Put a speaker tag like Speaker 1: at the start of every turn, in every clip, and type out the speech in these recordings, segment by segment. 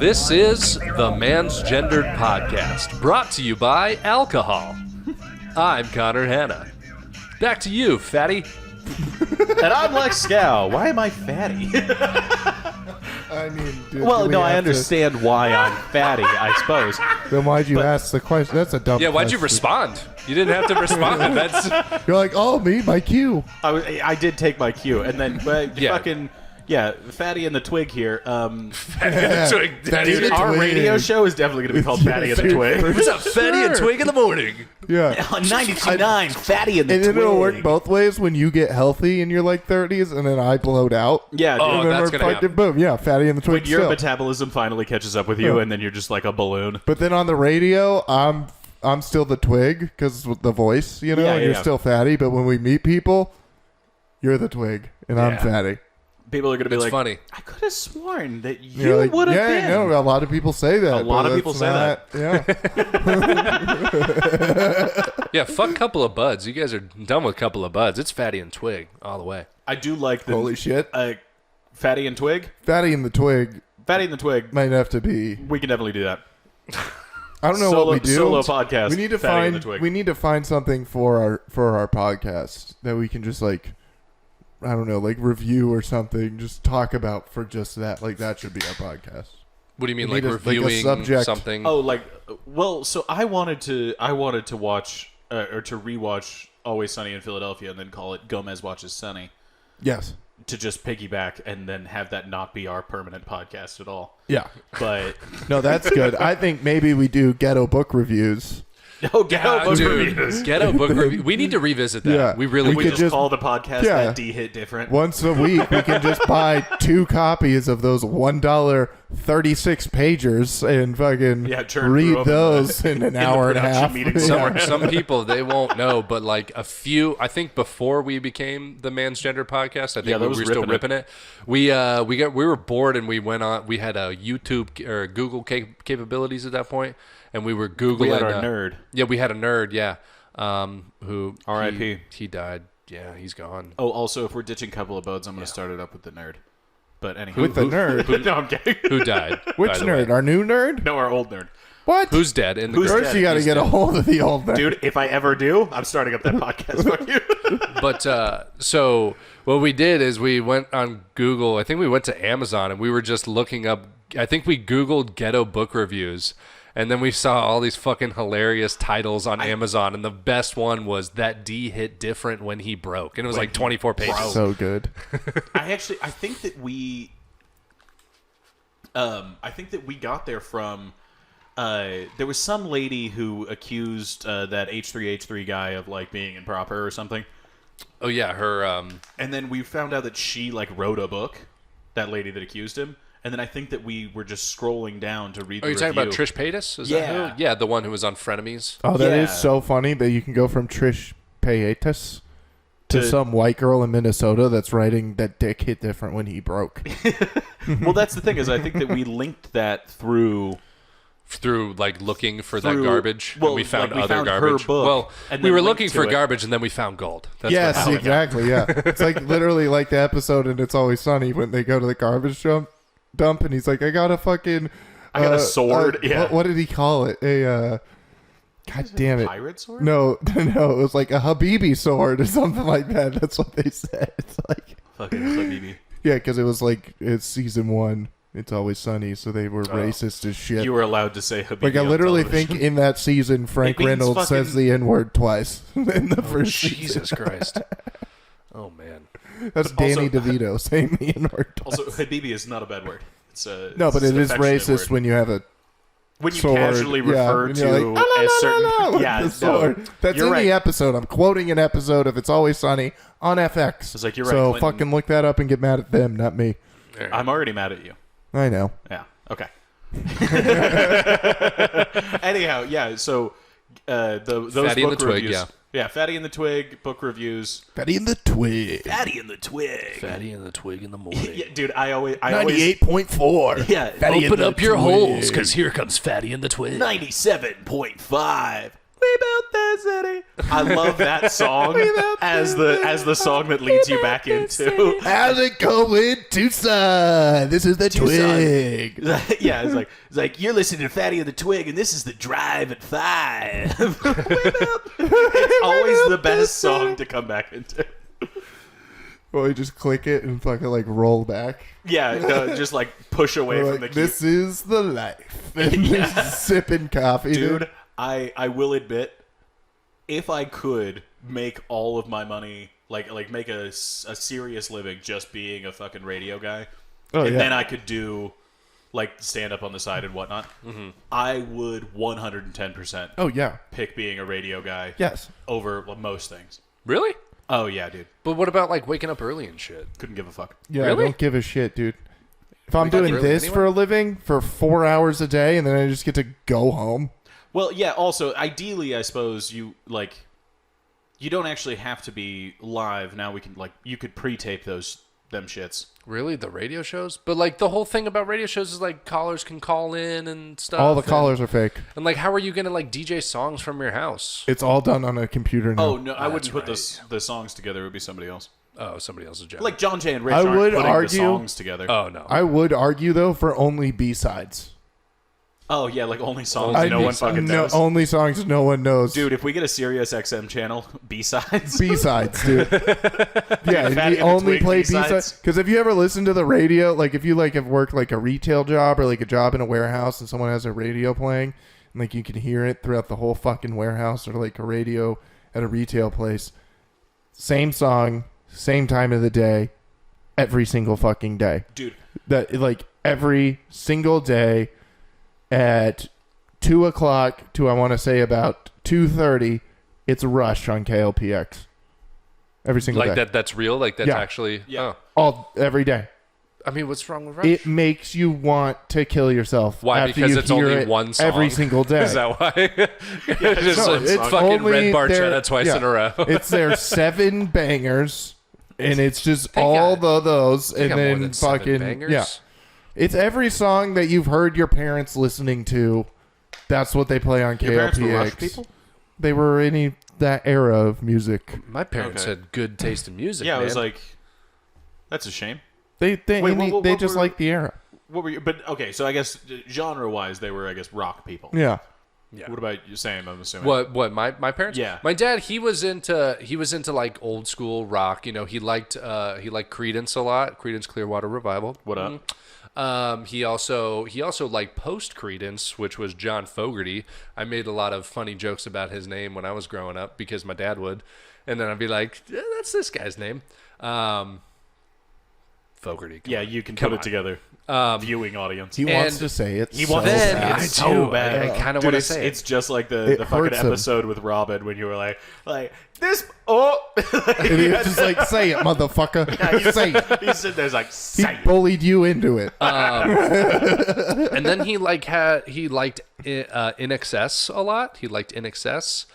Speaker 1: This is the Man's Gendered Podcast, brought to you by alcohol. I'm Connor Hanna. Back to you, fatty.
Speaker 2: And I'm Lex Scow. Why am I fatty?
Speaker 3: I mean, dude,
Speaker 2: well, no, I understand why I'm fatty, I suppose.
Speaker 3: Then why'd you ask the question? That's a dumb question.
Speaker 1: Yeah, why'd you respond? You didn't have to respond. That's
Speaker 3: You're like, oh, me, my cue.
Speaker 2: I did take my cue, and then Fatty and the Twig here.
Speaker 1: Twig.
Speaker 2: Dude, our radio show is definitely going to be called Fatty and the Twig.
Speaker 1: What's up, Fatty and Twig in the morning?
Speaker 3: Yeah.
Speaker 2: On 92.9, Fatty and the
Speaker 3: And
Speaker 2: Twig.
Speaker 3: then it'll work both ways when you get healthy in your like 30s and then I blowed out.
Speaker 2: Yeah, dude.
Speaker 1: Oh,
Speaker 3: And then
Speaker 1: that's
Speaker 3: we're
Speaker 1: gonna
Speaker 3: fucking
Speaker 1: happen.
Speaker 3: boom. Yeah, Fatty and the Twig
Speaker 2: When your
Speaker 3: still.
Speaker 2: metabolism finally catches up with you,
Speaker 3: Yeah.
Speaker 2: and then you're just like a balloon.
Speaker 3: But then on the radio, I'm still the Twig because the voice, you know,
Speaker 2: Yeah,
Speaker 3: and you're
Speaker 2: yeah.
Speaker 3: still Fatty. But when we meet people, you're the Twig and I'm
Speaker 2: Yeah.
Speaker 3: Fatty.
Speaker 2: People are going to be
Speaker 1: It's
Speaker 2: like,
Speaker 1: funny.
Speaker 2: I could have sworn that
Speaker 3: You're
Speaker 2: you
Speaker 3: like,
Speaker 2: would have
Speaker 3: yeah,
Speaker 2: been.
Speaker 3: I know. A lot of people say that.
Speaker 2: A lot
Speaker 3: but
Speaker 2: of people
Speaker 3: that's
Speaker 2: say
Speaker 3: that. Yeah.
Speaker 1: Yeah, fuck Couple of Buds. You guys are done with Couple of Buds. It's Fatty and Twig all the way.
Speaker 2: I do like the
Speaker 3: Holy shit.
Speaker 2: Fatty and Twig.
Speaker 3: Fatty and the Twig
Speaker 2: Fatty and the Twig.
Speaker 3: might have to be.
Speaker 2: We can definitely do that.
Speaker 3: I don't know
Speaker 2: Solo-
Speaker 3: what we do.
Speaker 2: solo podcast,
Speaker 3: We need to
Speaker 2: Fatty and the
Speaker 3: find.
Speaker 2: Twig.
Speaker 3: We need to find something for our podcast that we can just like, I don't know, like review or something. Just talk about for just that. Like that should be our podcast.
Speaker 1: What do you mean,
Speaker 3: We
Speaker 1: like
Speaker 3: need a
Speaker 1: reviewing
Speaker 3: subject.
Speaker 1: something?
Speaker 2: Oh, like, well, so I wanted to watch or to rewatch Always Sunny in Philadelphia and then call it Gomez Watches Sunny
Speaker 3: Yes.
Speaker 2: to just piggyback and then have that not be our permanent podcast at all.
Speaker 3: Yeah.
Speaker 2: But
Speaker 3: No, that's good. I think maybe we do ghetto book reviews.
Speaker 2: Ghetto book
Speaker 1: dude,
Speaker 2: reviews.
Speaker 1: Ghetto book review. We need to revisit that.
Speaker 3: Yeah.
Speaker 1: We really
Speaker 2: We
Speaker 1: do.
Speaker 2: just
Speaker 3: just-
Speaker 2: call the podcast
Speaker 3: Yeah.
Speaker 2: that D hit different.
Speaker 3: Once a week, we can just buy 2 copies of those $1 36 pagers and fucking
Speaker 2: Yeah, churn through
Speaker 3: read
Speaker 2: them
Speaker 3: those in
Speaker 2: the
Speaker 3: an hour and a
Speaker 2: production
Speaker 3: half.
Speaker 2: meeting
Speaker 3: Yeah.
Speaker 1: Some people, they won't know, but like a few, I think before we became the Man's Gender Podcast, I think
Speaker 2: Yeah, that
Speaker 1: we
Speaker 2: was
Speaker 1: were still
Speaker 2: ripping
Speaker 1: ripping it. We were bored and we went on. We had a YouTube or Google capabilities at that point, and we were Googling.
Speaker 2: We had our nerd.
Speaker 1: Yeah, we had a nerd. Yeah, who
Speaker 2: R.I.P..
Speaker 1: He died. Yeah, he's gone.
Speaker 2: Oh, also, if we're ditching Couple of Buds, I'm going to start it up with the nerd. But anyway.
Speaker 3: With the nerd?
Speaker 2: No, I'm kidding.
Speaker 1: Who died?
Speaker 3: Which
Speaker 1: by the
Speaker 3: nerd?
Speaker 1: way?
Speaker 3: Our new nerd?
Speaker 2: No, our old nerd.
Speaker 3: What?
Speaker 1: Who's dead? In the
Speaker 2: Who's
Speaker 1: grave.
Speaker 3: First,
Speaker 2: dead?
Speaker 3: you got to
Speaker 1: Who's
Speaker 3: get a
Speaker 1: dead?
Speaker 3: hold of the old nerd.
Speaker 2: Dude, if I ever do, I'm starting up that podcast. Fuck you.
Speaker 1: But so what we did is we went on Google. I think we went to Amazon and we were just looking up. I think we Googled ghetto book reviews, and then we saw all these fucking hilarious titles on Amazon. And the best one was That D Hit Different When He Broke, and it was like 24 pages.
Speaker 3: So good.
Speaker 2: I think that we got there from there was some lady who accused that H3H3 guy of like being improper or something.
Speaker 1: Oh yeah, her.
Speaker 2: And then we found out that she like wrote a book, that lady that accused him. And then I think that we were just scrolling down to read the
Speaker 1: Are you
Speaker 2: review.
Speaker 1: talking about Trish Paytas? Is
Speaker 2: Yeah.
Speaker 1: that who? Yeah, the one who was on Frenemies.
Speaker 3: Oh, that is
Speaker 2: Yeah.
Speaker 3: so funny that you can go from Trish Paytas to
Speaker 2: To-
Speaker 3: some white girl in Minnesota that's writing that dick hit different when he broke.
Speaker 2: Well, that's the thing is I think that we linked that through
Speaker 1: Like looking for that
Speaker 2: Through-
Speaker 1: garbage,
Speaker 2: well,
Speaker 1: and we found
Speaker 2: like, we
Speaker 1: other
Speaker 2: found her
Speaker 1: garbage.
Speaker 2: book,
Speaker 1: Well,
Speaker 2: and
Speaker 1: we
Speaker 2: then
Speaker 1: were
Speaker 2: linked
Speaker 1: looking
Speaker 2: to
Speaker 1: for
Speaker 2: it.
Speaker 1: garbage, and then we found gold. That's
Speaker 3: Yes,
Speaker 1: what happened.
Speaker 3: exactly. Yeah, it's like literally like the episode in It's Always Sunny when they go to the garbage dump, and he's like, "I got a fucking,
Speaker 2: I got a sword." Yeah.
Speaker 3: What did he call it? God damn it!
Speaker 2: Pirate sword?
Speaker 3: No, it was like a Habibi sword or something like that. That's what they said. It's like,
Speaker 2: Fucking Habibi.
Speaker 3: yeah, because it was like it's season 1. It's Always Sunny, so they were racist as shit.
Speaker 2: You were allowed to say Habibi.
Speaker 3: Like I
Speaker 2: on
Speaker 3: literally
Speaker 2: television.
Speaker 3: think in that season, Frank
Speaker 2: It means
Speaker 3: Reynolds says
Speaker 2: fucking-
Speaker 3: the N-word twice in the first season.
Speaker 1: Jesus Christ. Oh man.
Speaker 3: That's Danny DeVito saying the N-word twice.
Speaker 2: Also, Habibi is not a bad word. It's a
Speaker 3: No, but
Speaker 2: it's
Speaker 3: it
Speaker 2: an
Speaker 3: is
Speaker 2: affectionate
Speaker 3: racist
Speaker 2: word.
Speaker 3: when you have a
Speaker 2: when you
Speaker 3: sword.
Speaker 2: casually
Speaker 3: Yeah,
Speaker 2: refer
Speaker 3: and
Speaker 2: to
Speaker 3: you're like, "Ah,
Speaker 2: a certain
Speaker 3: with
Speaker 2: yeah
Speaker 3: the sword." That's
Speaker 2: you're
Speaker 3: in
Speaker 2: right.
Speaker 3: the episode. I'm quoting an episode of It's Always Sunny on FX.
Speaker 2: It's like, you're right,
Speaker 3: So
Speaker 2: Clinton.
Speaker 3: fucking look that up and get mad at them, not me.
Speaker 2: I'm already mad at you.
Speaker 3: I know.
Speaker 2: Yeah. Okay. Anyhow, yeah. So those
Speaker 1: Fatty and
Speaker 2: book
Speaker 1: the Twig,
Speaker 2: reviews.
Speaker 1: yeah.
Speaker 2: Yeah, Fatty and the Twig book reviews.
Speaker 3: Fatty and the Twig.
Speaker 2: Fatty and the Twig.
Speaker 1: Fatty and the Twig in the morning.
Speaker 2: Yeah, dude, I always
Speaker 3: 98.4.
Speaker 2: Yeah,
Speaker 3: Fatty and
Speaker 1: Open
Speaker 3: the
Speaker 1: up your
Speaker 3: Twig.
Speaker 1: holes, because here comes Fatty and the Twig.
Speaker 2: 97.5. We built this city. I love that song as the song that leads you back into.
Speaker 3: How's it going, Tucson? This is the Twig.
Speaker 2: Yeah, it's like you're listening to Fatty and the Twig, and this is the Drive at 5. It's always the best song to come back into.
Speaker 3: Well, you just click it and fucking like roll back.
Speaker 2: Yeah, no, just like push away
Speaker 3: We're
Speaker 2: from
Speaker 3: like,
Speaker 2: the
Speaker 3: this is the life. And just sipping coffee,
Speaker 2: dude. I will admit, if I could make all of my money, like make a serious living just being a fucking radio guy, and then I could do like stand up on the side and whatnot, I would 110%.
Speaker 3: Oh yeah,
Speaker 2: pick being a radio guy.
Speaker 3: Yes,
Speaker 2: over most things.
Speaker 1: Really?
Speaker 2: Oh yeah, dude.
Speaker 1: But what about like waking up early and shit?
Speaker 2: Couldn't give a fuck.
Speaker 3: Yeah,
Speaker 1: Really?
Speaker 3: I don't give a shit, dude. If I'm
Speaker 1: Wake up
Speaker 3: doing
Speaker 1: early
Speaker 3: this
Speaker 1: anyway?
Speaker 3: for a living for 4 hours a day and then I just get to go home.
Speaker 2: Well, yeah. Also, ideally, I suppose you don't actually have to be live. Now we can you could pre-tape them shits.
Speaker 1: Really? The radio shows? But like the whole thing about radio shows is like callers can call in and stuff.
Speaker 3: All the callers are fake.
Speaker 1: And like how are you gonna like DJ songs from your house?
Speaker 3: It's all done on a computer now.
Speaker 2: Oh no, I wouldn't put
Speaker 1: right.
Speaker 2: the songs together. It would be somebody else.
Speaker 1: Oh, somebody else's job.
Speaker 2: Like John Jay and Rich
Speaker 3: I
Speaker 2: aren't
Speaker 3: would
Speaker 2: putting
Speaker 3: argue-
Speaker 2: the songs together.
Speaker 1: Oh no.
Speaker 3: I would argue though for only B-sides.
Speaker 2: Oh yeah, like only songs
Speaker 1: Only
Speaker 2: no one
Speaker 1: B-sides.
Speaker 2: fucking knows.
Speaker 3: Only songs no one knows.
Speaker 2: Dude, if we get a Sirius XM channel, B-sides.
Speaker 3: B-sides, dude. Yeah,
Speaker 2: Fatty
Speaker 3: we
Speaker 2: and the
Speaker 3: only
Speaker 2: Twig
Speaker 3: play
Speaker 2: B-sides.
Speaker 3: B-sides. Because if you ever listen to the radio, like if you like have worked like a retail job or like a job in a warehouse and someone has a radio playing, and like you can hear it throughout the whole fucking warehouse or like a radio at a retail place, same song, same time of the day, every single fucking day.
Speaker 2: Dude.
Speaker 3: That like every single day at 2 o'clock to I want to say about 2:30, it's Rush on KLPX. Every single
Speaker 1: like
Speaker 3: day.
Speaker 1: that's real? Like that's
Speaker 3: Yeah.
Speaker 1: actually
Speaker 2: Yeah.
Speaker 3: Every day.
Speaker 1: I mean, what's wrong with Rush?
Speaker 3: It makes you want to kill yourself.
Speaker 1: Why?
Speaker 3: After
Speaker 1: Because
Speaker 3: you
Speaker 1: it's
Speaker 3: hear
Speaker 1: only
Speaker 3: it
Speaker 1: one song?
Speaker 3: every single day.
Speaker 1: Is that why? It's just
Speaker 3: No,
Speaker 1: like
Speaker 3: it's
Speaker 1: fucking
Speaker 3: only
Speaker 1: red bar
Speaker 3: their-
Speaker 1: cheddar twice
Speaker 3: yeah.
Speaker 1: in a row.
Speaker 3: It's their 7 bangers, and it's just
Speaker 1: They
Speaker 3: all
Speaker 1: got-
Speaker 3: those,
Speaker 1: They
Speaker 3: and
Speaker 1: got more
Speaker 3: then
Speaker 1: than 7
Speaker 3: fucking
Speaker 1: bangers.
Speaker 3: yeah. It's every song that you've heard your parents listening to. That's what they play on
Speaker 2: Your parents were Rush
Speaker 3: KLPX.
Speaker 2: people?
Speaker 3: They were in that era of music.
Speaker 1: My parents
Speaker 2: Okay.
Speaker 1: had good taste in music.
Speaker 2: Yeah,
Speaker 1: man.
Speaker 2: I was like, that's a shame.
Speaker 3: They
Speaker 2: Wait, what
Speaker 3: just
Speaker 2: were-
Speaker 3: like the era.
Speaker 2: What were you? But okay, so I guess genre-wise, they were rock people.
Speaker 3: Yeah.
Speaker 1: Yeah.
Speaker 2: What about you, Sam? I'm assuming.
Speaker 1: What my parents?
Speaker 2: Yeah.
Speaker 1: My dad, he was into like old school rock. You know, he liked Creedence a lot. Creedence Clearwater Revival.
Speaker 2: What up?
Speaker 1: He also liked post Creedence, which was John Fogerty. I made a lot of funny jokes about his name when I was growing up because my dad would, and then I'd be like, yeah, "That's this guy's name." Fogerty.
Speaker 2: Yeah, you can
Speaker 1: Come
Speaker 2: put
Speaker 1: on.
Speaker 2: it together. Viewing audience.
Speaker 3: He wants
Speaker 1: And
Speaker 3: to say it.
Speaker 2: he
Speaker 3: so
Speaker 2: wants to
Speaker 1: Then
Speaker 2: say
Speaker 3: bad.
Speaker 2: it
Speaker 1: I
Speaker 2: so
Speaker 1: do.
Speaker 2: bad.
Speaker 1: I kind of
Speaker 2: Dude,
Speaker 1: want to
Speaker 2: it's,
Speaker 1: say
Speaker 2: it's just like the
Speaker 3: It
Speaker 2: fucking
Speaker 3: hurts him.
Speaker 2: episode with Robin when you were like this. Oh,
Speaker 3: And he was just like, say it, motherfucker. Say it.
Speaker 2: he's sitting there's like
Speaker 3: He
Speaker 2: say it.
Speaker 3: bullied you into it.
Speaker 1: And then he liked In Excess a lot. He liked In Excess,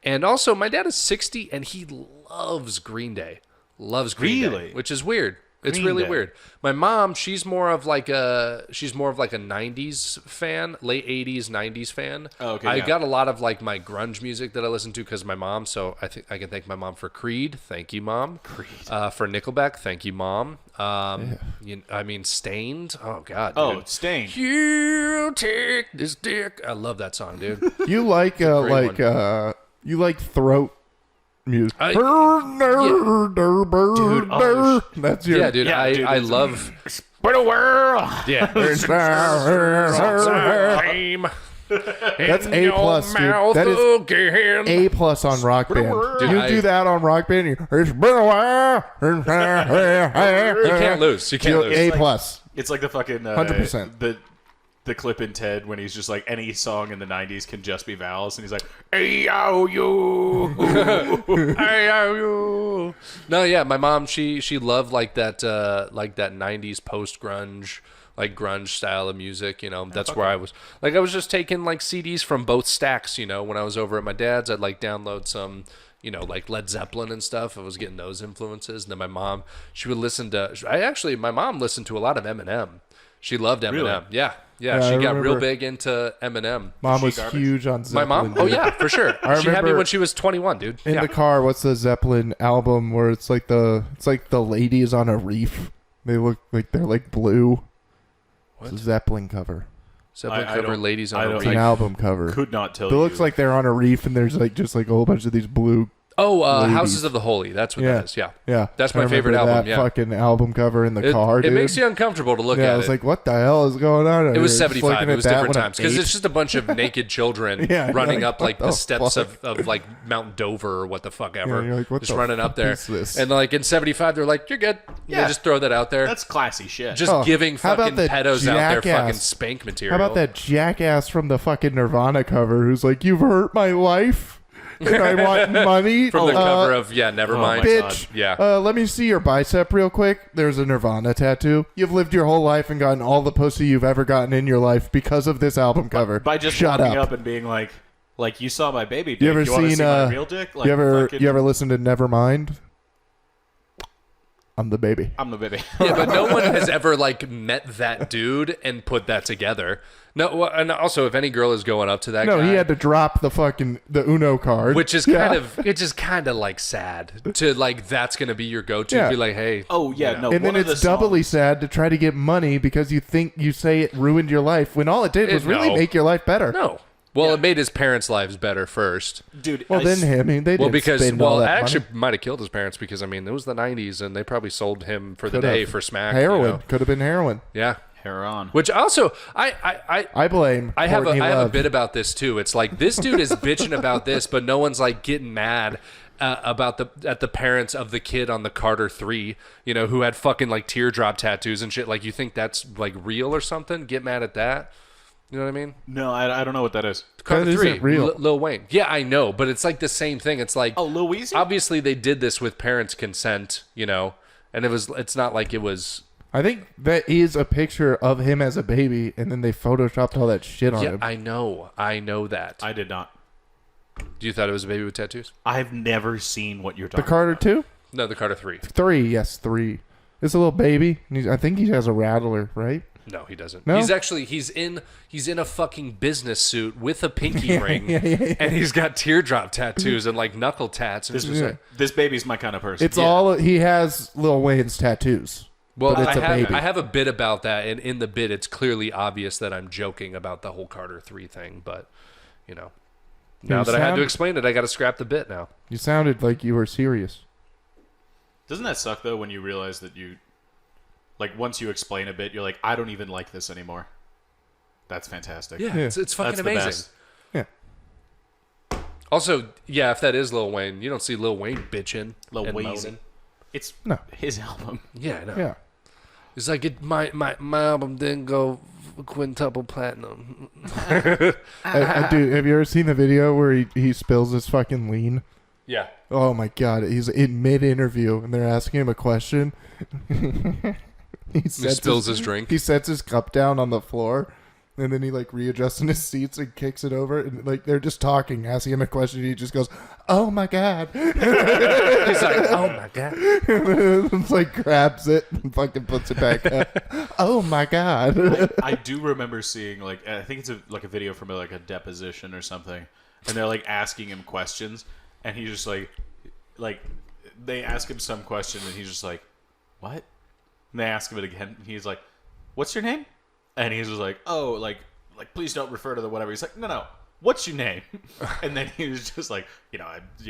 Speaker 1: and also my dad is 60 and he loves Green Day. Loves Green
Speaker 2: Really?
Speaker 1: Day, which is weird. It's
Speaker 2: Green
Speaker 1: really
Speaker 2: Day.
Speaker 1: weird. My mom, she's more of like a 90s fan, late 80s, 90s fan.
Speaker 2: Oh, okay,
Speaker 1: I
Speaker 2: yeah.
Speaker 1: got a lot of like my grunge music that I listen to because my mom. So I think I can thank my mom for Creed. Thank you, mom. Creed. For Nickelback. Thank you, mom. Stained. Oh God. Dude.
Speaker 2: Oh, Stain.
Speaker 1: You take this dick. I love that song, dude.
Speaker 3: You like
Speaker 1: great
Speaker 3: you like throat music.
Speaker 1: Dude,
Speaker 2: oh,
Speaker 3: That's your
Speaker 1: Yeah, dude.
Speaker 2: Yeah, dude,
Speaker 1: I
Speaker 2: it's-
Speaker 1: love.
Speaker 2: But a world.
Speaker 1: Yeah.
Speaker 3: That's A plus, dude. That is A plus on Rock Band.
Speaker 1: Dude,
Speaker 3: You do that on Rock Band. It's been a while.
Speaker 1: You can't lose. You can't lose.
Speaker 3: A plus.
Speaker 2: It's like the fucking
Speaker 3: 100%.
Speaker 2: The clip in Ted when he's just like any song in the 90s can just be vowels and he's like A-O-U.
Speaker 1: Hey, no, yeah, my mom, she loved like that 90s post grunge, like grunge style of music. You know, that's where I was just taking like CDs from both stacks. You know, when I was over at my dad's, I'd like download some like Led Zeppelin and stuff. I was getting those influences. And then my mom, she would listen to, my mom listened to a lot of Eminem. She loved Eminem.
Speaker 2: Really?
Speaker 1: Yeah.
Speaker 3: Yeah,
Speaker 1: She
Speaker 3: I
Speaker 1: got real
Speaker 3: remember.
Speaker 1: big into Eminem.
Speaker 3: Mom was
Speaker 2: garbage?
Speaker 3: huge on
Speaker 1: My
Speaker 3: Zeppelin.
Speaker 1: mom? Oh,
Speaker 3: dude.
Speaker 1: yeah, for sure. She had me
Speaker 3: remember
Speaker 1: when she was 21, dude.
Speaker 3: In
Speaker 1: Yeah.
Speaker 3: the car, what's the Zeppelin album where it's like the ladies on a reef? They look like they're like blue.
Speaker 1: What?
Speaker 3: It's a Zeppelin cover.
Speaker 1: Zeppelin
Speaker 2: I
Speaker 1: cover
Speaker 2: don't-
Speaker 1: Ladies
Speaker 2: I
Speaker 1: on a
Speaker 2: don't-
Speaker 3: It's an
Speaker 1: Reef.
Speaker 3: album cover.
Speaker 2: Could not tell
Speaker 3: It
Speaker 2: you.
Speaker 3: looks like they're on a reef and there's like just like a whole bunch of these blue.
Speaker 1: Oh,
Speaker 3: Ladies.
Speaker 1: Houses of the Holy. That's what
Speaker 3: Yeah.
Speaker 1: that is. Yeah.
Speaker 3: Yeah,
Speaker 1: That's
Speaker 3: I
Speaker 1: my favorite
Speaker 3: remember
Speaker 1: album,
Speaker 3: that
Speaker 1: yeah.
Speaker 3: fucking album cover in the car,
Speaker 1: It
Speaker 3: dude.
Speaker 1: makes you uncomfortable to look
Speaker 3: yeah,
Speaker 1: at
Speaker 3: I was
Speaker 1: it.
Speaker 3: like, what the hell is going on?
Speaker 1: It was
Speaker 3: Just looking
Speaker 1: 75.
Speaker 3: at
Speaker 1: It was
Speaker 3: that
Speaker 1: different
Speaker 3: when I'm
Speaker 1: times because
Speaker 3: 8.
Speaker 1: it's just a bunch of naked children
Speaker 3: Yeah,
Speaker 1: running
Speaker 3: like,
Speaker 1: up like
Speaker 3: what
Speaker 1: the
Speaker 3: the
Speaker 1: steps
Speaker 3: fuck?
Speaker 1: of like Mount Dover or what the fuck ever.
Speaker 3: you're like, what
Speaker 1: just
Speaker 3: the
Speaker 1: running up
Speaker 3: fuck
Speaker 1: there.
Speaker 3: is this?
Speaker 1: And like in 75, they're like, you're good. Yeah.
Speaker 2: Yeah.
Speaker 1: Just throw that out there.
Speaker 2: That's classy shit.
Speaker 1: Just
Speaker 3: Oh,
Speaker 1: giving
Speaker 3: how about
Speaker 1: fucking
Speaker 3: the
Speaker 1: pedos out there
Speaker 3: jackass?
Speaker 1: fucking spank
Speaker 3: How
Speaker 1: material.
Speaker 3: about that jackass from the fucking Nirvana cover who's like, you've hurt my life and I want money.
Speaker 1: From the cover of Nevermind.
Speaker 2: my
Speaker 3: Bitch,
Speaker 1: Yeah.
Speaker 3: let me see your bicep real quick. There's a Nirvana tattoo. You've lived your whole life and gotten all the pussy you've ever gotten in your life because of this album cover.
Speaker 2: By just
Speaker 3: Shut
Speaker 2: walking
Speaker 3: up.
Speaker 2: up and being like you saw my baby dick.
Speaker 3: You ever
Speaker 2: wanna
Speaker 3: seen
Speaker 2: see my real dick? Like,
Speaker 3: you ever
Speaker 2: fucking,
Speaker 3: you ever listen to Nevermind? I'm the baby.
Speaker 2: I'm the baby.
Speaker 1: Yeah, but no one has ever like met that dude and put that together. No, and also if any girl is going up to that
Speaker 3: No,
Speaker 1: guy,
Speaker 3: he had to drop the Uno card,
Speaker 1: which is
Speaker 3: Yeah.
Speaker 1: it's just kind of like sad to like that's gonna be your go-to.
Speaker 3: Yeah.
Speaker 1: Be like, hey,
Speaker 2: Oh yeah, no.
Speaker 3: And then
Speaker 2: one of
Speaker 3: it's
Speaker 2: the
Speaker 3: doubly
Speaker 2: songs-
Speaker 3: sad to try to get money because you think you say it ruined your life when all it did was really
Speaker 1: no.
Speaker 3: make your life better.
Speaker 1: no. Well, it made his parents' lives better first.
Speaker 2: dude.
Speaker 3: Well, then I mean, they
Speaker 1: Well,
Speaker 3: didn't
Speaker 1: because
Speaker 3: spend all that
Speaker 1: actually
Speaker 3: money.
Speaker 1: might have killed his parents because I mean it was the '90s and they probably sold him for the
Speaker 3: Could've.
Speaker 1: day for smack.
Speaker 3: Heroin
Speaker 1: You know?
Speaker 3: could have been heroin.
Speaker 1: Yeah.
Speaker 2: hair on.
Speaker 1: Which also I
Speaker 3: I blame.
Speaker 1: I have
Speaker 3: Courtney
Speaker 1: I have a
Speaker 3: Love.
Speaker 1: bit about this too. It's like this dude is bitching about this, but no one's like getting mad about the parents of the kid on the Carter 3, who had fucking like teardrop tattoos and shit. Like you think that's like real or something? Get mad at that? You know what I mean?
Speaker 2: No, I don't know what that is.
Speaker 1: Carter
Speaker 3: That
Speaker 1: 3,
Speaker 3: isn't real.
Speaker 1: Lil Wayne. Yeah, I know, but it's like the same thing. It's like
Speaker 2: Oh, Lil Weezy?
Speaker 1: obviously they did this with parents' consent, and it's not like it was.
Speaker 3: I think that is a picture of him as a baby, and then they photoshopped all that shit on
Speaker 1: Yeah,
Speaker 3: him.
Speaker 1: I know that.
Speaker 2: I did not.
Speaker 1: You thought it was a baby with tattoos?
Speaker 2: I've never seen what you're
Speaker 3: The
Speaker 2: talking
Speaker 3: Carter
Speaker 2: about.
Speaker 3: 2?
Speaker 1: No, the Carter 3.
Speaker 3: 3, yes, 3. It's a little baby. I think he has a rattler, right?
Speaker 1: No, he doesn't.
Speaker 3: No?
Speaker 1: He's in a fucking business suit with a pinky ring, and he's got teardrop tattoos and like knuckle tats. And it's just like,
Speaker 2: This baby's my kind of person.
Speaker 3: It's all he has. Lil Wayne's tattoos.
Speaker 1: well,
Speaker 3: but it's a baby.
Speaker 1: I have a bit about that, and in the bit, it's clearly obvious that I'm joking about the whole Carter 3 thing. But now that I had to explain it, I got to scrap the bit now.
Speaker 3: You sounded like you were serious.
Speaker 2: Doesn't that suck though when you realize that you, like, once you explain a bit, you're like, I don't even like this anymore. That's fantastic.
Speaker 1: Yeah,
Speaker 3: Yeah.
Speaker 1: it's fucking
Speaker 2: That's the
Speaker 1: amazing.
Speaker 2: best.
Speaker 3: Yeah.
Speaker 1: Also, yeah, if that is Lil Wayne, you don't see Lil Wayne bitching
Speaker 2: Lil
Speaker 1: and
Speaker 2: Weezy.
Speaker 1: moaning.
Speaker 2: It's
Speaker 3: No.
Speaker 2: his album.
Speaker 1: Yeah, I know.
Speaker 3: Yeah.
Speaker 1: It's like my album didn't go quintuple platinum.
Speaker 3: Dude, have you ever seen the video where he spills his fucking lean?
Speaker 1: Yeah.
Speaker 3: Oh my god, he's in mid-interview and they're asking him a question. He
Speaker 1: spills his drink.
Speaker 3: He sets his cup down on the floor, and then he like readjusts in his seats and kicks it over, and like they're just talking, asking him a question. And he just goes, "Oh my god!"
Speaker 1: He's like, oh my god.
Speaker 3: It's like grabs it and fucking puts it back up. Oh my god!
Speaker 2: I do remember seeing, like, I think it's a video from like a deposition or something, and they're like asking him questions, and he's just like they ask him some question, and he's just like, what? And they ask him it again, and he's like, what's your name? And he's just like, oh, like please don't refer to the whatever. He's like, no, what's your name? And then he was just like,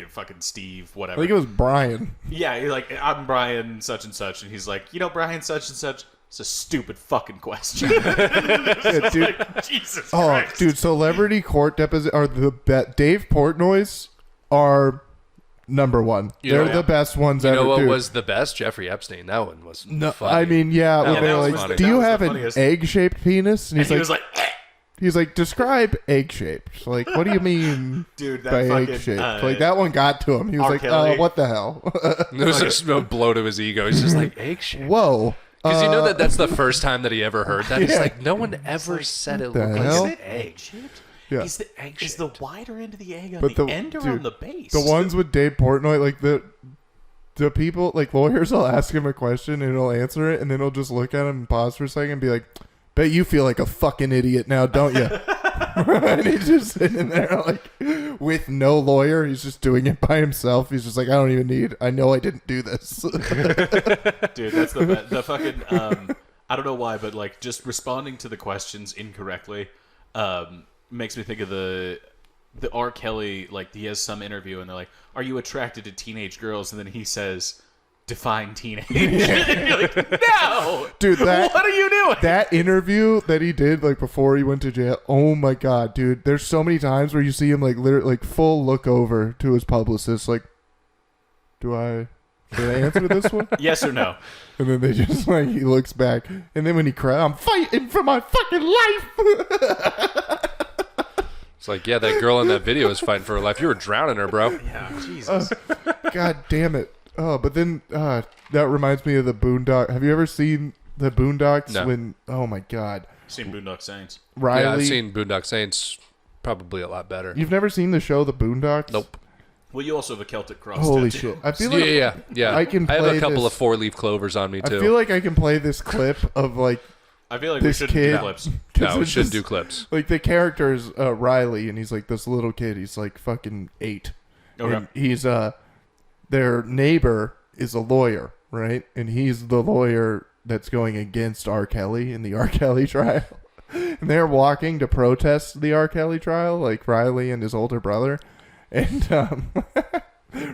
Speaker 2: fucking Steve,
Speaker 3: I
Speaker 2: whatever.
Speaker 3: think it was Brian.
Speaker 2: Yeah, he's like, I'm Brian such and such, and he's like, Brian such and such. It's a stupid fucking question.
Speaker 3: Yeah, dude.
Speaker 2: Like, Jesus
Speaker 3: Oh,
Speaker 2: Christ.
Speaker 3: dude, celebrity court deposit are the best. Dave Portnoy's are number one. They're
Speaker 1: know-
Speaker 3: the best ones
Speaker 1: You
Speaker 3: ever.
Speaker 1: know what
Speaker 3: dude.
Speaker 1: was the best? Jeffrey Epstein. That one was
Speaker 3: No,
Speaker 1: funny.
Speaker 3: I mean, yeah, when
Speaker 2: that
Speaker 3: they're
Speaker 2: was
Speaker 3: like,
Speaker 2: funny.
Speaker 3: "Do
Speaker 2: That
Speaker 3: you
Speaker 2: was the
Speaker 3: have an
Speaker 2: funniest.
Speaker 3: egg-shaped penis?" And
Speaker 2: And he was like,
Speaker 3: he's like, "Describe egg-shaped." Like, what do you mean
Speaker 2: dude,
Speaker 3: by
Speaker 2: that fucking
Speaker 3: egg-shaped? Like that one got to him. He was
Speaker 2: R.
Speaker 3: like,
Speaker 2: Kelly.
Speaker 3: what the hell?"
Speaker 1: it was just a blow to his ego. He's just like, egg shape.
Speaker 3: Whoa.
Speaker 1: Because you know that's the first time that he ever heard that. It's
Speaker 3: Yeah.
Speaker 1: like, no one ever said it
Speaker 3: the
Speaker 1: looked
Speaker 3: hell?
Speaker 1: like an egg.
Speaker 3: Yeah.
Speaker 2: Is the wider end of the egg on
Speaker 3: But
Speaker 2: the end or on the base?
Speaker 3: The ones with Dave Portnoy, like the people, like lawyers will ask him a question and he'll answer it, and then he'll just look at him and pause for a second and be like, bet you feel like a fucking idiot now, don't you? And he's just sitting there like with no lawyer. He's just doing it by himself. He's just like, I know I didn't do this.
Speaker 2: Dude, that's the fucking I don't know why, but like just responding to the questions incorrectly makes me think of the R. Kelly, like he has some interview and they're like, are you attracted to teenage girls? And then he says, define teenage. And you're like, no!
Speaker 3: Dude,
Speaker 2: what are you doing?
Speaker 3: That interview that he did like before he went to jail, oh my god, dude. There's so many times where you see him like literally like full look over to his publicist like, did I answer this one?
Speaker 2: Yes or no?
Speaker 3: And then they just like, he looks back, and then when he cries, I'm fighting for my fucking life.
Speaker 1: It's like, yeah, that girl in that video is fighting for her life. You were drowning her, bro.
Speaker 2: Yeah, Jesus.
Speaker 3: God damn it. Oh, but then that reminds me of the Boondock. Have you ever seen the Boondocks?
Speaker 1: No.
Speaker 3: When, oh my god.
Speaker 2: Seen Boondock Saints.
Speaker 3: Riley.
Speaker 1: Yeah, I've seen Boondock Saints. Probably a lot better.
Speaker 3: You've never seen the show The Boondocks?
Speaker 1: Nope.
Speaker 2: Well, you also have a Celtic cross.
Speaker 3: Holy
Speaker 2: tattoo.
Speaker 3: shit. I feel like
Speaker 1: Yeah.
Speaker 3: I can
Speaker 1: I have
Speaker 3: play
Speaker 1: a couple
Speaker 3: this-
Speaker 1: of 4-leaf clovers on me, too.
Speaker 3: I feel like I can play this clip of like
Speaker 2: I feel like we
Speaker 3: this
Speaker 2: shouldn't
Speaker 3: kid.
Speaker 2: do clips.
Speaker 1: No, we
Speaker 3: it's
Speaker 1: shouldn't
Speaker 3: just-
Speaker 1: do clips.
Speaker 3: Like the character is Riley, and he's like this little kid. He's like fucking 8.
Speaker 2: Okay.
Speaker 3: And he's their neighbor is a lawyer, right? And he's the lawyer that's going against R. Kelly in the R. Kelly trial. And they're walking to protest the R. Kelly trial, like Riley and his older brother. And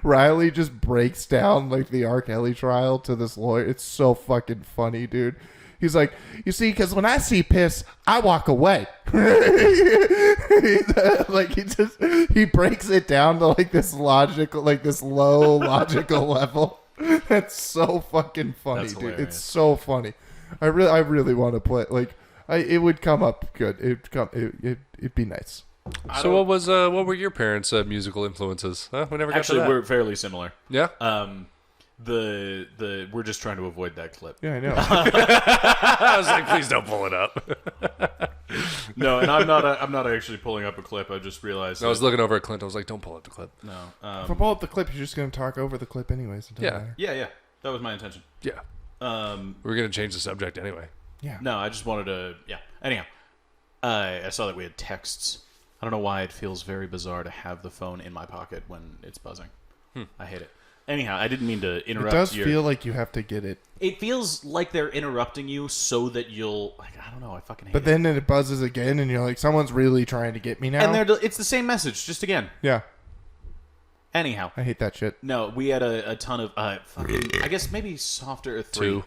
Speaker 3: Riley just breaks down like the R. Kelly trial to this lawyer. It's so fucking funny, dude. He's like, you see, because when I see piss, I walk away. Like he breaks it down to like this logical, like this low logical level. That's so fucking funny,
Speaker 2: That's
Speaker 3: dude.
Speaker 2: hilarious.
Speaker 3: It's so funny. I really want to play. Like, it would come up good. It'd be nice.
Speaker 1: So what were your parents' musical influences? Huh? We never got
Speaker 2: Actually,
Speaker 1: to that.
Speaker 2: we're fairly similar.
Speaker 1: Yeah?
Speaker 2: We're just trying to avoid that clip.
Speaker 3: Yeah, I know.
Speaker 1: I was like, please don't pull it up.
Speaker 2: No, and I'm not actually pulling up a clip. I just realized.
Speaker 1: I was looking over at Clint. I was like, don't pull up the clip.
Speaker 2: No.
Speaker 3: If I pull up the clip, you're just gonna talk over the clip anyways. It doesn't
Speaker 1: Yeah.
Speaker 3: matter.
Speaker 2: Yeah. That was my intention.
Speaker 1: Yeah. We're going to change the subject anyway.
Speaker 3: Yeah.
Speaker 2: No, I just wanted to. Yeah. Anyhow, I saw that we had texts. I don't know why it feels very bizarre to have the phone in my pocket when it's buzzing. I hate it. Anyhow, I didn't mean to
Speaker 3: It
Speaker 2: interrupt.
Speaker 3: does feel like you have to get it,
Speaker 2: It feels like they're interrupting you so that you'll. Like, I don't know. I fucking hate
Speaker 3: but
Speaker 2: it.
Speaker 3: then it buzzes again, and you're like, someone's really trying to get me now.
Speaker 2: And it's the same message, just again.
Speaker 3: Yeah,
Speaker 2: Anyhow,
Speaker 3: I hate that shit.
Speaker 2: no, we had a ton of fucking. I guess maybe softer 3.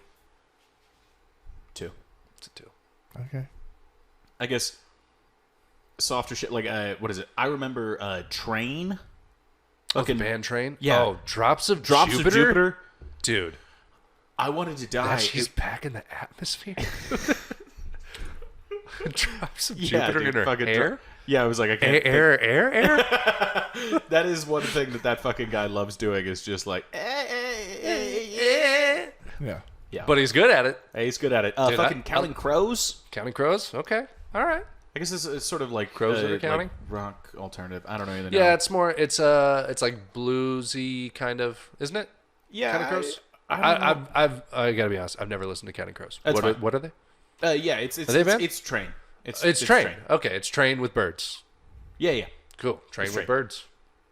Speaker 2: 2.
Speaker 1: It's a 2.
Speaker 3: Okay.
Speaker 2: I guess softer shit like what is it? I remember Train.
Speaker 1: Fucking Van Train?
Speaker 2: Yeah.
Speaker 1: Oh, Drops of
Speaker 2: Drops
Speaker 1: Jupiter?
Speaker 2: of Jupiter.
Speaker 1: Dude.
Speaker 2: I wanted to die.
Speaker 1: That she's back in the atmosphere? Drops of
Speaker 2: Yeah,
Speaker 1: Jupiter
Speaker 2: dude,
Speaker 1: in her
Speaker 2: fucking
Speaker 1: hair?
Speaker 2: Yeah, I was like, I can't.
Speaker 1: Air?
Speaker 2: That is one thing that fucking guy loves doing is just like.
Speaker 3: Yeah.
Speaker 2: Yeah,
Speaker 1: But he's good at it.
Speaker 2: hey, he's good at it.
Speaker 1: Dude,
Speaker 2: Fucking Counting Crows.
Speaker 1: Counting crows? Okay. All right.
Speaker 2: I guess it's sort of like
Speaker 1: Crows that are counting?
Speaker 2: like rock alternative. I don't know anything.
Speaker 1: Yeah,
Speaker 2: else.
Speaker 1: it's more, it's like bluesy kind of, isn't it?
Speaker 2: yeah.
Speaker 1: Counting Crows? I gotta be honest, I've never listened to Counting Crows.
Speaker 2: That's fine.
Speaker 1: What are they?
Speaker 2: Yeah, it's
Speaker 1: they band?
Speaker 2: it's Train.
Speaker 1: It's Train. Okay, it's Train with birds.
Speaker 2: Yeah.
Speaker 1: Cool. Train
Speaker 2: It's
Speaker 1: with
Speaker 2: Train.
Speaker 1: birds.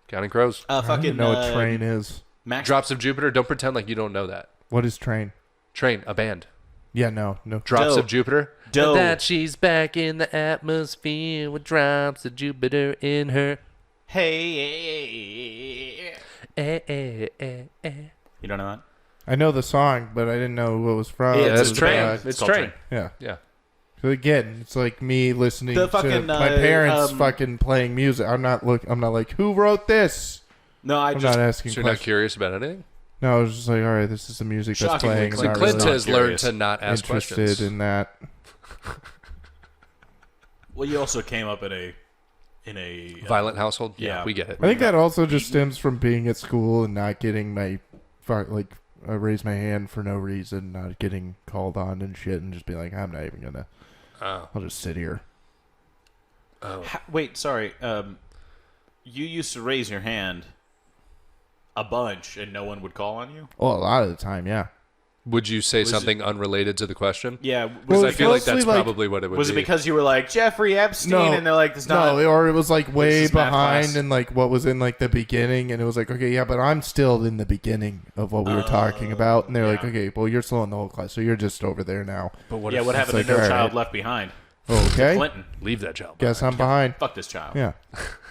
Speaker 1: Counting Crows.
Speaker 3: I don't
Speaker 2: Fucking
Speaker 3: even know what Train is.
Speaker 2: Max.
Speaker 1: Drops of Jupiter. Don't pretend like you don't know that.
Speaker 3: What is Train?
Speaker 1: Train, a band.
Speaker 3: Yeah, no.
Speaker 1: Drops
Speaker 2: Doe.
Speaker 1: of Jupiter.
Speaker 2: Doe.
Speaker 1: That she's back in the atmosphere with drops of Jupiter in her.
Speaker 2: Hey. You don't know that?
Speaker 3: I know the song, but I didn't know what it was from.
Speaker 1: Yeah, that's
Speaker 2: It's a
Speaker 1: Train.
Speaker 2: band.
Speaker 1: It's
Speaker 2: called
Speaker 1: Train.
Speaker 3: Yeah.
Speaker 1: Yeah.
Speaker 3: So again, it's like me listening
Speaker 2: The
Speaker 3: to
Speaker 2: fucking,
Speaker 3: my parents
Speaker 2: um,
Speaker 3: fucking playing music. I'm not like, who wrote this?
Speaker 2: No,
Speaker 3: I'm not asking
Speaker 1: So you're not
Speaker 3: questions.
Speaker 1: curious about anything?
Speaker 3: No, I was just like, all right, this is the music that's
Speaker 2: Shockingly,
Speaker 3: playing. I'm
Speaker 2: Clint
Speaker 3: not
Speaker 1: Clint
Speaker 3: really
Speaker 1: has
Speaker 2: curious.
Speaker 1: learned to not ask
Speaker 3: interested
Speaker 1: questions.
Speaker 3: in that.
Speaker 2: Well, you also came up in a
Speaker 1: Violent household?
Speaker 2: Yeah.
Speaker 1: We get it.
Speaker 3: I think that also just stems from being at school and not getting my, I raise my hand for no reason, not getting called on and shit, and just being like, I'm not even gonna.
Speaker 1: Oh.
Speaker 3: I'll just sit here.
Speaker 2: Wait, sorry. You used to raise your hand a bunch, and no one would call on you?
Speaker 3: Well, a lot of the time, yeah.
Speaker 1: Would you say something unrelated to the question?
Speaker 2: Yeah.
Speaker 1: Because I feel like that's probably what it would be.
Speaker 2: Was it because you were like, Jeffrey Epstein, and they're like, "This not."
Speaker 3: No, or it was like way behind
Speaker 2: class.
Speaker 3: and like what was in like the beginning, and it was like, okay, yeah, but I'm still in the beginning of what we were talking about, and they're like, okay, well, you're still in the whole class, so you're just over there now.
Speaker 1: But what
Speaker 2: happened
Speaker 3: like,
Speaker 2: to No
Speaker 3: all
Speaker 2: Child
Speaker 3: right.
Speaker 2: Left Behind?
Speaker 3: Okay,
Speaker 2: Clinton.
Speaker 1: Leave that child.
Speaker 3: guess I'm behind.
Speaker 2: Fuck this child.
Speaker 3: Yeah,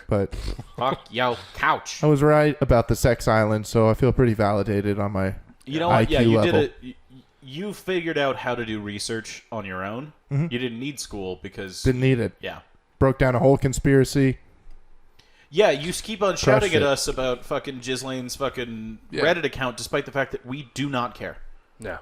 Speaker 3: but
Speaker 2: Fuck your couch.
Speaker 3: I was right about the sex island, so I feel pretty validated on my
Speaker 2: You know what?
Speaker 3: IQ
Speaker 2: Yeah, you
Speaker 3: level.
Speaker 2: did it. You figured out how to do research on your own. You didn't need school because
Speaker 3: Didn't need it.
Speaker 2: yeah.
Speaker 3: Broke down a whole conspiracy.
Speaker 2: Yeah, you keep on shouting
Speaker 3: Crushed
Speaker 2: at
Speaker 3: it.
Speaker 2: us about fucking Ghislaine's fucking Reddit account, despite the fact that we do not care
Speaker 1: No.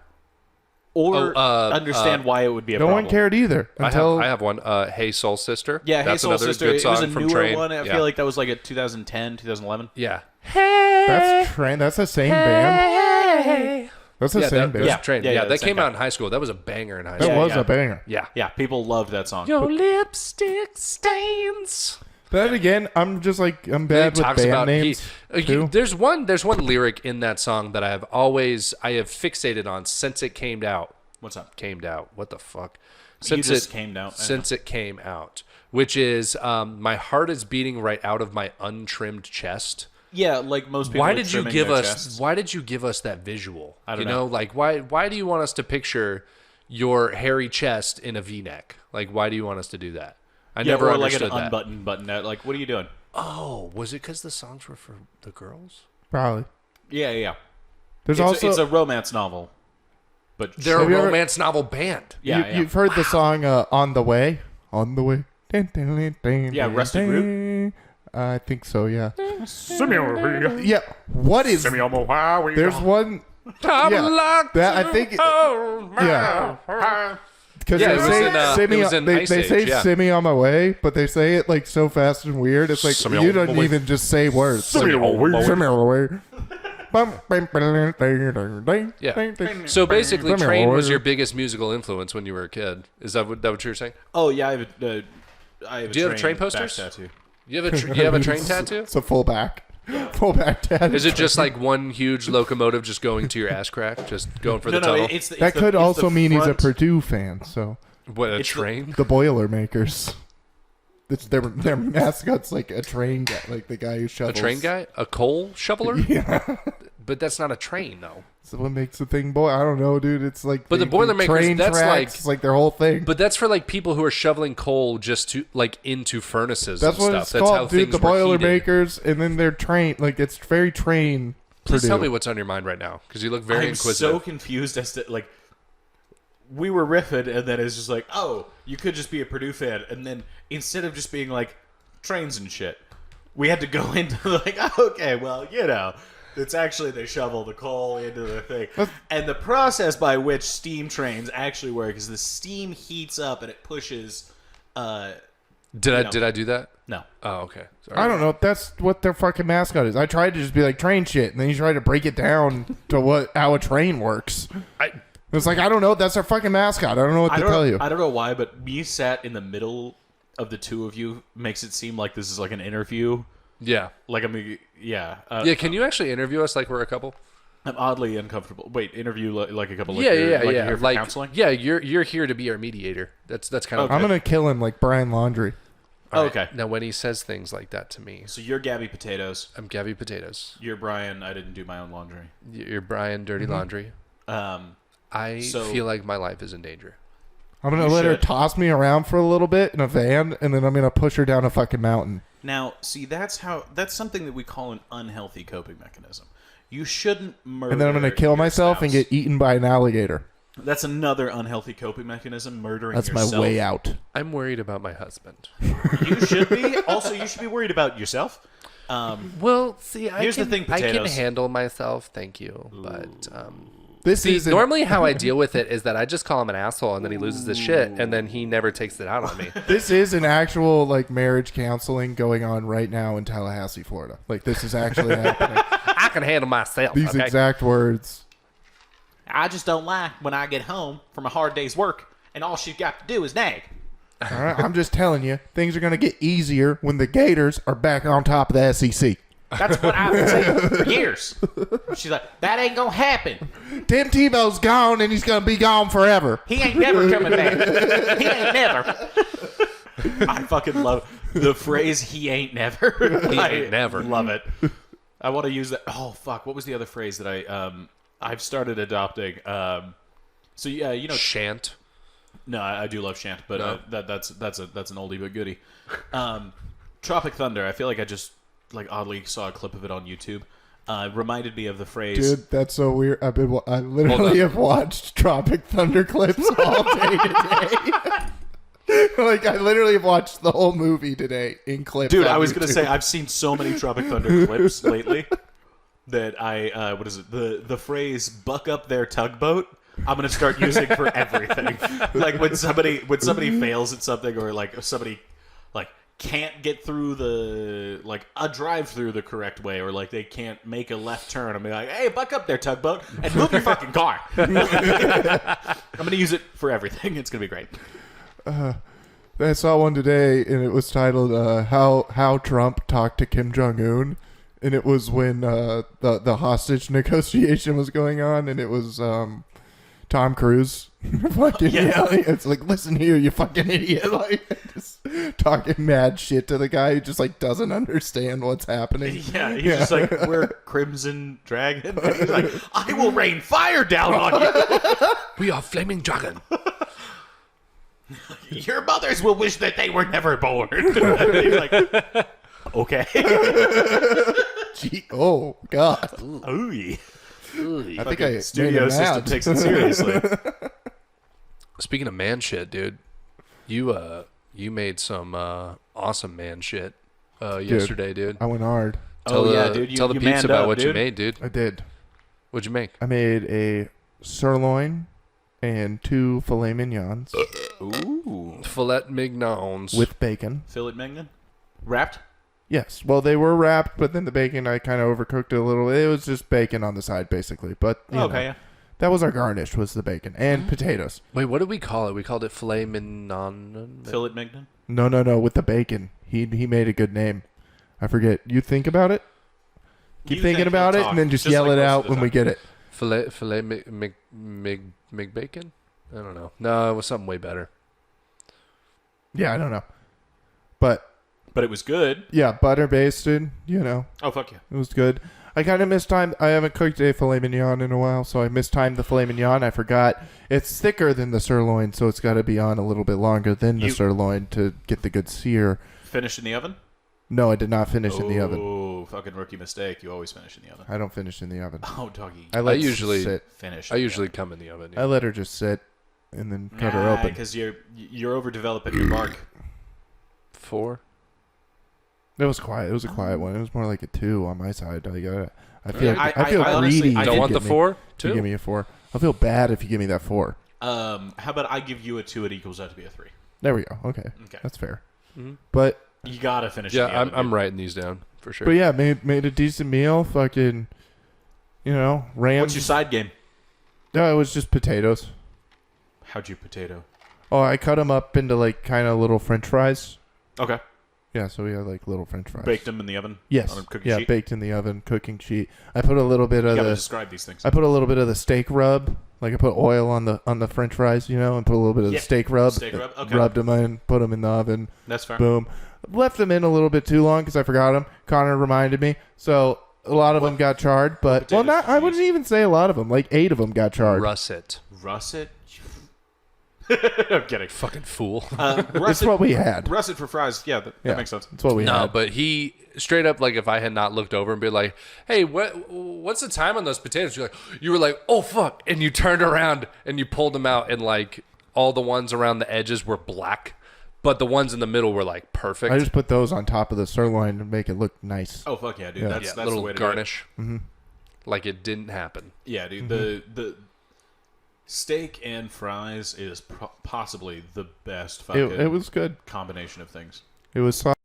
Speaker 2: or understand why it would be a
Speaker 3: No
Speaker 2: problem.
Speaker 3: one cared either until
Speaker 1: I have one. Hey Soul Sister.
Speaker 2: Yeah,
Speaker 1: That's
Speaker 2: Hey Soul
Speaker 1: another
Speaker 2: Sister.
Speaker 1: good
Speaker 2: It
Speaker 1: song
Speaker 2: was a
Speaker 1: from
Speaker 2: newer
Speaker 1: Train.
Speaker 2: one. I feel like that was like a 2010, 2011.
Speaker 1: Yeah.
Speaker 3: that's Train. That's the same band. That's the
Speaker 1: Yeah,
Speaker 3: same
Speaker 1: that
Speaker 3: band.
Speaker 1: was Train.
Speaker 2: Yeah,
Speaker 1: Yeah,
Speaker 2: the
Speaker 1: that
Speaker 2: same
Speaker 1: came
Speaker 2: guy.
Speaker 1: out in high school. That was a banger in high
Speaker 3: That
Speaker 1: school.
Speaker 3: was
Speaker 2: yeah.
Speaker 3: a banger.
Speaker 1: Yeah.
Speaker 2: Yeah, people loved that song.
Speaker 1: Your lipstick stains.
Speaker 3: Then again, I'm just like I'm
Speaker 1: He
Speaker 3: bad with
Speaker 1: talks
Speaker 3: band
Speaker 1: about
Speaker 3: names. too.
Speaker 1: there's one lyric in that song that I have fixated on since it came out.
Speaker 2: What's up?
Speaker 1: Came out. What the fuck?
Speaker 2: You just came out.
Speaker 1: Since it came out, which is my heart is beating right out of my untrimmed chest.
Speaker 2: Yeah, like most people.
Speaker 1: Why
Speaker 2: are
Speaker 1: did you
Speaker 2: trimming
Speaker 1: give
Speaker 2: their
Speaker 1: us?
Speaker 2: chests.
Speaker 1: Why did you give us that visual?
Speaker 2: I don't
Speaker 1: you know, like why do you want us to picture your hairy chest in a V-neck? Like, why do you want us to do that? I never
Speaker 2: or like
Speaker 1: understood
Speaker 2: an
Speaker 1: that.
Speaker 2: unbuttoned button. Like, what are you doing?
Speaker 1: Oh, was it because the songs were for the girls?
Speaker 3: Probably.
Speaker 2: Yeah.
Speaker 3: There's
Speaker 2: It's
Speaker 3: also
Speaker 2: a romance novel, but
Speaker 1: They're
Speaker 3: Have
Speaker 1: a
Speaker 3: you ever-
Speaker 1: romance novel band.
Speaker 2: yeah.
Speaker 3: You've heard the song "On the Way." On the way.
Speaker 2: Yeah, Rusted Root?
Speaker 3: I think so. Yeah.
Speaker 4: Yeah.
Speaker 3: Yeah. What is? There's one. Yeah. That I think. Yeah. Because
Speaker 1: Yeah, it
Speaker 3: they
Speaker 1: was
Speaker 3: say
Speaker 1: in, it
Speaker 3: "Send me
Speaker 1: was
Speaker 3: on-"
Speaker 1: in
Speaker 3: they
Speaker 1: Ice
Speaker 3: say
Speaker 1: Age, yeah.
Speaker 3: "Send me on my way," but they say it like so fast and weird. It's like
Speaker 1: Send me
Speaker 3: you
Speaker 1: on
Speaker 3: don't
Speaker 1: my way.
Speaker 3: even just say words.
Speaker 4: Send me on my way.
Speaker 3: Send me on my way.
Speaker 1: Yeah. So basically,
Speaker 3: Send me
Speaker 1: Train
Speaker 3: on
Speaker 1: was
Speaker 3: my
Speaker 1: your
Speaker 3: way.
Speaker 1: biggest musical influence when you were a kid. Is that what you're saying?
Speaker 2: Oh yeah, I have a.
Speaker 1: Do you have Train
Speaker 2: back
Speaker 1: posters?
Speaker 2: tattoo.
Speaker 1: You have a Train tattoo?
Speaker 3: It's a full back tattoo.
Speaker 1: Is it just like one huge locomotive just going to your ass crack, just going for the
Speaker 2: No,
Speaker 1: tunnel?
Speaker 2: it's the,
Speaker 3: That
Speaker 2: it's
Speaker 3: could
Speaker 2: the,
Speaker 3: also
Speaker 2: it's the
Speaker 3: mean he's a
Speaker 2: front-
Speaker 3: Purdue fan. So
Speaker 1: What, a
Speaker 2: it's the-
Speaker 1: train?
Speaker 3: the Boilermakers. It's their mascot's like a train guy, like the guy who
Speaker 1: A
Speaker 3: shovels.
Speaker 1: train guy? A coal shoveler?
Speaker 3: Yeah.
Speaker 1: But that's not a train, though.
Speaker 3: So what makes the thing boy? I don't know, dude. It's like
Speaker 1: But the Boilermakers,
Speaker 3: train
Speaker 1: that's
Speaker 3: tracks,
Speaker 1: like-
Speaker 3: it's like their whole thing.
Speaker 1: But that's for like people who are shoveling coal just to like into furnaces
Speaker 3: That's
Speaker 1: and
Speaker 3: what
Speaker 1: stuff.
Speaker 3: it's
Speaker 1: That's how
Speaker 3: called, dude.
Speaker 1: things
Speaker 3: The
Speaker 1: were heated.
Speaker 3: Boilermakers, and then they're train. Like it's very train.
Speaker 1: Please
Speaker 3: Purdue.
Speaker 1: tell me what's on your mind right now, because you look very
Speaker 2: I'm
Speaker 1: inquisitive.
Speaker 2: so confused as to like. We were riffing, and then it's just like, oh, you could just be a Purdue fan, and then instead of just being like trains and shit, we had to go into like, okay, well, you know, it's actually they shovel the coal into the thing, and the process by which steam trains actually work is the steam heats up and it pushes.
Speaker 1: Did I do that?
Speaker 2: No,
Speaker 1: Oh, okay. Sorry.
Speaker 3: I don't know. That's what their fucking mascot is. I tried to just be like train shit, and then you try to break it down to how a train works. It's like I don't know. That's their fucking mascot. I don't know what to tell you.
Speaker 2: I don't know why, but me sat in the middle of the two of you makes it seem like this is like an interview.
Speaker 1: Yeah.
Speaker 2: Like yeah.
Speaker 1: Yeah. Can you actually interview us like we're a couple?
Speaker 2: I'm oddly uncomfortable. Wait, interview like a couple. Like
Speaker 1: Yeah,
Speaker 2: you're,
Speaker 1: yeah,
Speaker 2: like
Speaker 1: yeah.
Speaker 2: You're here for
Speaker 1: Like,
Speaker 2: counseling.
Speaker 1: yeah, you're here to be our mediator. That's kind of.
Speaker 3: I'm gonna kill him like Brian Laundrie.
Speaker 1: All right.
Speaker 2: Okay.
Speaker 1: Now, when he says things like that to me,
Speaker 2: So you're Gabby Potatoes.
Speaker 1: I'm Gabby Potatoes.
Speaker 2: You're Brian. I didn't do my own laundry.
Speaker 1: You're Brian Dirty Laundry. I
Speaker 2: So-
Speaker 1: feel like my life is in danger.
Speaker 3: I'm gonna
Speaker 2: You
Speaker 3: let her
Speaker 2: should.
Speaker 3: toss me around for a little bit in a van, and then I'm gonna push her down a fucking mountain.
Speaker 2: Now, see, that's something that we call an unhealthy coping mechanism. You shouldn't murder.
Speaker 3: And then I'm gonna kill
Speaker 2: your
Speaker 3: myself and
Speaker 2: spouse.
Speaker 3: get eaten by an alligator.
Speaker 2: That's another unhealthy coping mechanism. Murdering.
Speaker 3: That's
Speaker 2: yourself.
Speaker 3: my way out.
Speaker 1: I'm worried about my husband.
Speaker 2: You should be. Also, you should be worried about yourself.
Speaker 1: Well, see,
Speaker 2: Here's the thing,
Speaker 1: I can
Speaker 2: Potatoes.
Speaker 1: handle myself, thank you. But
Speaker 3: This
Speaker 1: see,
Speaker 3: is
Speaker 1: normally how I deal with it is that I just call him an asshole, and then he loses his shit, and then he never takes it out on me.
Speaker 3: This is an actual like marriage counseling going on right now in Tallahassee, Florida. Like this is actually happening.
Speaker 1: I can handle myself.
Speaker 3: These
Speaker 1: okay?
Speaker 3: exact words.
Speaker 2: I just don't like when I get home from a hard day's work and all she's got to do is nag.
Speaker 3: All right, I'm just telling you, things are going to get easier when the Gators are back on top of the SEC.
Speaker 2: That's what I've been saying for years. She's like, that ain't gonna happen.
Speaker 3: Tim Tebow's gone, and he's going to be gone forever.
Speaker 2: He ain't never coming back. He ain't never. I fucking love the phrase "he ain't never."
Speaker 1: He ain't never.
Speaker 2: Love it. I want to use that. Oh fuck! What was the other phrase that I've started adopting? So yeah, you know,
Speaker 1: Shan't.
Speaker 2: no, I do love chant, but
Speaker 1: No.
Speaker 2: that's an oldie but goodie. Tropic Thunder. I feel like I just oddly saw a clip of it on YouTube. Reminded me of the phrase.
Speaker 3: Dude, that's so weird. I literally have watched Tropic Thunder clips all day today. I literally have watched the whole movie today in clips.
Speaker 2: Dude,
Speaker 3: on
Speaker 2: I was going to
Speaker 3: YouTube.
Speaker 2: say, I've seen so many Tropic Thunder clips lately that what is it? The phrase, buck up their tugboat, I'm going to start using for everything. Like when somebody fails at something, or somebody can't get through a drive through the correct way, or they can't make a left turn. I'm like, hey, buck up their tugboat and move your fucking car. I'm going to use it for everything. It's going to be great.
Speaker 3: I saw one today, and it was titled "How Trump Talked to Kim Jong-un," and it was when the hostage negotiation was going on, and it was Tom Cruise fucking yelling. It's like, listen here, you fucking idiot! Just talking mad shit to the guy who just doesn't understand what's happening.
Speaker 2: Yeah, he's just like, we're Crimson Dragon. And he's like, I will rain fire down on you.
Speaker 1: We are Flaming Dragon.
Speaker 2: Your mothers will wish that they were never born. He's like, okay.
Speaker 3: Gee, oh God!
Speaker 2: Ooh.
Speaker 3: I think I
Speaker 2: Studio
Speaker 3: made him
Speaker 2: system
Speaker 3: mad.
Speaker 2: takes it seriously.
Speaker 1: Speaking of man shit, dude, you made some awesome man shit yesterday, dude.
Speaker 3: I went hard.
Speaker 1: Tell the
Speaker 2: You
Speaker 1: peeps
Speaker 2: manned
Speaker 1: about
Speaker 2: up,
Speaker 1: what you
Speaker 2: dude.
Speaker 1: made, dude.
Speaker 3: I did.
Speaker 1: What'd you make?
Speaker 3: I made a sirloin and 2 filet mignons
Speaker 2: Ooh.
Speaker 1: Filet mignons.
Speaker 3: with bacon.
Speaker 2: Fillet mignon? Wrapped?
Speaker 3: Yes. Well, they were wrapped, but then the bacon, I kind of overcooked it a little. It was just bacon on the side, basically. But you know,
Speaker 2: Yeah.
Speaker 3: that was our garnish, was the bacon and potatoes.
Speaker 1: Wait, what did we call it? We called it filet mignon.
Speaker 2: Fillet mignon?
Speaker 3: No, with the bacon. He made a good name. I forget. You think about it. Keep
Speaker 2: You
Speaker 3: thinking
Speaker 2: think,
Speaker 3: about
Speaker 2: I'll
Speaker 3: it,
Speaker 2: talk.
Speaker 3: and then just
Speaker 2: Just
Speaker 3: yell
Speaker 2: like
Speaker 3: it
Speaker 2: most
Speaker 3: out
Speaker 2: of the
Speaker 3: when we
Speaker 2: time.
Speaker 3: get it.
Speaker 1: Filet mig bacon? I don't know. No, it was something way better.
Speaker 3: Yeah, I don't know. But
Speaker 2: But it was good.
Speaker 3: yeah, butter basted.
Speaker 2: Oh, fuck yeah.
Speaker 3: It was good. I kind of mistimed. I haven't cooked a filet mignon in a while, so I mistimed the filet mignon. I forgot it's thicker than the sirloin, so it's got to be on a little bit longer than the sirloin to get the good sear.
Speaker 2: Finished in the oven?
Speaker 3: No, I did not finish in the oven.
Speaker 2: Oh, fucking rookie mistake. You always finish in the oven.
Speaker 3: I don't finish in the oven.
Speaker 2: Oh, doggy.
Speaker 3: I let
Speaker 1: I usually-
Speaker 3: sit.
Speaker 2: Finish.
Speaker 1: I usually come in the oven.
Speaker 3: I let her just sit and then cut her open.
Speaker 2: Because you're overdeveloping your bark.
Speaker 1: 4.
Speaker 3: It was quiet. It was a quiet one. It was more like a 2 on my side. I feel
Speaker 2: I
Speaker 3: greedy.
Speaker 2: honestly-
Speaker 3: if
Speaker 2: I
Speaker 3: you
Speaker 1: Don't
Speaker 2: did
Speaker 1: want the
Speaker 3: give me-
Speaker 1: 4?
Speaker 3: if you
Speaker 1: 2?
Speaker 3: give me a 4. I'll feel bad if you give me that 4.
Speaker 2: How about I give you a 2, it equals out to be a 3.
Speaker 3: There we go. Okay,
Speaker 2: Okay.
Speaker 3: that's fair.
Speaker 1: Mhm.
Speaker 3: But
Speaker 2: You gotta finish
Speaker 1: Yeah,
Speaker 2: in the oven.
Speaker 1: I'm
Speaker 2: dude.
Speaker 1: writing these down for sure.
Speaker 3: But yeah, made a decent meal. Fucking, ram.
Speaker 2: What's your side game?
Speaker 3: No, it was just potatoes.
Speaker 2: How'd you potato?
Speaker 3: Oh, I cut them up into kind of little French fries.
Speaker 2: Okay.
Speaker 3: Yeah, so we had Little French fries.
Speaker 2: Baked them in the oven?
Speaker 3: Yes.
Speaker 2: On a cooking
Speaker 3: Yeah,
Speaker 2: sheet?
Speaker 3: baked in the oven, cooking sheet. I put a little bit
Speaker 2: You
Speaker 3: of
Speaker 2: gotta
Speaker 3: the.
Speaker 2: describe these things.
Speaker 3: I put a little bit of the steak rub. I put oil on the French fries, and put a little bit of the steak rub.
Speaker 2: Steak rub, okay.
Speaker 3: Rubbed them in, put them in the oven.
Speaker 2: That's fair.
Speaker 3: Boom. Left them in a little bit too long because I forgot them. Connor reminded me, so a lot of them got charred. But
Speaker 2: potatoes
Speaker 3: not. I
Speaker 2: did you
Speaker 3: wouldn't even say a lot of them. 8 of them got charred.
Speaker 1: Russet.
Speaker 2: Russet? I'm kidding.
Speaker 1: Fucking fool.
Speaker 3: It's
Speaker 2: Russet,
Speaker 3: what we had.
Speaker 2: russet for fries. Yeah, that
Speaker 3: Yeah,
Speaker 2: makes sense.
Speaker 3: It's what we
Speaker 1: No,
Speaker 3: had.
Speaker 1: but he straight up, if I had not looked over and be like, "Hey, what's the time on those potatoes?" You were like, "Oh fuck!" and you turned around and you pulled them out, and all the ones around the edges were black, but the ones in the middle were perfect.
Speaker 3: I just put those on top of the sirloin to make it look nice.
Speaker 2: Oh, fuck yeah, dude.
Speaker 3: Yeah.
Speaker 2: That's
Speaker 1: yeah,
Speaker 2: the
Speaker 1: little
Speaker 2: way to
Speaker 1: garnish,
Speaker 3: Mm-hmm.
Speaker 1: like it didn't happen.
Speaker 2: do it. Yeah, dude. The steak and fries is possibly the best fucking
Speaker 3: It was good.
Speaker 2: combination of things.
Speaker 3: It was soft.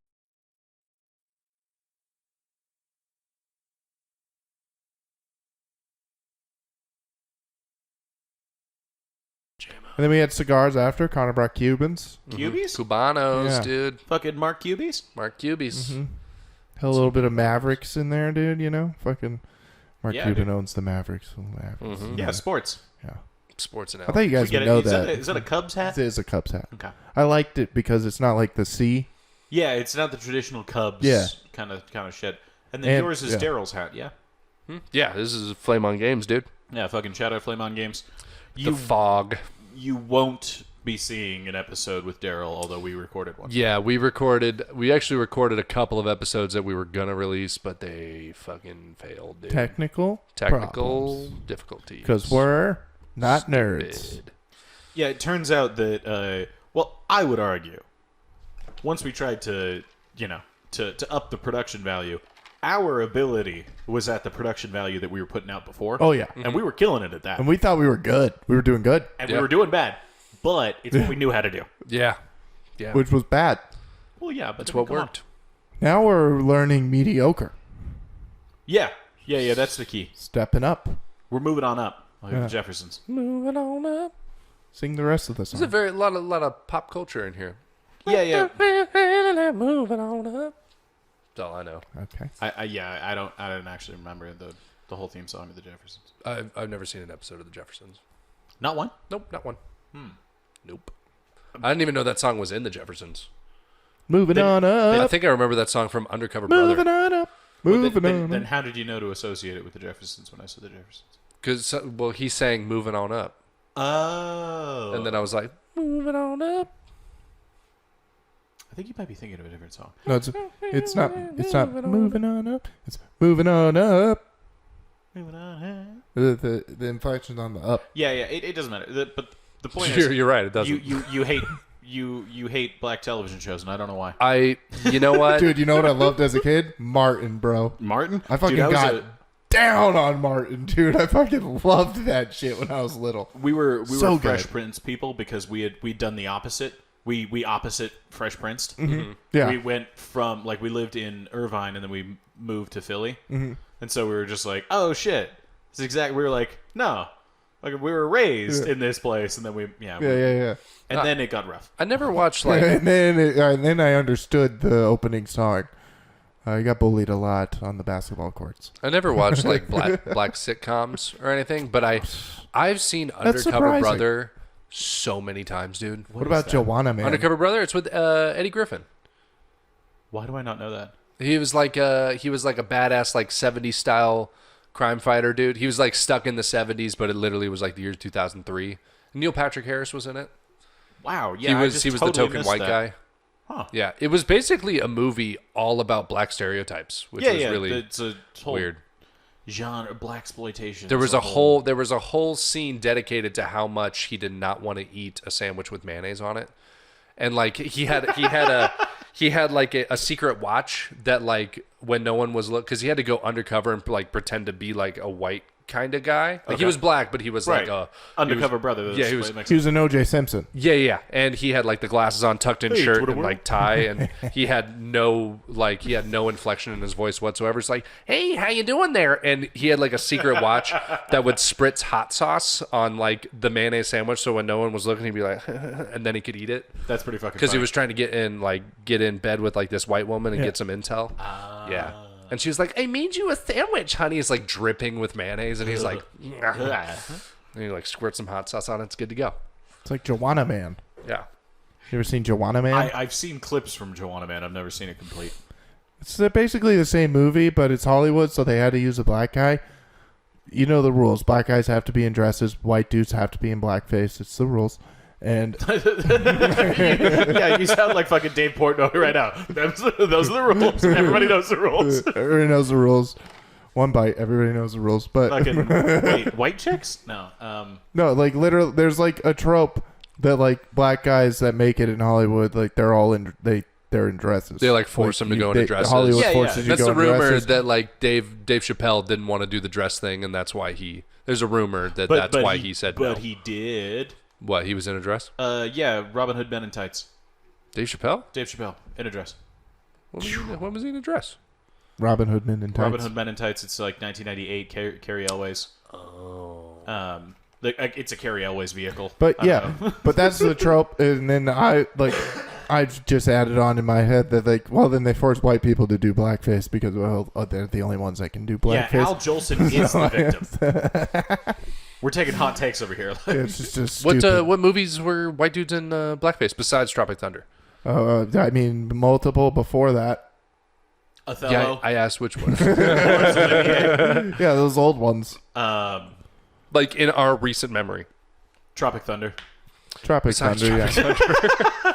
Speaker 3: And then we had cigars after. Connor brought Cubans.
Speaker 2: Cubies?
Speaker 1: Cubanos,
Speaker 3: Yeah.
Speaker 1: dude.
Speaker 2: Fucking Mark Cubies?
Speaker 1: Mark Cubies.
Speaker 3: Had a little bit of Mavericks in there, dude. You know, fucking Mark
Speaker 2: Yeah,
Speaker 3: Cuban
Speaker 2: dude.
Speaker 3: owns the Mavericks.
Speaker 2: Yeah, sports.
Speaker 3: Yeah.
Speaker 1: Sports and
Speaker 3: I thought you guys would know that.
Speaker 2: Is that a Cubs hat?
Speaker 3: It is a Cubs hat.
Speaker 2: Okay.
Speaker 3: I liked it because it's not like the C.
Speaker 2: Yeah, it's not the traditional Cubs kind of shit. And then yours is Daryl's hat, yeah?
Speaker 1: Yeah, this is Flame on Games, dude.
Speaker 2: Yeah, fucking shout out Flame on Games.
Speaker 1: The fog.
Speaker 2: You won't be seeing an episode with Daryl, although we recorded one.
Speaker 1: Yeah, we actually recorded a couple of episodes that we were gonna release, but they fucking failed, dude.
Speaker 3: Technical
Speaker 1: difficulties.
Speaker 3: Because we're not nerds.
Speaker 1: Stupid.
Speaker 2: Yeah, it turns out that, I would argue, once we tried to up the production value, our ability was at the production value that we were putting out before.
Speaker 3: Oh, yeah.
Speaker 2: And we were killing it at that.
Speaker 3: And we thought we were good. We were doing good,
Speaker 2: And we were doing bad. But it's what we knew how to do.
Speaker 1: Yeah.
Speaker 3: which was bad.
Speaker 2: Well, yeah, but
Speaker 1: That's
Speaker 2: I mean,
Speaker 1: what
Speaker 2: come on.
Speaker 1: worked.
Speaker 3: Now we're learning mediocre.
Speaker 2: Yeah, that's the key.
Speaker 3: Stepping up.
Speaker 2: We're moving on up, like the Jeffersons.
Speaker 1: Moving on up.
Speaker 3: Sing the rest of the song.
Speaker 1: There's a lot of pop culture in here.
Speaker 2: Yeah.
Speaker 1: Moving on up. That's all I know.
Speaker 3: Okay.
Speaker 2: I don't actually remember the whole theme song of the Jeffersons.
Speaker 1: I've never seen an episode of The Jeffersons.
Speaker 2: Not one?
Speaker 1: Nope, not one. Nope. I didn't even know that song was in The Jeffersons.
Speaker 3: Moving on up.
Speaker 1: I think I remember that song from Undercover
Speaker 3: Moving
Speaker 1: Brother.
Speaker 3: on up. Moving on
Speaker 2: Then
Speaker 3: up.
Speaker 2: how did you know to associate it with the Jeffersons when I said the Jeffersons?
Speaker 1: Because, he sang Moving On Up.
Speaker 2: Oh.
Speaker 1: And then I was like, moving on up.
Speaker 2: I think you might be thinking of a different song.
Speaker 3: No, it's not moving on up. It's moving on up.
Speaker 2: Moving on.
Speaker 3: The inflection's on the up.
Speaker 2: Yeah, it doesn't matter. But the point
Speaker 1: You're,
Speaker 2: is,
Speaker 1: you're right. It doesn't.
Speaker 2: you hate you hate black television shows, and I don't know why.
Speaker 1: You know what?
Speaker 3: Dude, you know what I loved as a kid? Martin, bro.
Speaker 2: Martin?
Speaker 3: I fucking
Speaker 2: Dude,
Speaker 3: got down on Martin, dude. I fucking loved that shit when I was little.
Speaker 2: We were
Speaker 3: So
Speaker 2: Fresh
Speaker 3: good.
Speaker 2: Prince people because we'd done the opposite. We opposite Fresh Princed.
Speaker 3: Mm-hmm. Yeah.
Speaker 2: We went from we lived in Irvine and then we moved to Philly, and so we were just like, oh shit, it's exactly. We were like, no, we were raised in this place, and then
Speaker 3: Yeah.
Speaker 2: and then it got rough.
Speaker 1: I never watched,
Speaker 3: and then I understood the opening song. I got bullied a lot on the basketball courts.
Speaker 1: I never watched black sitcoms or anything, but I've seen Undercover
Speaker 3: surprising.
Speaker 1: Brother so many times, dude.
Speaker 3: What about Joanna, man?
Speaker 1: Undercover Brother? It's with Eddie Griffin.
Speaker 2: Why do I not know that?
Speaker 1: He was like a badass 70s style crime fighter dude. He was stuck in the 70s, but it literally was the year 2003. Neil Patrick Harris was in it.
Speaker 2: Wow, yeah,
Speaker 1: he was the token white guy.
Speaker 2: Huh.
Speaker 1: Yeah, it was basically a movie all about black stereotypes, which was really
Speaker 2: it's a whole
Speaker 1: weird.
Speaker 2: genre black exploitation.
Speaker 1: There was a whole scene dedicated to how much he did not want to eat a sandwich with mayonnaise on it, and he had a secret watch that when no one was because he had to go undercover and pretend to be a white kind of guy. He was black, but he was
Speaker 2: right. Undercover brother.
Speaker 1: Yeah, he
Speaker 3: was an O.J. Simpson.
Speaker 1: Yeah, and he had the glasses on, tucked in shirt and tie, and he had no inflection in his voice whatsoever. It's hey, how you doing there? And he had a secret watch that would spritz hot sauce on the mayonnaise sandwich, so when no one was looking, he'd be and then he could eat it.
Speaker 2: That's pretty fucking.
Speaker 1: Because he was trying to get in bed with this white woman and get some intel. Yeah. And she was like, I made you a sandwich, honey. It's dripping with mayonnaise. And he's like, and he squirts some hot sauce on it. It's good to go.
Speaker 3: It's like Joanna Man.
Speaker 1: Yeah.
Speaker 3: You ever seen Joanna Man?
Speaker 2: I've seen clips from Joanna Man. I've never seen it complete.
Speaker 3: It's basically the same movie, but it's Hollywood, so they had to use a black guy. You know the rules. Black guys have to be in dresses. White dudes have to be in blackface. It's the rules. And
Speaker 2: yeah, you sound like fucking Dave Portnoy right now. Those are the rules. Everybody knows the rules.
Speaker 3: Everybody knows the rules. One bite. Everybody knows the rules. But
Speaker 2: fucking, wait, white chicks? No.
Speaker 3: No, literally, there's a trope that black guys that make it in Hollywood, they're all in they're in dresses.
Speaker 1: They force them to go into dresses.
Speaker 3: Hollywood forces you
Speaker 1: that's
Speaker 3: to go
Speaker 1: the
Speaker 3: in
Speaker 1: rumor
Speaker 3: dresses.
Speaker 1: that Dave Chappelle didn't want to do the dress thing, and that's why there's a rumor that's why he said no.
Speaker 2: But he did.
Speaker 1: What, he was in a dress?
Speaker 2: Yeah, Robin Hood Men in Tights.
Speaker 1: Dave Chappelle?
Speaker 2: Dave Chappelle in a dress.
Speaker 1: When was he in a dress?
Speaker 3: Robin Hood Men in Tights.
Speaker 2: Robin Hood Men in Tights. It's 1998. Carrie Elways.
Speaker 1: Oh.
Speaker 2: It's a Carrie Elway's vehicle.
Speaker 3: But
Speaker 2: I
Speaker 3: yeah,
Speaker 2: don't know.
Speaker 3: but that's the trope. And then I just added on in my head that then they force white people to do blackface because they're the only ones that can do blackface.
Speaker 2: Yeah, Al Jolson is the victim. We're taking hot takes over here.
Speaker 3: It's just stupid.
Speaker 1: What movies were white dudes in blackface besides Tropic Thunder?
Speaker 3: I mean, multiple before that.
Speaker 2: Othello.
Speaker 1: Yeah, I asked which one.
Speaker 3: Yeah, those old ones.
Speaker 1: Like in our recent memory.
Speaker 2: Tropic Thunder.
Speaker 3: Tropic
Speaker 1: Besides
Speaker 3: Thunder,
Speaker 1: Tropic
Speaker 3: yeah.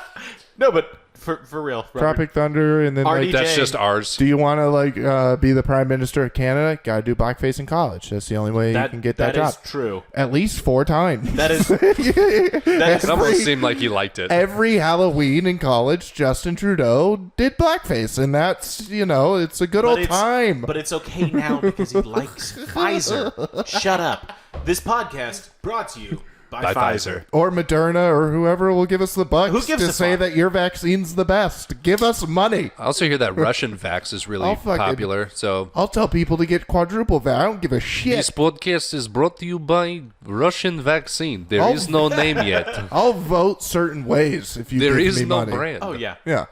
Speaker 2: No, but for real. Robert.
Speaker 3: Tropic Thunder, and then
Speaker 2: RDJ.
Speaker 1: That's just ours.
Speaker 3: do you want to be the Prime Minister of Canada? Gotta do blackface in college. That's the only way you can get that job.
Speaker 2: That is true.
Speaker 3: At least 4 times.
Speaker 2: That is
Speaker 1: It almost seemed like he liked it.
Speaker 3: Every Halloween in college, Justin Trudeau did blackface, and that's it's a good old time.
Speaker 2: But it's okay now because he likes Pfizer. Shut up. This podcast brought to you by Pfizer.
Speaker 3: Or Moderna, or whoever will give us the bucks
Speaker 2: Who gives
Speaker 3: to
Speaker 2: a
Speaker 3: say
Speaker 2: fuck?
Speaker 3: that your vaccine's the best. Give us money.
Speaker 1: I also hear that Russian vax is really popular. So
Speaker 3: I'll tell people to get quadruple vax. I don't give a shit.
Speaker 1: this podcast is brought to you by Russian vaccine. There is no name yet.
Speaker 3: I'll vote certain ways if you
Speaker 1: There
Speaker 3: give
Speaker 1: is
Speaker 3: me
Speaker 1: no
Speaker 3: money.
Speaker 1: brand.
Speaker 2: Oh, yeah.
Speaker 3: Yeah.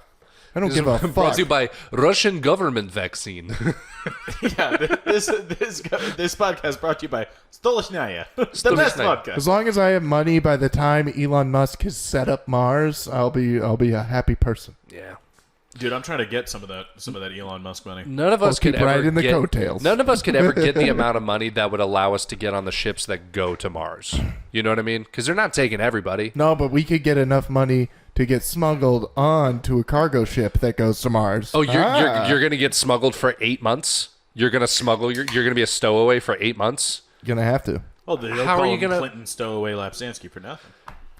Speaker 3: I don't
Speaker 1: This
Speaker 3: give a
Speaker 1: is brought
Speaker 3: fuck.
Speaker 1: to you by Russian government vaccine.
Speaker 2: Yeah, this podcast brought to you by Stolichnaya. The best
Speaker 1: Stolichnaya.
Speaker 2: podcast.
Speaker 3: As long as I have money by the time Elon Musk has set up Mars, I'll be a happy person.
Speaker 1: Yeah.
Speaker 2: Dude, I'm trying to get some of that Elon Musk money.
Speaker 1: None of us
Speaker 3: keep
Speaker 1: could ever
Speaker 3: riding the
Speaker 1: get,
Speaker 3: coattails.
Speaker 1: None of us could ever get the amount of money that would allow us to get on the ships that go to Mars. You know what I mean? Because they're not taking everybody.
Speaker 3: No, but we could get enough money to get smuggled on to a cargo ship that goes to Mars.
Speaker 1: Oh, you're gonna get smuggled for 8 months. You're gonna smuggle. You're gonna be a stowaway for 8 months.
Speaker 3: Gonna have to.
Speaker 2: Oh, they'll
Speaker 1: How
Speaker 2: call
Speaker 1: are you
Speaker 2: him
Speaker 1: gonna-
Speaker 2: Clinton Stowaway Lapsansky for nothing.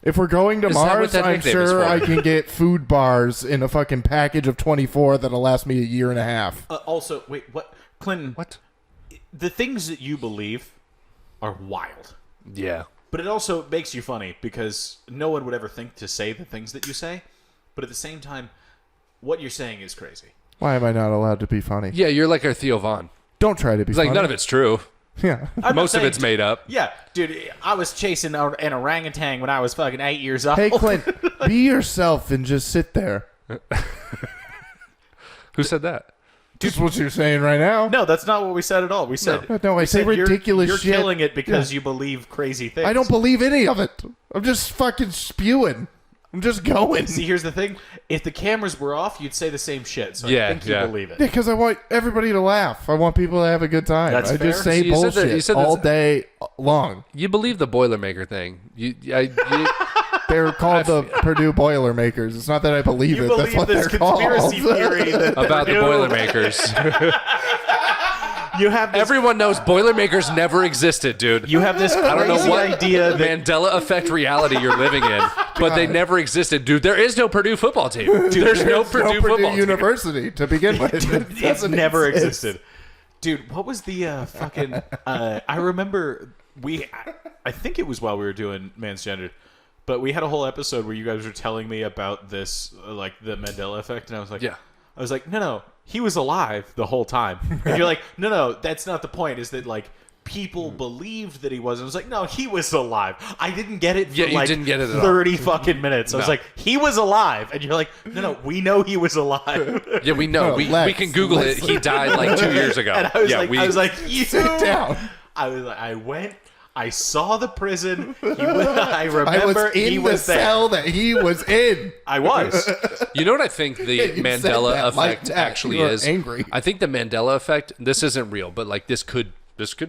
Speaker 3: If we're going to
Speaker 1: Is that what
Speaker 3: Mars,
Speaker 1: that
Speaker 3: I'm
Speaker 1: nickname is
Speaker 3: sure
Speaker 1: for?
Speaker 3: I can get food bars in a fucking package of 24 that'll last me a year and a half.
Speaker 2: Also, wait, what? Clinton,
Speaker 1: What?
Speaker 2: the things that you believe are wild.
Speaker 1: Yeah.
Speaker 2: But it also makes you funny because no one would ever think to say the things that you say. But at the same time, what you're saying is crazy.
Speaker 3: Why am I not allowed to be funny?
Speaker 1: Yeah, you're like our Theo Vaughn.
Speaker 3: Don't try to be
Speaker 1: It's
Speaker 3: funny.
Speaker 1: like none of it's true.
Speaker 3: Yeah.
Speaker 2: I'm not
Speaker 1: Most of
Speaker 2: saying-
Speaker 1: it's made up.
Speaker 2: Yeah, dude, I was chasing an orangutan when I was fucking 8 years old.
Speaker 3: Hey, Clint, be yourself and just sit there.
Speaker 1: Who said that?
Speaker 3: Just what you're saying right now.
Speaker 2: No, that's not what we said at all. We said
Speaker 3: No, I
Speaker 2: we
Speaker 3: say
Speaker 2: said
Speaker 3: ridiculous
Speaker 2: you're
Speaker 3: shit.
Speaker 2: killing it because you believe crazy things.
Speaker 3: I don't believe any of it. I'm just fucking spewing. I'm just going.
Speaker 2: See, here's the thing: if the cameras were off, you'd say the same shit. So
Speaker 1: Yeah,
Speaker 2: I think
Speaker 1: yeah.
Speaker 2: you believe it.
Speaker 3: Because I want everybody to laugh. I want people to have a good time.
Speaker 2: That's
Speaker 3: I
Speaker 2: fair.
Speaker 3: just say
Speaker 1: So you said that-
Speaker 3: bullshit
Speaker 1: you said
Speaker 3: all
Speaker 1: that's-
Speaker 3: day long.
Speaker 1: You believe the Boilermaker thing.
Speaker 3: They're called the Purdue Boilermakers. It's not that I believe
Speaker 2: You
Speaker 3: it. That's
Speaker 2: believe
Speaker 3: what
Speaker 2: this
Speaker 3: they're called.
Speaker 2: conspiracy theory that
Speaker 1: about the
Speaker 2: Purdue-
Speaker 1: Boilermakers.
Speaker 2: You have this,
Speaker 1: Everyone knows Boilermakers never existed, dude.
Speaker 2: you have this
Speaker 1: I don't know
Speaker 2: crazy
Speaker 1: what
Speaker 2: idea that
Speaker 1: Mandela Effect reality you're living in, but they never existed, dude. There is no Purdue football team. There's no Purdue football team.
Speaker 3: University to begin with.
Speaker 2: it's
Speaker 3: doesn't
Speaker 2: never
Speaker 3: exist.
Speaker 2: existed. Dude, what was the fucking... I remember I think it was while we were doing Man's Gendered, but we had a whole episode where you guys were telling me about this, like the Mandela Effect, and I was like...
Speaker 1: Yeah.
Speaker 2: I was like, no, he was alive the whole time. And you're like, no, that's not the point, is that, like, people believed that he was. And I was like, no, he was alive. I didn't get it for,
Speaker 1: Yeah, you
Speaker 2: like,
Speaker 1: didn't get it at all.
Speaker 2: 30 fucking minutes. I was
Speaker 1: No.
Speaker 2: like, he was alive. And you're like, no, we know he was alive.
Speaker 1: Yeah, we know.
Speaker 3: No,
Speaker 1: we
Speaker 3: Lex.
Speaker 1: can Google it. He died like 2 years ago.
Speaker 2: And I was
Speaker 1: yeah,
Speaker 2: like, you
Speaker 3: Sit down.
Speaker 2: I went. I saw the prison. I remember
Speaker 3: I was in
Speaker 2: he
Speaker 3: the
Speaker 2: was there.
Speaker 3: cell that he was in.
Speaker 2: I was.
Speaker 1: You know what I think the
Speaker 3: You said
Speaker 1: Mandela
Speaker 3: that like
Speaker 1: effect
Speaker 3: that.
Speaker 1: actually
Speaker 3: You were
Speaker 1: is?
Speaker 3: angry.
Speaker 1: I think the Mandela effect. This isn't real, but like this could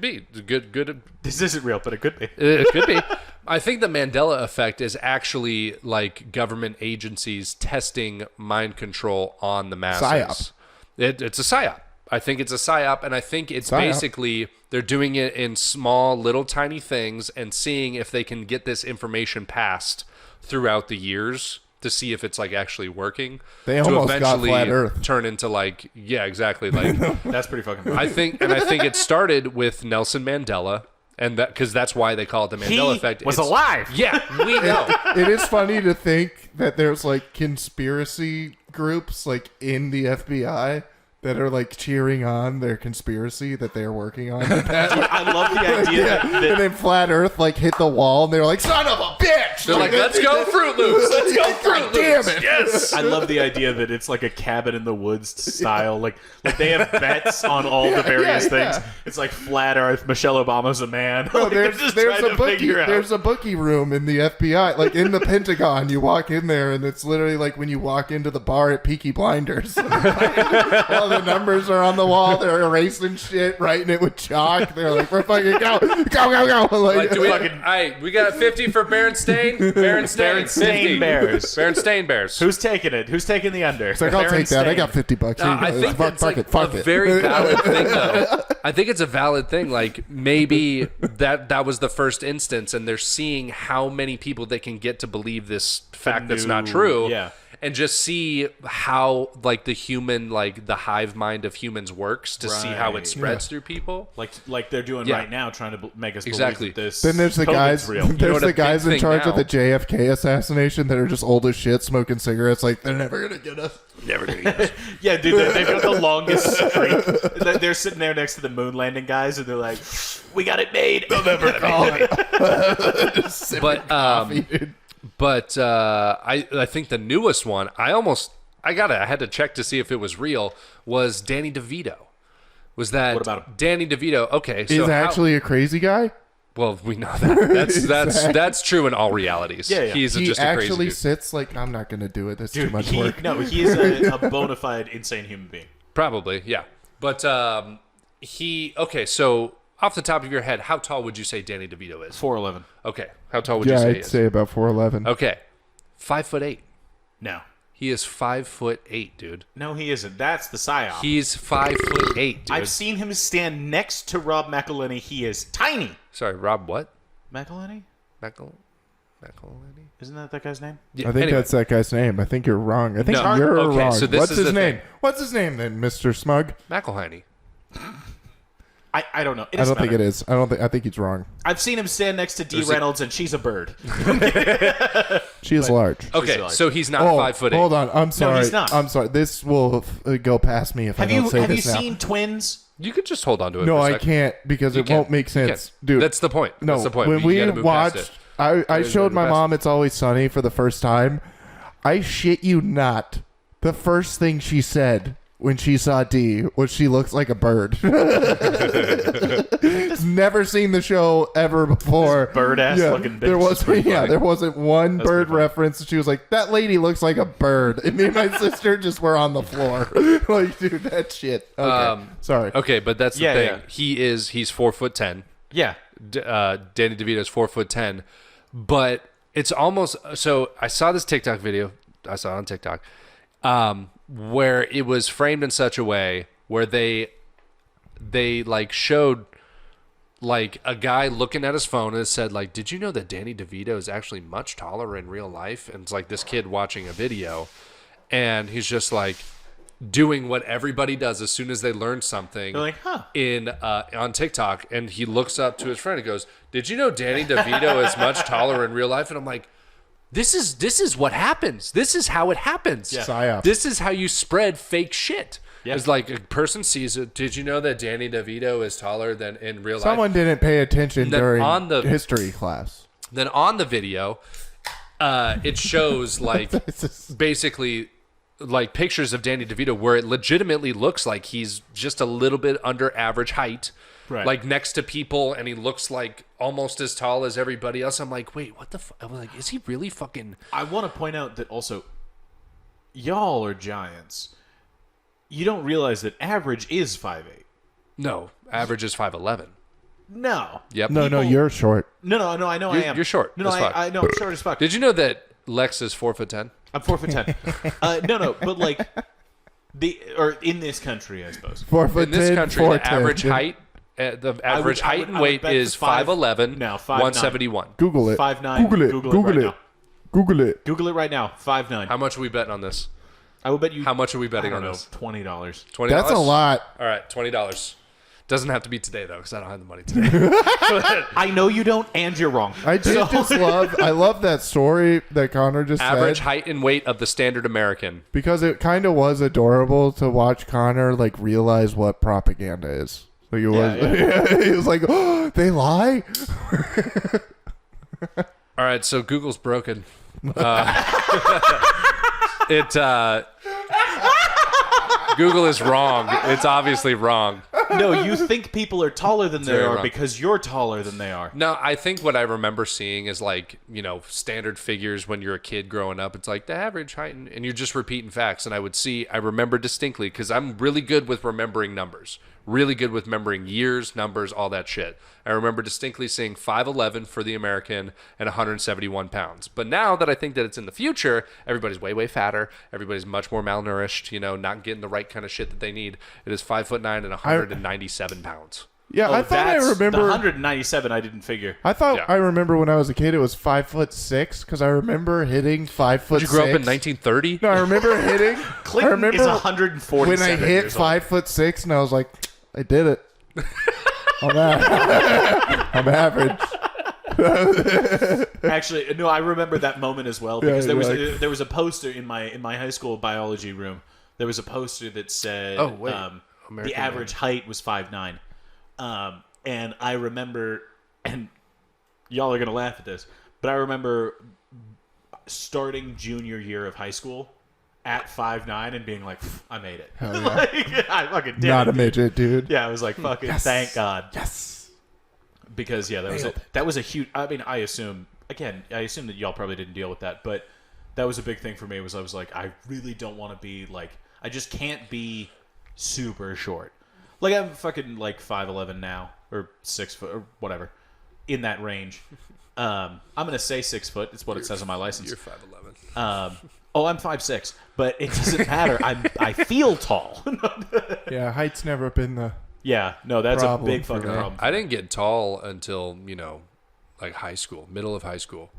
Speaker 1: be good.
Speaker 2: This isn't real, but it could be.
Speaker 1: It could be. I think the Mandela effect is actually like government agencies testing mind control on the masses.
Speaker 3: Psyop.
Speaker 1: It's a psyop. I think it's a psyop, and I think it's
Speaker 3: Psyop.
Speaker 1: basically they're doing it in small, little, tiny things and seeing if they can get this information passed throughout the years to see if it's like actually working.
Speaker 3: They
Speaker 1: to
Speaker 3: almost got
Speaker 1: eventually
Speaker 3: flat Earth.
Speaker 1: turn into like exactly like
Speaker 2: That's pretty fucking cool.
Speaker 1: I think it started with Nelson Mandela, and that because that's why they call it the Mandela
Speaker 2: He
Speaker 1: effect.
Speaker 2: was
Speaker 1: It's-
Speaker 2: alive.
Speaker 1: Yeah, we know.
Speaker 3: It is funny to think that there's like conspiracy groups like in the FBI that are like cheering on their conspiracy that they're working on.
Speaker 2: I love the idea that
Speaker 3: and then Flat Earth like hit the wall and they're like, son of a bitch!
Speaker 1: They're like, let's go Fruit Loops. Let's go Fruit Loops.
Speaker 3: Damn it!
Speaker 1: Yes.
Speaker 2: I love the idea that it's like a cabin in the woods style. Like they have bets on all the various things. It's like Flat Earth, Michelle Obama's a man.
Speaker 3: No,
Speaker 2: Like, they're just trying to figure out.
Speaker 3: there's a bookie room in the FBI, like in the Pentagon. You walk in there and it's literally like when you walk into the bar at Peaky Blinders. All the numbers are on the wall. They're erasing shit, writing it with chalk. They're like, we're fucking go. Like,
Speaker 1: Do we, all right, we got 50 for Berenstain. Berenstain 50.
Speaker 2: Bears.
Speaker 1: Berenstain Bears.
Speaker 2: Who's taking it? Who's taking the under?
Speaker 3: it's like, I'll take that. I got $50.
Speaker 1: I think that's
Speaker 3: fuck
Speaker 1: like
Speaker 3: fuck
Speaker 1: a
Speaker 3: it.
Speaker 1: very valid thing, though. I think it's a valid thing. Like maybe that was the first instance, and they're seeing how many people they can get to believe this fact that's not true.
Speaker 2: Yeah.
Speaker 1: And just see how like the human, like the hive mind of humans works to see how it spreads through people.
Speaker 2: Like they're doing right now, trying to make us
Speaker 1: Exactly.
Speaker 2: believe that this.
Speaker 3: Then there's the
Speaker 2: COVID's
Speaker 3: guys.
Speaker 2: real.
Speaker 3: There's the guys in
Speaker 1: thing
Speaker 3: charge
Speaker 1: now-
Speaker 3: of the JFK assassination that are just old as shit, smoking cigarettes. Like they're never gonna get us.
Speaker 1: Never gonna get us.
Speaker 2: Yeah, dude, they've got the longest streak. They're sitting there next to the moon landing guys, and they're like, "We got it made." They'll never call it.
Speaker 1: But I think the newest one, I had to check to see if it was real, was Danny Devito. Was that
Speaker 2: What about him?
Speaker 1: Danny Devito? Okay, so
Speaker 3: He's actually a crazy guy.
Speaker 1: well, we know that. That's true in all realities.
Speaker 2: Yeah.
Speaker 1: He's
Speaker 3: He
Speaker 1: just a crazy
Speaker 3: actually
Speaker 1: dude.
Speaker 3: sits like, I'm not gonna do it. That's too
Speaker 2: Dude,
Speaker 3: much work.
Speaker 2: No, he is a bona fide insane human being.
Speaker 1: Probably, yeah. But okay, so off the top of your head, how tall would you say Danny DeVito is?
Speaker 2: 4'11".
Speaker 1: Okay, how tall would you
Speaker 3: Yeah,
Speaker 1: say
Speaker 3: I'd
Speaker 1: he is?
Speaker 3: say about 4'11".
Speaker 1: Okay, 5'8".
Speaker 2: No.
Speaker 1: He is 5'8", dude.
Speaker 2: No, he isn't. That's the psyop.
Speaker 1: He's 5'8", dude.
Speaker 2: I've seen him stand next to Rob McElhenney. He is tiny.
Speaker 1: Sorry, Rob. What?
Speaker 2: McElhenney?
Speaker 1: McElhenney?
Speaker 2: Isn't that guy's name?
Speaker 1: Yeah,
Speaker 3: I think
Speaker 1: anyway.
Speaker 3: that's that guy's name. I think you're wrong. I think
Speaker 1: No.
Speaker 3: you're
Speaker 1: Okay,
Speaker 3: wrong.
Speaker 1: so this
Speaker 3: What's
Speaker 1: is
Speaker 3: his
Speaker 1: the
Speaker 3: name?
Speaker 1: thing.
Speaker 3: What's his name then, Mr. Smug?
Speaker 1: McElhenney.
Speaker 2: I don't know.
Speaker 3: I don't think it is. I think he's wrong.
Speaker 2: I've seen him stand next to Dee
Speaker 1: There's
Speaker 2: Reynolds, and she's a bird.
Speaker 3: She is large.
Speaker 1: Okay,
Speaker 2: large.
Speaker 1: so he's not
Speaker 3: Oh,
Speaker 1: 5'8".
Speaker 3: hold on. I'm sorry.
Speaker 2: he's not.
Speaker 3: I'm sorry. This will go past me if I
Speaker 2: Have
Speaker 3: don't
Speaker 2: you
Speaker 3: say
Speaker 2: have you
Speaker 3: this now.
Speaker 2: seen Twins?
Speaker 1: You could just hold on to it.
Speaker 3: No,
Speaker 1: for a
Speaker 3: I
Speaker 1: sec.
Speaker 3: can't because
Speaker 1: You
Speaker 3: it
Speaker 1: can't.
Speaker 3: won't make
Speaker 1: You
Speaker 3: sense,
Speaker 1: can't.
Speaker 3: dude.
Speaker 1: That's the point.
Speaker 3: No,
Speaker 1: That's the point.
Speaker 3: when
Speaker 1: You
Speaker 3: we
Speaker 1: gotta move past
Speaker 3: watched,
Speaker 1: it.
Speaker 3: I
Speaker 1: You gotta
Speaker 3: showed
Speaker 1: move
Speaker 3: my
Speaker 1: past
Speaker 3: mom
Speaker 1: it.
Speaker 3: It's Always Sunny for the first time. I shit you not. The first thing she said when she saw Dee was she looks like a bird. Never seen the show ever before.
Speaker 2: Bird-ass looking bitch.
Speaker 3: There wasn't. Yeah,
Speaker 1: funny.
Speaker 3: there wasn't one
Speaker 2: That's
Speaker 3: bird
Speaker 2: pretty funny.
Speaker 3: reference. She was like, "That lady looks like a bird," and me and my sister just were on the floor. Like, dude, that shit. Okay, sorry.
Speaker 1: Okay, but that's the
Speaker 2: Yeah,
Speaker 1: thing.
Speaker 2: yeah.
Speaker 1: He's 4'10".
Speaker 2: Yeah.
Speaker 1: Danny DeVito's 4'10", but it's almost so. I saw this TikTok video. I saw it on TikTok, where it was framed in such a way where they like showed like a guy looking at his phone and it said like, "Did you know that Danny DeVito is actually much taller in real life?" And it's like this kid watching a video, and he's just like doing what everybody does as soon as they learn something.
Speaker 2: They're like, huh.
Speaker 1: On TikTok, and he looks up to his friend and goes, "Did you know Danny DeVito is much taller in real life?" And I'm like, this is what happens. This is how it happens.
Speaker 2: Yeah.
Speaker 3: Psyop.
Speaker 1: This is how you spread fake shit.
Speaker 2: Yeah.
Speaker 1: It's like a person sees it. Did you know that Danny DeVito is taller than in real life?
Speaker 3: Someone didn't pay attention
Speaker 1: Then
Speaker 3: during
Speaker 1: on the-
Speaker 3: history class.
Speaker 1: Then on the video, it shows like basically like pictures of Danny DeVito where it legitimately looks like he's just a little bit under average height,
Speaker 2: Right.
Speaker 1: like next to people, and he looks like almost as tall as everybody else. I'm like, wait, what the fuck? I was like, is he really fucking?
Speaker 2: I want to point out that also, y'all are giants. You don't realize that average is 5'8".
Speaker 1: No, average is 5'11".
Speaker 2: No.
Speaker 1: Yep.
Speaker 3: No,
Speaker 2: People-
Speaker 3: you're short.
Speaker 2: No, I know I
Speaker 1: You're-
Speaker 2: am.
Speaker 1: you're short
Speaker 2: No,
Speaker 1: as fuck.
Speaker 2: I know I'm short as fuck.
Speaker 1: Did you know that Lex is 4'10"?
Speaker 2: I'm 4'10". No, but like or in this country, I suppose.
Speaker 3: 4'10",
Speaker 1: In this country, the
Speaker 3: 4'10".
Speaker 1: average height, the average height and weight
Speaker 2: bet
Speaker 1: is
Speaker 2: the five-
Speaker 1: 5'11",
Speaker 2: No, 5'9".
Speaker 1: 171.
Speaker 3: Google it.
Speaker 2: 5'9".
Speaker 3: Google it.
Speaker 2: Google it
Speaker 3: Google
Speaker 2: right
Speaker 3: it.
Speaker 2: now.
Speaker 3: Google it.
Speaker 2: Google it right now. 5'9".
Speaker 1: How much are we betting on this?
Speaker 2: I will bet you.
Speaker 1: How much are we
Speaker 2: I
Speaker 1: betting
Speaker 2: don't
Speaker 1: on
Speaker 2: know.
Speaker 1: this?
Speaker 2: $20.
Speaker 1: $20.
Speaker 3: That's a lot.
Speaker 1: All right, $20. Doesn't have to be today though, because I don't have the money today.
Speaker 2: I know you don't, and you're wrong.
Speaker 3: I love that story that Connor just
Speaker 1: Average
Speaker 3: said.
Speaker 1: height and weight of the standard American.
Speaker 3: Because it kind of was adorable to watch Connor like realize what propaganda is. Like he was like, oh, they lie.
Speaker 1: All right, so Google's broken. Google is wrong. It's obviously wrong.
Speaker 2: No, you think people are taller than they are
Speaker 1: wrong.
Speaker 2: because you're taller than they are.
Speaker 1: No, I think what I remember seeing is like, standard figures when you're a kid growing up. It's like the average height, and you're just repeating facts. And I remember distinctly because I'm really good with remembering numbers, really good with remembering years, numbers, all that shit. I remember distinctly seeing 5'11" for the American and 171 pounds. But now that I think that it's in the future, everybody's way, way fatter. Everybody's much more malnourished, not getting the right kind of shit that they need. It is 5'9" and 197 pounds.
Speaker 3: Yeah, I thought I remember
Speaker 2: the 197. I didn't figure.
Speaker 3: I thought I remember when I was a kid it was 5'6" because I remember hitting 5'6".
Speaker 1: Did you grow up in 1930?
Speaker 3: No, I remember hitting.
Speaker 2: Clinton is 147
Speaker 3: when I hit
Speaker 2: years old.
Speaker 3: 5'6", and I was like, I did it. I'm average.
Speaker 2: Actually, no, I remember that moment as well because there was a poster in my high school biology room. There was a poster that said the average height was 5'9". And I remember, and y'all are gonna laugh at this, but I remember starting junior year of high school at 5'9" and being like, I made it.
Speaker 3: Yeah.
Speaker 2: Like, I fucking did
Speaker 3: Not
Speaker 2: it.
Speaker 3: a midget, dude.
Speaker 2: Yeah, I was like, fucking thank God.
Speaker 3: Yes.
Speaker 2: Because that was a huge. I mean, I assume that y'all probably didn't deal with that, but that was a big thing for me. I was like, I really don't want to be like, I just can't be super short. Like I'm fucking like 5'11" now, or 6 foot, or whatever, in that range. I'm gonna say 6 foot. It's what it says on my license.
Speaker 1: You're 5'11".
Speaker 2: I'm 5'6", but it doesn't matter. I feel tall.
Speaker 3: Yeah, height's never been the.
Speaker 2: Yeah, no, that's a
Speaker 3: problem
Speaker 2: big
Speaker 3: for
Speaker 2: fucking
Speaker 3: me.
Speaker 2: problem.
Speaker 1: I didn't get tall until, like high school, middle of high school.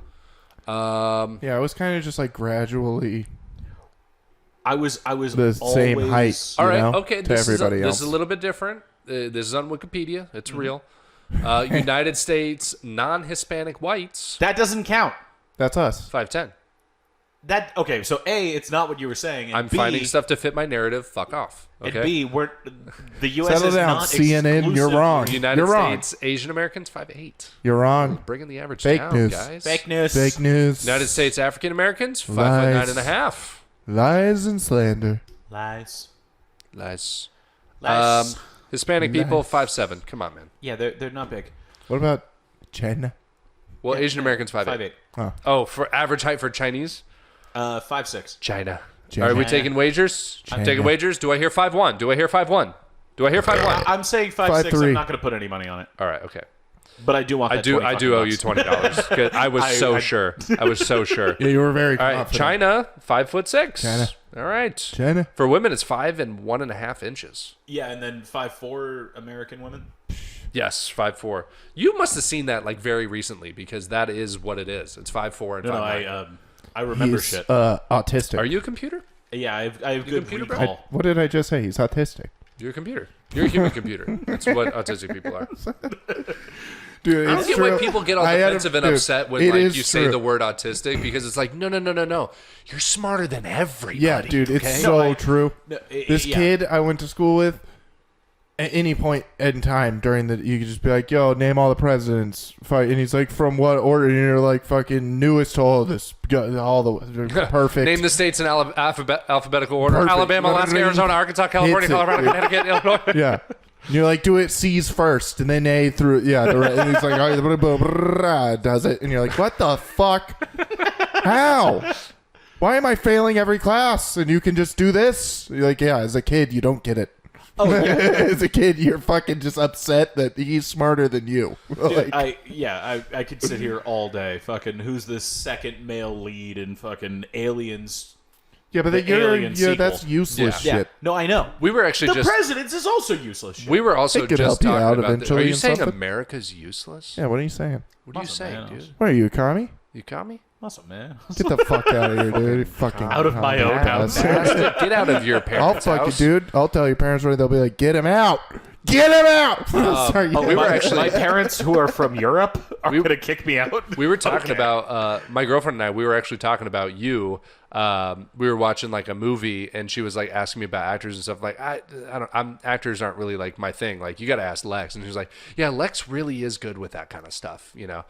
Speaker 3: Yeah, it was kind of just like gradually
Speaker 2: I was
Speaker 3: the
Speaker 2: always,
Speaker 3: same height.
Speaker 1: All right,
Speaker 3: know,
Speaker 1: okay.
Speaker 3: to
Speaker 1: This
Speaker 3: everybody
Speaker 1: is
Speaker 3: else.
Speaker 1: a little bit different. This is on Wikipedia. It's real. United States non-Hispanic whites,
Speaker 2: That doesn't count.
Speaker 3: That's us.
Speaker 1: 5'10".
Speaker 2: That okay? So A, it's not what you were saying. And
Speaker 1: I'm
Speaker 2: B,
Speaker 1: finding stuff to fit my narrative. Fuck off. Okay.
Speaker 2: And B, the U.S.
Speaker 3: Settle
Speaker 2: is
Speaker 3: down,
Speaker 2: not
Speaker 3: CNN. You're wrong.
Speaker 1: United
Speaker 3: You're wrong.
Speaker 1: States Asian Americans 5'8".
Speaker 3: You're wrong.
Speaker 1: Bringing the average
Speaker 3: Fake
Speaker 1: down,
Speaker 3: news.
Speaker 1: guys.
Speaker 2: Fake news.
Speaker 3: Fake news.
Speaker 1: United States African Americans
Speaker 3: Lies.
Speaker 1: 5'9.5".
Speaker 3: Lies and slander.
Speaker 2: Lies.
Speaker 1: Nice.
Speaker 2: Lies.
Speaker 1: Hispanic people 5'7". Come on, man.
Speaker 2: Yeah, they're not big.
Speaker 3: What about China?
Speaker 1: Well, Asian Americans 5'8".
Speaker 2: 5'8".
Speaker 1: Oh, for average height for Chinese?
Speaker 2: 5'6".
Speaker 1: China.
Speaker 3: China.
Speaker 1: Are we taking wagers? I'm
Speaker 3: China.
Speaker 1: taking wagers. Do I hear 5'1"? Do I hear 5'1"? Do I hear 5'1"?
Speaker 2: I'm saying 5'6".
Speaker 3: 5'3".
Speaker 2: I'm not going to put any money on it,
Speaker 1: All right. Okay.
Speaker 2: but I do want.
Speaker 1: I
Speaker 2: That
Speaker 1: do.
Speaker 2: 20
Speaker 1: I do owe you
Speaker 2: fucking
Speaker 1: $20. 'Cause I was sure. I was so sure.
Speaker 3: Yeah, you were very
Speaker 1: All right.
Speaker 3: confident.
Speaker 1: China 5'6".
Speaker 3: China.
Speaker 1: All right.
Speaker 3: China.
Speaker 1: For women, it's 5 and 1.5 inches.
Speaker 2: Yeah, and then 5'4" American women.
Speaker 1: Yes, 5'4". You must have seen that like very recently because that is what it is. It's 5'4" and 5'9".
Speaker 2: No, I remember
Speaker 3: He's
Speaker 2: shit.
Speaker 3: autistic.
Speaker 1: Are you a computer?
Speaker 2: Yeah, I have good
Speaker 1: computer, bro?
Speaker 2: recall.
Speaker 3: What did I just say? He's autistic.
Speaker 1: You're a computer. You're a human computer. That's what autistic people are.
Speaker 3: Dude,
Speaker 1: I don't
Speaker 3: it's
Speaker 1: get
Speaker 3: true.
Speaker 1: why people get all
Speaker 3: I had a-
Speaker 1: defensive and
Speaker 3: dude,
Speaker 1: upset when
Speaker 3: it
Speaker 1: like
Speaker 3: is
Speaker 1: you say
Speaker 3: true.
Speaker 1: the word autistic because it's like no. You're smarter than everybody.
Speaker 3: Yeah, dude, it's
Speaker 1: okay?
Speaker 3: so true.
Speaker 2: No,
Speaker 3: This
Speaker 2: yeah.
Speaker 3: kid I went to school with, at any point in time during the, you could just be like, yo, name all the presidents. And he's like, from what order? And you're like, fucking newest to all this. All the perfect.
Speaker 1: Name the states in alphabetical order:
Speaker 3: Perfect.
Speaker 1: Alabama, Alaska, Arizona, Arkansas, California,
Speaker 3: Hits it,
Speaker 1: Colorado,
Speaker 3: dude.
Speaker 1: Connecticut, Illinois.
Speaker 3: Yeah. And you're like, do it C's first, and then A through, yeah. And he's like, all right, blah, blah, blah, does it. And you're like, what the fuck? How? Why am I failing every class? And you can just do this? You're like, yeah, as a kid, you don't get it.
Speaker 2: Oh, yeah.
Speaker 3: As a kid, you're fucking just upset that he's smarter than you.
Speaker 2: Dude,
Speaker 3: Like,
Speaker 2: I could sit here all day. Fucking, who's the second male lead in fucking Aliens?
Speaker 3: yeah, but
Speaker 2: the
Speaker 3: then
Speaker 2: Alien sequel.
Speaker 3: that's useless
Speaker 2: Yeah,
Speaker 3: shit.
Speaker 2: no, I know.
Speaker 1: We were actually
Speaker 2: The
Speaker 1: just
Speaker 2: Presidents is also useless shit.
Speaker 1: we were also
Speaker 3: It could
Speaker 1: just
Speaker 3: help you
Speaker 1: talking
Speaker 3: out
Speaker 1: about.
Speaker 3: eventually
Speaker 1: Are you
Speaker 3: and
Speaker 1: saying
Speaker 3: something.
Speaker 1: America's useless?
Speaker 3: Yeah, what are you saying?
Speaker 1: What are you
Speaker 2: Awesome,
Speaker 1: saying,
Speaker 2: man.
Speaker 1: dude?
Speaker 3: What are you, a commie?
Speaker 1: You got me?
Speaker 2: Awesome, man.
Speaker 3: Get the fuck out of here, dude. You fucking
Speaker 2: Out of my own house.
Speaker 1: Bastard. Get out of your
Speaker 3: I'll
Speaker 1: parents'
Speaker 3: fuck you,
Speaker 1: house.
Speaker 3: dude. I'll tell your parents where they'll be like, get him out. Get him out! Sorry,
Speaker 2: my parents who are from Europe are going to kick me out.
Speaker 1: We were talking about my girlfriend and I. We were actually talking about you. We were watching like a movie, and she was like asking me about actors and stuff. Like actors aren't really like my thing. Like you got to ask Lex, and she was like, "Yeah, Lex really is good with that kind of stuff," you know.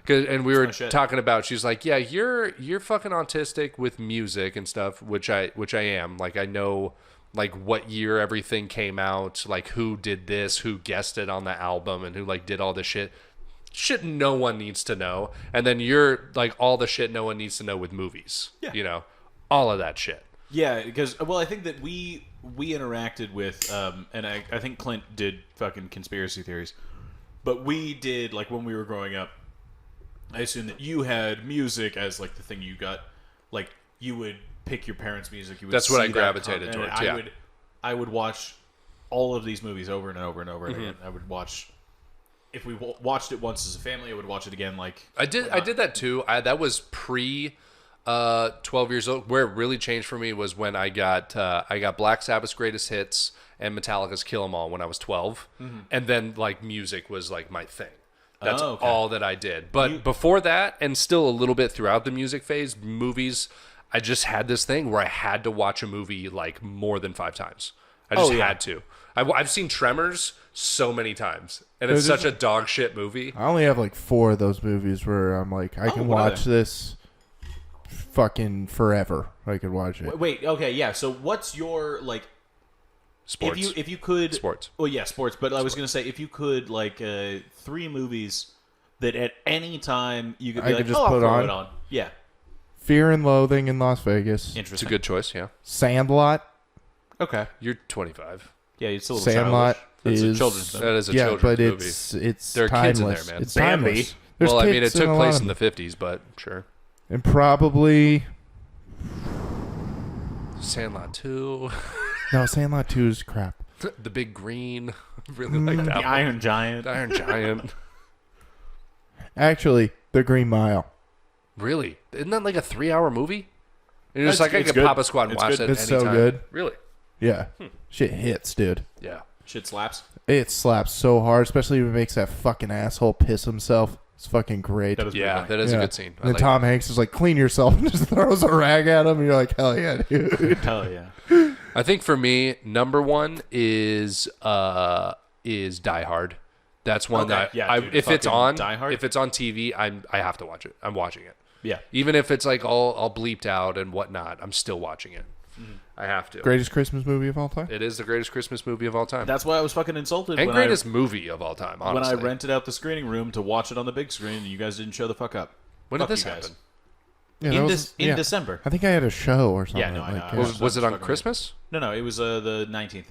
Speaker 1: And we were talking about. She's like, "Yeah, you're fucking autistic with music and stuff," which I am. Like I know. Like what year everything came out, like who did this, who guessed it on the album, and who like did all this shit no one needs to know. And then you're like all the shit no one needs to know with movies. Yeah. You know, all of that shit.
Speaker 2: Yeah, because I think that we interacted with and I think Clint did fucking conspiracy theories, but we did like when we were growing up. I assume that you had music as like the thing you got, like you would pick your parents' music. You would
Speaker 1: That's what I gravitated towards.
Speaker 2: I would watch all of these movies over and over and over again. I would watch. If we watched it once as a family, I would watch it again. Like
Speaker 1: I did that too. That was pre 12 years old. Where it really changed for me was when I got Black Sabbath's Greatest Hits and Metallica's Kill 'Em All when I was 12, and then like music was like my thing. That's all that I did. But before that, and still a little bit throughout the music phase, movies. I just had this thing where I had to watch a movie like more than 5 times. I just had to. I've seen Tremors so many times, and it's such a dog shit movie.
Speaker 3: I only have like 4 of those movies where I'm like, I can watch this fucking forever. I could watch it.
Speaker 2: Wait, okay, yeah. So what's your like
Speaker 1: sports?
Speaker 2: If you could
Speaker 1: sports.
Speaker 2: Well, yeah, sports. But I was gonna say if you could like 3 movies that at any time you could be like,
Speaker 3: just
Speaker 2: I'll
Speaker 3: put
Speaker 2: throw it on. Yeah.
Speaker 3: Fear and Loathing in Las Vegas.
Speaker 1: It's a good choice, yeah.
Speaker 3: Sandlot.
Speaker 2: Okay.
Speaker 1: You're 25.
Speaker 2: Yeah, it's a little
Speaker 3: Sandlot
Speaker 2: childish.
Speaker 3: is
Speaker 1: a children's film. That is a children's
Speaker 3: but
Speaker 1: movie.
Speaker 3: It's
Speaker 1: there are
Speaker 3: timeless.
Speaker 1: kids in there, man.
Speaker 3: It's
Speaker 2: Bambi.
Speaker 3: timeless. There's
Speaker 1: Well, I mean, it
Speaker 3: kids
Speaker 1: took
Speaker 3: a
Speaker 1: place
Speaker 3: lot
Speaker 1: in
Speaker 3: of
Speaker 1: the 50s, but sure.
Speaker 3: And probably
Speaker 1: Sandlot 2.
Speaker 3: no, Sandlot 2 is crap.
Speaker 1: The Big Green. Really like that
Speaker 2: The
Speaker 1: one.
Speaker 2: Iron Giant.
Speaker 1: The Iron Giant.
Speaker 3: Actually, The Green Mile.
Speaker 1: Really? Isn't that like a 3-hour movie? And you're just like, I
Speaker 2: it's
Speaker 1: could
Speaker 2: good.
Speaker 1: pop a squad and
Speaker 2: It's
Speaker 1: watch
Speaker 2: good.
Speaker 1: that
Speaker 3: It's
Speaker 1: anytime.
Speaker 3: so good.
Speaker 1: Really?
Speaker 3: Yeah. Shit hits, dude.
Speaker 1: Yeah.
Speaker 2: Shit slaps.
Speaker 3: It slaps so hard, especially when it makes that fucking asshole piss himself. It's fucking great.
Speaker 2: That is
Speaker 1: Yeah,
Speaker 2: pretty
Speaker 1: that is a good scene.
Speaker 3: And then Tom Hanks is like, clean yourself, and just throws a rag at him, and you're like, hell yeah, dude.
Speaker 2: funny. Hell yeah.
Speaker 1: I think for me, number 1 is Die Hard. That's one that
Speaker 2: Yeah,
Speaker 1: I,
Speaker 2: dude,
Speaker 1: if it's
Speaker 2: fucking
Speaker 1: on,
Speaker 2: Die Hard?
Speaker 1: if it's on TV, I have to watch it. I'm watching it.
Speaker 2: Yeah.
Speaker 1: Even if it's like all bleeped out and whatnot, I'm still watching it. I have to.
Speaker 3: Greatest Christmas movie of all time?
Speaker 1: It is the greatest Christmas movie of all time.
Speaker 2: That's why I was fucking insulted
Speaker 1: and
Speaker 2: when
Speaker 1: greatest movie of all time, honestly.
Speaker 2: when I rented out the screening room to watch it on the big screen and you guys didn't show the fuck up.
Speaker 1: When
Speaker 2: Fuck
Speaker 1: did this
Speaker 2: you guys.
Speaker 1: happen?
Speaker 3: Yeah,
Speaker 2: In
Speaker 3: yeah.
Speaker 2: December.
Speaker 3: I think I had a show or something.
Speaker 2: Yeah, no, I know.
Speaker 3: like,
Speaker 2: I
Speaker 1: Was it on
Speaker 2: fucking
Speaker 1: Christmas?
Speaker 2: No, it was the 19th.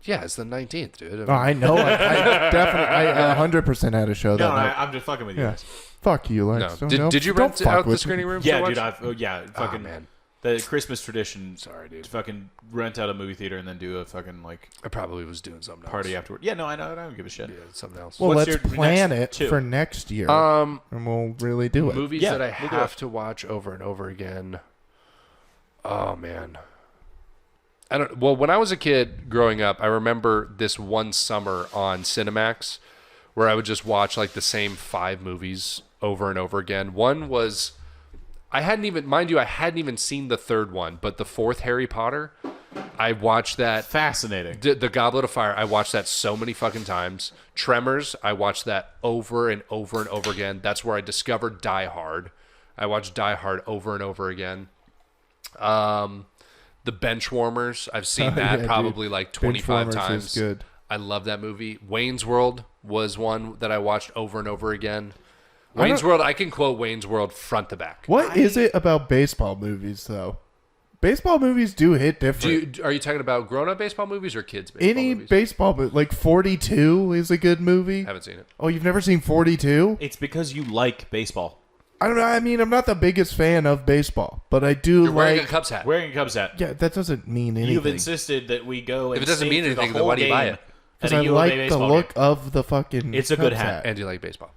Speaker 1: Yeah, it's the 19th, dude.
Speaker 3: Oh, I know. I definitely, I 100% had a show that
Speaker 2: No,
Speaker 3: night.
Speaker 2: I'm just fucking with you
Speaker 3: Yeah.
Speaker 2: guys.
Speaker 3: Fuck you,
Speaker 1: no.
Speaker 3: Lex. Don't
Speaker 1: Did you
Speaker 3: don't
Speaker 1: rent
Speaker 3: fuck
Speaker 1: out the
Speaker 3: with
Speaker 1: screening
Speaker 3: me.
Speaker 1: room?
Speaker 2: Yeah,
Speaker 1: to
Speaker 2: dude.
Speaker 1: watch?
Speaker 2: Fucking
Speaker 1: man.
Speaker 2: the Christmas tradition.
Speaker 1: Sorry, dude.
Speaker 2: To fucking rent out a movie theater and then do a fucking like
Speaker 1: I probably was doing something
Speaker 2: party
Speaker 1: else.
Speaker 2: afterward. Yeah, no, I know. I don't give a shit.
Speaker 1: Yeah, something else.
Speaker 3: Well,
Speaker 2: What's
Speaker 3: let's
Speaker 2: your
Speaker 3: plan
Speaker 2: next
Speaker 3: it
Speaker 2: two?
Speaker 3: for next year,
Speaker 1: Um,
Speaker 3: and we'll really do it.
Speaker 1: movies
Speaker 2: Yeah,
Speaker 1: that I
Speaker 2: we'll do
Speaker 1: have
Speaker 2: it.
Speaker 1: to watch over and over again. Oh man. I don't. Well, when I was a kid growing up, I remember this one summer on Cinemax where I would just watch like the same 5 movies over and over again. One was I hadn't even seen the 3rd one, but the 4th Harry Potter, I watched that.
Speaker 2: Fascinating.
Speaker 1: The Goblet of Fire, I watched that so many fucking times. Tremors, I watched that over and over and over again. That's where I discovered Die Hard. I watched Die Hard over and over again. The Benchwarmers, I've seen that
Speaker 3: Yeah,
Speaker 1: probably
Speaker 3: dude.
Speaker 1: like 25
Speaker 3: Benchwarmers is
Speaker 1: times.
Speaker 3: good.
Speaker 1: I love that movie. Wayne's World was one that I watched over and over again. Wayne's World, I can quote Wayne's World front to back.
Speaker 3: What is it about baseball movies, though? Baseball movies do hit different.
Speaker 1: Are you talking about grown-up baseball movies or kids baseball
Speaker 3: Any
Speaker 1: movies?
Speaker 3: baseball movie, like 42 is a good movie.
Speaker 1: Haven't seen it.
Speaker 3: Oh, you've never seen 42?
Speaker 2: It's because you like baseball.
Speaker 3: I don't know. I mean, I'm not the biggest fan of baseball, but I do
Speaker 1: You're wearing
Speaker 3: like.
Speaker 1: a Cubs hat.
Speaker 2: Wearing a Cubs hat.
Speaker 3: Yeah, that doesn't mean anything.
Speaker 2: You've insisted that we go and
Speaker 1: If it doesn't
Speaker 2: stay
Speaker 1: mean
Speaker 2: through
Speaker 1: anything,
Speaker 2: the
Speaker 1: then why do you buy
Speaker 2: game
Speaker 1: it?
Speaker 3: Because
Speaker 2: at a
Speaker 3: I
Speaker 2: U of A
Speaker 3: like the
Speaker 2: baseball
Speaker 3: look
Speaker 2: game.
Speaker 3: of the fucking.
Speaker 2: It's a good
Speaker 3: Cubs
Speaker 2: hat.
Speaker 1: And you like baseball.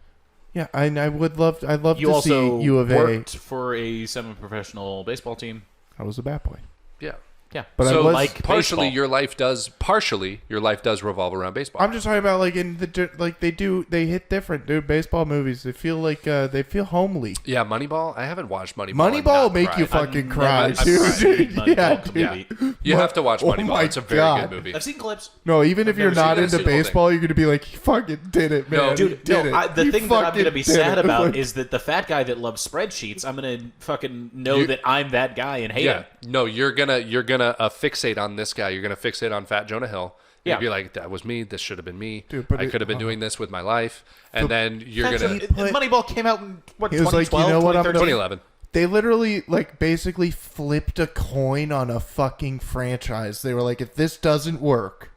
Speaker 3: Yeah, I would love. I'd love
Speaker 2: You
Speaker 3: to
Speaker 2: also
Speaker 3: see U of A.
Speaker 2: worked for a semi-professional baseball team.
Speaker 3: I was a bat boy.
Speaker 1: Yeah.
Speaker 2: Yeah.
Speaker 3: But
Speaker 1: So
Speaker 3: I was,
Speaker 2: like
Speaker 1: partially
Speaker 2: baseball.
Speaker 1: your life does revolve around baseball.
Speaker 3: I'm just talking about like in the like they hit different, dude. Baseball movies, they feel like they feel homely.
Speaker 1: Yeah, Moneyball. I haven't watched Moneyball. and
Speaker 3: Moneyball
Speaker 1: not
Speaker 3: make
Speaker 1: cried.
Speaker 3: you fucking
Speaker 2: I've
Speaker 3: cry,
Speaker 2: never
Speaker 3: dude.
Speaker 2: seen Moneyball
Speaker 3: Yeah, dude.
Speaker 2: completely.
Speaker 1: You have to watch
Speaker 3: Oh
Speaker 1: Moneyball.
Speaker 3: my
Speaker 1: It's a very
Speaker 3: God.
Speaker 1: good movie.
Speaker 2: I've seen clips.
Speaker 3: No, even if you're
Speaker 1: never seen
Speaker 3: not
Speaker 1: it.
Speaker 3: into
Speaker 1: I've seen the whole
Speaker 3: baseball, you're gonna be like, "You fucking did it, man,
Speaker 1: No,
Speaker 3: You
Speaker 2: Dude,
Speaker 3: did
Speaker 2: no,
Speaker 3: it.
Speaker 2: the
Speaker 3: You
Speaker 2: thing that I'm
Speaker 3: fucking
Speaker 2: going to be
Speaker 3: did
Speaker 2: sad
Speaker 3: it."
Speaker 2: about
Speaker 3: Like,
Speaker 2: is that the fat guy that loves spreadsheets, I'm going to fucking know
Speaker 1: You-
Speaker 2: that I'm that guy and hate
Speaker 1: Yeah,
Speaker 2: him.
Speaker 1: no, you're gonna fixate on this guy. You're gonna fixate on Fat Jonah Hill. You're
Speaker 2: Yeah.
Speaker 1: gonna be like, that was me. This should have been me.
Speaker 3: Dude, but
Speaker 1: I
Speaker 3: it-
Speaker 1: could have been doing this with my life. And then you're
Speaker 2: Fat
Speaker 1: gonna
Speaker 2: Jonah- Moneyball came out in, what,
Speaker 3: He was like,
Speaker 2: 2012,
Speaker 3: you know what, I'm gonna-
Speaker 2: 2013?
Speaker 1: 2011.
Speaker 3: they literally like basically flipped a coin on a fucking franchise. They were like, if this doesn't work,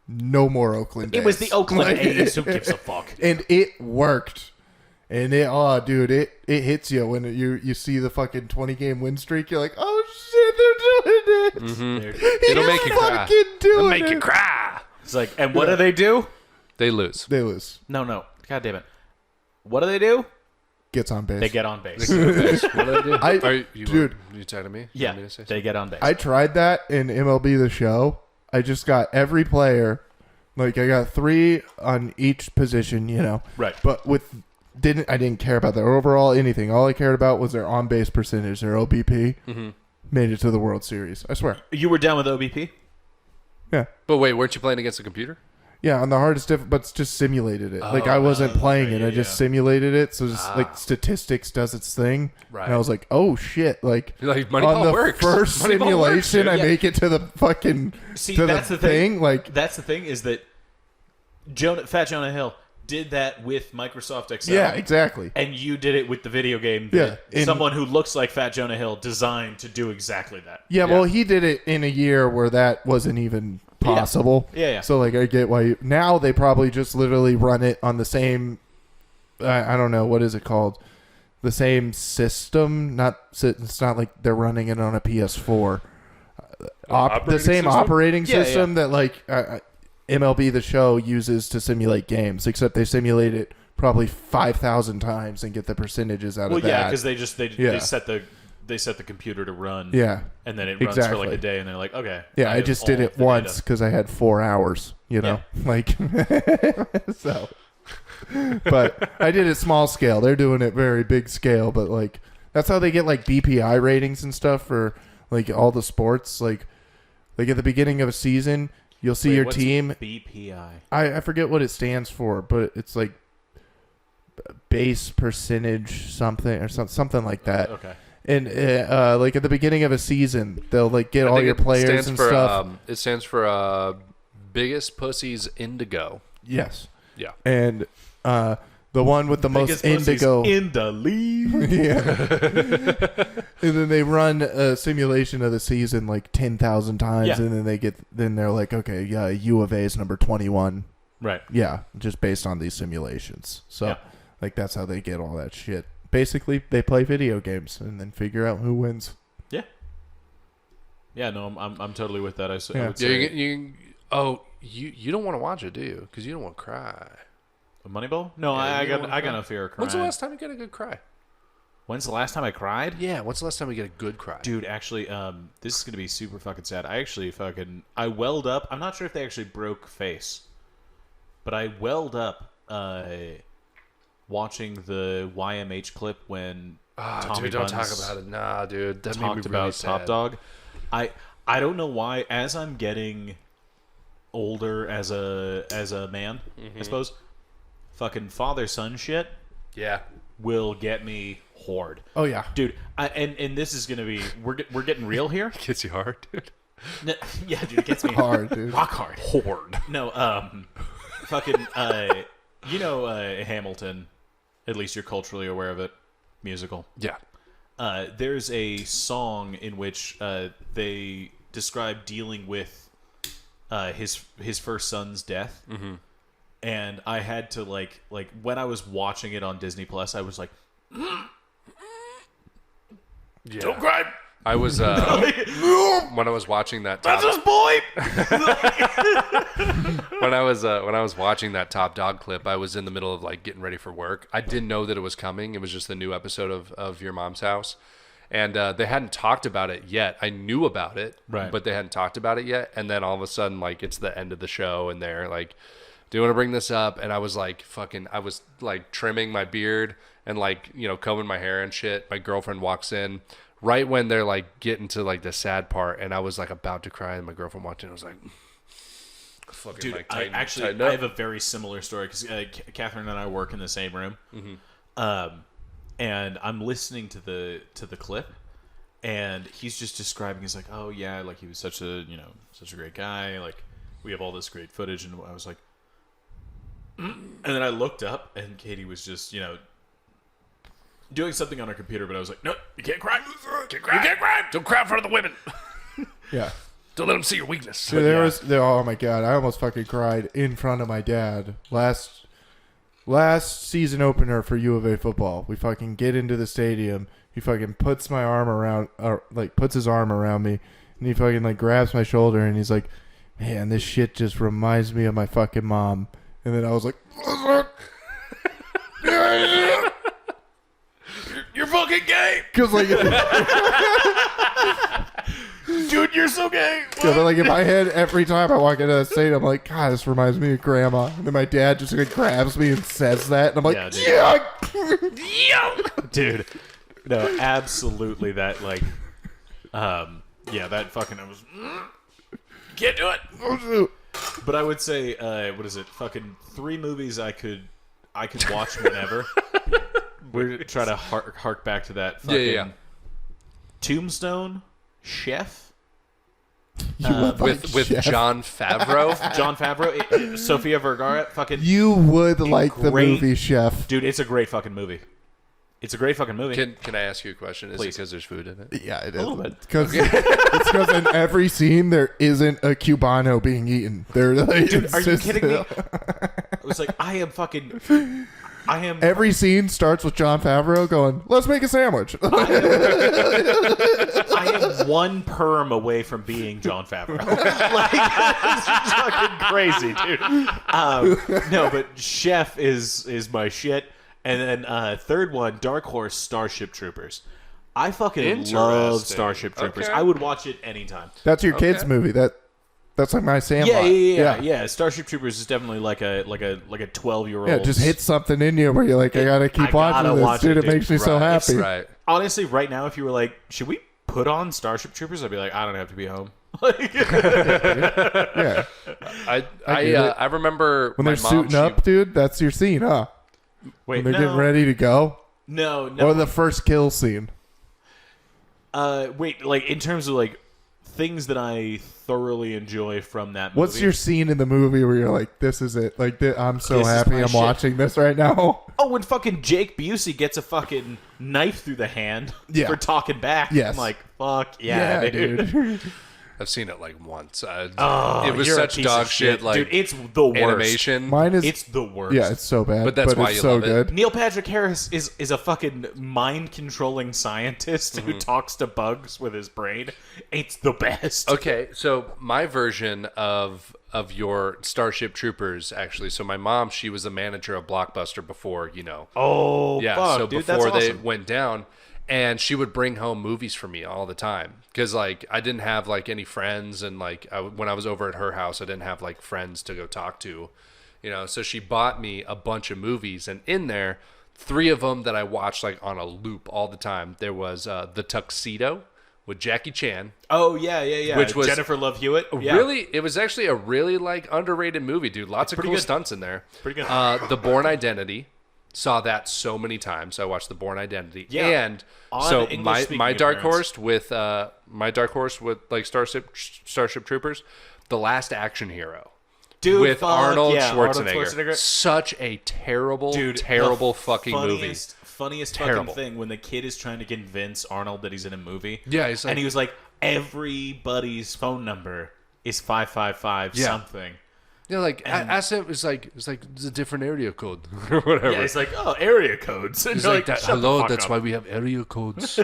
Speaker 3: no more Oakland A's.
Speaker 2: It was the Oakland
Speaker 3: Like,
Speaker 2: A's. Who gives a fuck?
Speaker 3: And it worked. And it hits you when you see the fucking 20-game win streak. You're like, oh shit, they're doing it.
Speaker 1: It'll make you cry.
Speaker 3: Fucking doing
Speaker 1: It'll make
Speaker 3: it.
Speaker 1: you cry.
Speaker 2: It's like, and what do they do?
Speaker 1: They lose.
Speaker 3: They lose.
Speaker 2: No. God damn it. What do they do?
Speaker 3: Gets on base.
Speaker 2: They get on base.
Speaker 1: What do they do?
Speaker 3: Dude.
Speaker 1: You tired of me? You
Speaker 2: Yeah,
Speaker 1: want me to say
Speaker 2: they get on base.
Speaker 3: I tried that in MLB The Show. I just got every player. Like I got 3 on each position,
Speaker 2: Right.
Speaker 3: But I didn't care about their overall anything. All I cared about was their on base percentage, their OBP.
Speaker 1: Mm-hmm.
Speaker 3: Made it to the World Series. I swear.
Speaker 2: You were down with OBP?
Speaker 3: Yeah.
Speaker 1: But wait, weren't you playing against a computer?
Speaker 3: Yeah, on the hardest but it's just simulated it. Like I wasn't playing it. I just simulated it. So just like statistics does its thing.
Speaker 1: Right.
Speaker 3: And I was like, oh shit! Like,
Speaker 1: You're like,
Speaker 3: on
Speaker 1: Moneyball
Speaker 3: the
Speaker 1: works.
Speaker 3: first
Speaker 1: Moneyball works,
Speaker 3: simulation, I
Speaker 2: yeah.
Speaker 3: make it to the fucking
Speaker 2: See,
Speaker 3: to
Speaker 2: that's
Speaker 3: the
Speaker 2: the thing.
Speaker 3: Like,
Speaker 2: That's the thing is that Fat Jonah Hill did that with Microsoft Excel.
Speaker 3: yeah, exactly.
Speaker 2: And you did it with the video game
Speaker 3: Yeah,
Speaker 2: that
Speaker 3: and-
Speaker 2: someone who looks like Fat Jonah Hill designed to do exactly that.
Speaker 3: Yeah, well, he did it in a year where that wasn't even possible.
Speaker 2: Yeah.
Speaker 3: So like, I get why now they probably just literally run it on the same. I don't know, what is it called? The same system. It's not like they're running it on a PS4. The
Speaker 4: operating
Speaker 3: same
Speaker 4: system?
Speaker 3: operating
Speaker 2: Yeah,
Speaker 3: system that like MLB The Show uses to simulate games, except they simulate it probably 5,000 times and get the percentages out
Speaker 2: Well,
Speaker 3: of that.
Speaker 2: yeah, because they
Speaker 3: Yeah.
Speaker 2: set the computer to run.
Speaker 3: Yeah.
Speaker 2: And then it runs for like
Speaker 3: Exactly.
Speaker 2: a day, and they're like, okay.
Speaker 3: Yeah, I
Speaker 2: have
Speaker 3: just
Speaker 2: all
Speaker 3: did
Speaker 2: of
Speaker 3: it
Speaker 2: the
Speaker 3: once
Speaker 2: data.
Speaker 3: because I had 4 hours, like, so. But I did it small scale. They're doing it very big scale, but like, that's how they get like BPI ratings and stuff for like all the sports. Like at the beginning of a season, you'll see
Speaker 2: Wait,
Speaker 3: your
Speaker 2: what's
Speaker 3: team.
Speaker 2: BPI.
Speaker 3: I forget what it stands for, but it's like base percentage something or something like that.
Speaker 2: Okay.
Speaker 3: And like at the beginning of a season, they'll like get
Speaker 1: I
Speaker 3: all
Speaker 1: think
Speaker 3: your
Speaker 1: it
Speaker 3: players
Speaker 1: stands
Speaker 3: and
Speaker 1: for,
Speaker 3: stuff.
Speaker 1: It stands for biggest pussies indigo.
Speaker 3: Yes.
Speaker 1: Yeah.
Speaker 3: And the one with the most
Speaker 2: Biggest pussies
Speaker 3: indigo.
Speaker 2: in the league.
Speaker 3: Yeah. And then they run a simulation of the season like 10,000 times,
Speaker 2: Yeah.
Speaker 3: and then they're like, okay, yeah, U of A is number 21.
Speaker 2: Right.
Speaker 3: Yeah, just based on these simulations. So,
Speaker 2: Yeah.
Speaker 3: like, that's how they get all that shit. Basically, they play video games and then figure out who wins.
Speaker 2: Yeah. Yeah. No, I'm totally with that. I
Speaker 3: Yeah.
Speaker 2: would
Speaker 1: Yeah,
Speaker 2: say
Speaker 1: you don't want to watch it, do you? Because you don't want to cry.
Speaker 2: Moneyball. No,
Speaker 1: Yeah,
Speaker 2: I
Speaker 1: you don't
Speaker 2: got
Speaker 1: wanna cry.
Speaker 2: no fear of crying.
Speaker 1: When's the last time you got a good cry?
Speaker 2: When's the last time I cried?
Speaker 1: Yeah, when's the last time you get a good cry?
Speaker 2: Dude, actually, this is gonna be super fucking sad. I welled up. I'm not sure if they actually broke face, but I welled up watching the YMH clip when Tommy
Speaker 1: dude, don't
Speaker 2: Buns
Speaker 1: talk about it. Nah, dude, that made me
Speaker 2: talked
Speaker 1: really
Speaker 2: about
Speaker 1: sad.
Speaker 2: Top Dog. I don't know why. As I'm getting older as a man, I suppose, fucking father son shit
Speaker 1: Yeah,
Speaker 2: will get me hard.
Speaker 3: Oh, yeah.
Speaker 2: Dude, and this is gonna be we're getting real here.
Speaker 1: gets you hard, dude.
Speaker 2: No, yeah, dude, it gets me
Speaker 3: Hard, dude.
Speaker 2: rock hard. Hard. No, fucking, Hamilton. At least you're culturally aware of it. Musical.
Speaker 1: Yeah.
Speaker 2: There's a song in which they describe dealing with his first son's death, and I had to like when I was watching it on Disney Plus, I was like,
Speaker 1: Yeah.
Speaker 2: "Don't cry,
Speaker 1: I was when I was watching that.
Speaker 2: that's his boy."
Speaker 1: When I was watching that Top Dog clip, I was in the middle of like getting ready for work. I didn't know that it was coming. It was just the new episode of Your Mom's House, And they hadn't talked about it yet. I knew about it,
Speaker 2: right,
Speaker 1: but they hadn't talked about it yet. And then all of a sudden, like, it's the end of the show, and they're like, do you want to bring this up? And I was like, I was like trimming my beard and like, you know, combing my hair and shit. My girlfriend walks in right when they're like getting to like the sad part. And I was like about to cry. And my girlfriend walked in. I was like, fucking,
Speaker 2: dude,
Speaker 1: like,
Speaker 2: I have a very similar story because Catherine and I work in the same room. And I'm listening to the clip, and he's just describing, he's like, oh yeah, like he was such a great guy. Like we have all this great footage. And I was like, and then I looked up, and Katie was just, you know, doing something on her computer, but I was like, no, you can't cry. You can't cry. Don't cry in front of the women.
Speaker 3: Yeah.
Speaker 1: Don't let them see your weakness.
Speaker 3: So oh my God, I almost fucking cried in front of my dad. Last season opener for U of A football. We fucking get into the stadium. He fucking puts my arm around, puts his arm around me, and he fucking like grabs my shoulder, and he's like, man, this shit just reminds me of my fucking mom. And then I was like,
Speaker 2: you're fucking gay.
Speaker 3: because like,
Speaker 2: dude, you're so gay.
Speaker 3: yeah, but like in my head, every time I walk into the stadium, I'm like, God, this reminds me of Grandma. And then my dad just like grabs me and says that, and I'm like,
Speaker 2: yeah, dude. No, absolutely. That like, that fucking. I was. Can't do it. But I would say, what is it? Fucking 3 movies I could watch whenever. We're trying to hark back to that. Fucking Tombstone, Chef.
Speaker 1: With
Speaker 3: Chef.
Speaker 1: Jon Favreau.
Speaker 2: John Favreau, Sofia Vergara. Fucking.
Speaker 3: You would like the movie Chef.
Speaker 2: Dude, it's a great fucking movie. It's a great fucking movie.
Speaker 1: Can I ask you a question? Is it because there's food in it?
Speaker 3: Yeah, it is.
Speaker 2: A little bit.
Speaker 3: It's because in every scene there isn't a Cubano being eaten. They're like,
Speaker 2: dude, are you kidding me? It was like, I am.
Speaker 3: Every scene starts with Jon Favreau going, "Let's make a sandwich."
Speaker 2: I am one perm away from being Jon Favreau. Like, it's fucking crazy, dude. No, but Chef is my shit. And then third one, Dark Horse, Starship Troopers. I fucking love Starship Troopers.
Speaker 1: Okay.
Speaker 2: I would watch it anytime.
Speaker 3: That's your kids' movie. That's like my Sandlot.
Speaker 2: Yeah. Starship Troopers is definitely like a 12-year-old.
Speaker 3: Yeah, just hit something in you where you're like, I gotta keep watching this, dude. It makes me so happy.
Speaker 1: Right.
Speaker 2: Honestly, right now, if you were like, should we put on Starship Troopers? I'd be like, I don't have to be home.
Speaker 3: Yeah.
Speaker 1: I remember
Speaker 3: when
Speaker 1: my
Speaker 3: they're
Speaker 1: mom,
Speaker 3: suiting up, dude. That's your scene, huh?
Speaker 2: Wait,
Speaker 3: when they're getting ready to go.
Speaker 2: No.
Speaker 3: Or the first kill scene.
Speaker 2: Wait, like in terms of like things that I thoroughly enjoy from that movie.
Speaker 3: What's your scene in the movie where you're like, this is it? Like, I'm so
Speaker 2: This is
Speaker 3: happy
Speaker 2: my
Speaker 3: I'm
Speaker 2: shit.
Speaker 3: watching this right now.
Speaker 2: Oh, when fucking Jake Busey gets a fucking knife through the hand for talking back.
Speaker 3: Yes.
Speaker 2: I'm like, fuck yeah, dude.
Speaker 1: I've seen it like once.
Speaker 2: Oh,
Speaker 1: it was
Speaker 2: you're a
Speaker 1: such
Speaker 2: piece
Speaker 1: dog
Speaker 2: of
Speaker 1: shit. Like,
Speaker 2: dude, it's the worst.
Speaker 1: animation.
Speaker 3: Mine is.
Speaker 2: It's the worst.
Speaker 3: Yeah, it's so bad.
Speaker 1: But that's why
Speaker 3: it's
Speaker 1: you
Speaker 3: so
Speaker 1: love it.
Speaker 3: good.
Speaker 2: Neil Patrick Harris is a fucking mind-controlling scientist who talks to bugs with his brain. It's the best.
Speaker 1: Okay, so my version of your Starship Troopers, actually. So my mom, she was the manager of Blockbuster before, you know.
Speaker 2: Oh,
Speaker 1: Yeah,
Speaker 2: fuck,
Speaker 1: so
Speaker 2: dude,
Speaker 1: before
Speaker 2: that's
Speaker 1: they
Speaker 2: awesome.
Speaker 1: went down, and she would bring home movies for me all the time because like I didn't have like any friends, and like when I was over at her house, I didn't have like friends to go talk to, you know. So she bought me a bunch of movies, and in there, 3 of them that I watched like on a loop all the time. There was the Tuxedo with Jackie Chan.
Speaker 2: Oh yeah.
Speaker 1: Which was
Speaker 2: Jennifer Love Hewitt. Yeah.
Speaker 1: Really, it was actually a really like underrated movie, dude. Lots of cool
Speaker 2: good.
Speaker 1: stunts in there.
Speaker 2: Pretty good.
Speaker 1: The Bourne Identity. Saw that so many times. I watched the Bourne Identity.
Speaker 2: Yeah.
Speaker 1: And
Speaker 2: On
Speaker 1: so
Speaker 2: English-speaking
Speaker 1: my dark
Speaker 2: appearance.
Speaker 1: horse with like Starship Troopers, The Last Action Hero.
Speaker 2: Dude,
Speaker 1: with
Speaker 2: fuck,
Speaker 1: Arnold
Speaker 2: yeah,
Speaker 1: Schwarzenegger. Such a terrible fucking movie.
Speaker 2: Funniest
Speaker 1: Terrible.
Speaker 2: fucking thing when the kid is trying to convince Arnold that he's in a movie.
Speaker 1: Yeah, he's like,
Speaker 2: and he was like, everybody's phone number is 555 something.
Speaker 1: you know, like ask him. It's like it's a different area code or whatever.
Speaker 2: Yeah, it's like, oh, area codes. And
Speaker 1: He's
Speaker 2: you're
Speaker 1: like,
Speaker 2: "Shut the
Speaker 1: hello,
Speaker 2: fuck
Speaker 1: that's
Speaker 2: up."
Speaker 1: why we have area codes.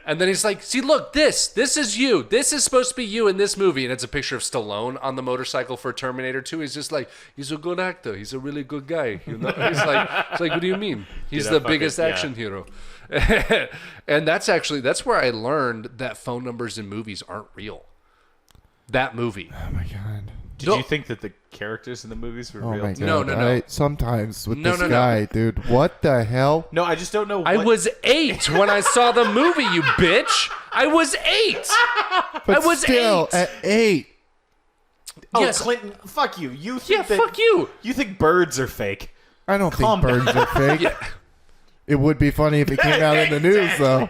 Speaker 1: And then he's like, see, look, this is you. This is supposed to be you in this movie. And it's a picture of Stallone on the motorcycle for Terminator 2. He's just like, he's a good actor. He's a really good guy. You know? He's like, what do you mean? He's
Speaker 2: Dude,
Speaker 1: the biggest action hero. And that's where I learned that phone numbers in movies aren't real. That movie.
Speaker 3: Oh my god.
Speaker 2: Did you think that the characters in the movies were
Speaker 3: Oh
Speaker 2: real?
Speaker 3: my god.
Speaker 1: No.
Speaker 3: Sometimes with
Speaker 1: No,
Speaker 3: this
Speaker 1: no.
Speaker 3: guy, dude. What the hell?
Speaker 2: No, I just don't know.
Speaker 1: I was 8 when I saw the movie, you bitch. I was 8.
Speaker 3: But
Speaker 1: I was
Speaker 3: still,
Speaker 1: 8.
Speaker 3: at 8.
Speaker 2: Oh,
Speaker 1: Yes.
Speaker 2: Clinton, fuck you. You think
Speaker 1: Yeah, fuck you.
Speaker 2: You think birds are fake?
Speaker 3: I don't
Speaker 2: Calm
Speaker 3: think birds are fake.
Speaker 1: Yeah.
Speaker 3: It would be funny if it came out in the news, though.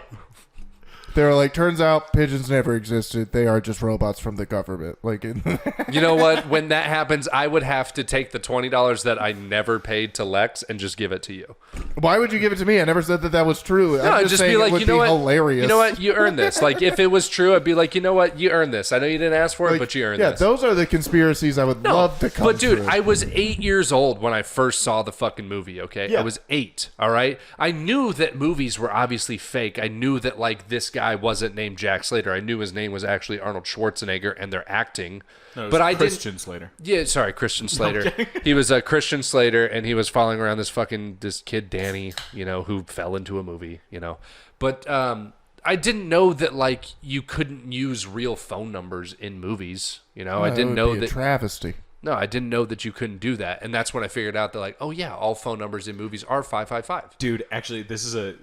Speaker 3: They were like, turns out pigeons never existed. They are just robots from the government. Like,
Speaker 1: You know what? When that happens, I would have to take the $20 that I never paid to Lex and just give it to you.
Speaker 3: why would you give it to me? I never said that was true.
Speaker 1: No,
Speaker 3: I'm
Speaker 1: I'd
Speaker 3: just
Speaker 1: just
Speaker 3: saying
Speaker 1: be like,
Speaker 3: it would
Speaker 1: you know
Speaker 3: be
Speaker 1: what?
Speaker 3: hilarious.
Speaker 1: You know what? You earned this. Like, if it was true, I'd be like, you know what? You earned this. I know you didn't ask for it,
Speaker 3: Like,
Speaker 1: but you earned
Speaker 3: yeah,
Speaker 1: this.
Speaker 3: those are the conspiracies I would love to come
Speaker 1: But dude,
Speaker 3: through.
Speaker 1: I was 8 years old when I first saw the fucking movie, okay?
Speaker 2: Yeah.
Speaker 1: I was 8, all right? I knew that movies were obviously fake. I knew that, like, this guy wasn't named Jack Slater. I knew his name was actually Arnold Schwarzenegger, and they're acting.
Speaker 2: No, it was
Speaker 1: but I didn't...
Speaker 2: Christian Slater.
Speaker 1: Yeah, sorry, Christian Slater. He was a Christian Slater, and he was following around this kid Danny, you know, who fell into a movie, you know. But I didn't know that like you couldn't use real phone numbers in movies, you know. I didn't know
Speaker 3: be a
Speaker 1: that.
Speaker 3: travesty.
Speaker 1: No, I didn't know that you couldn't do that, and that's when I figured out that like, oh yeah, all phone numbers in movies are 555.
Speaker 2: Dude, actually, this is a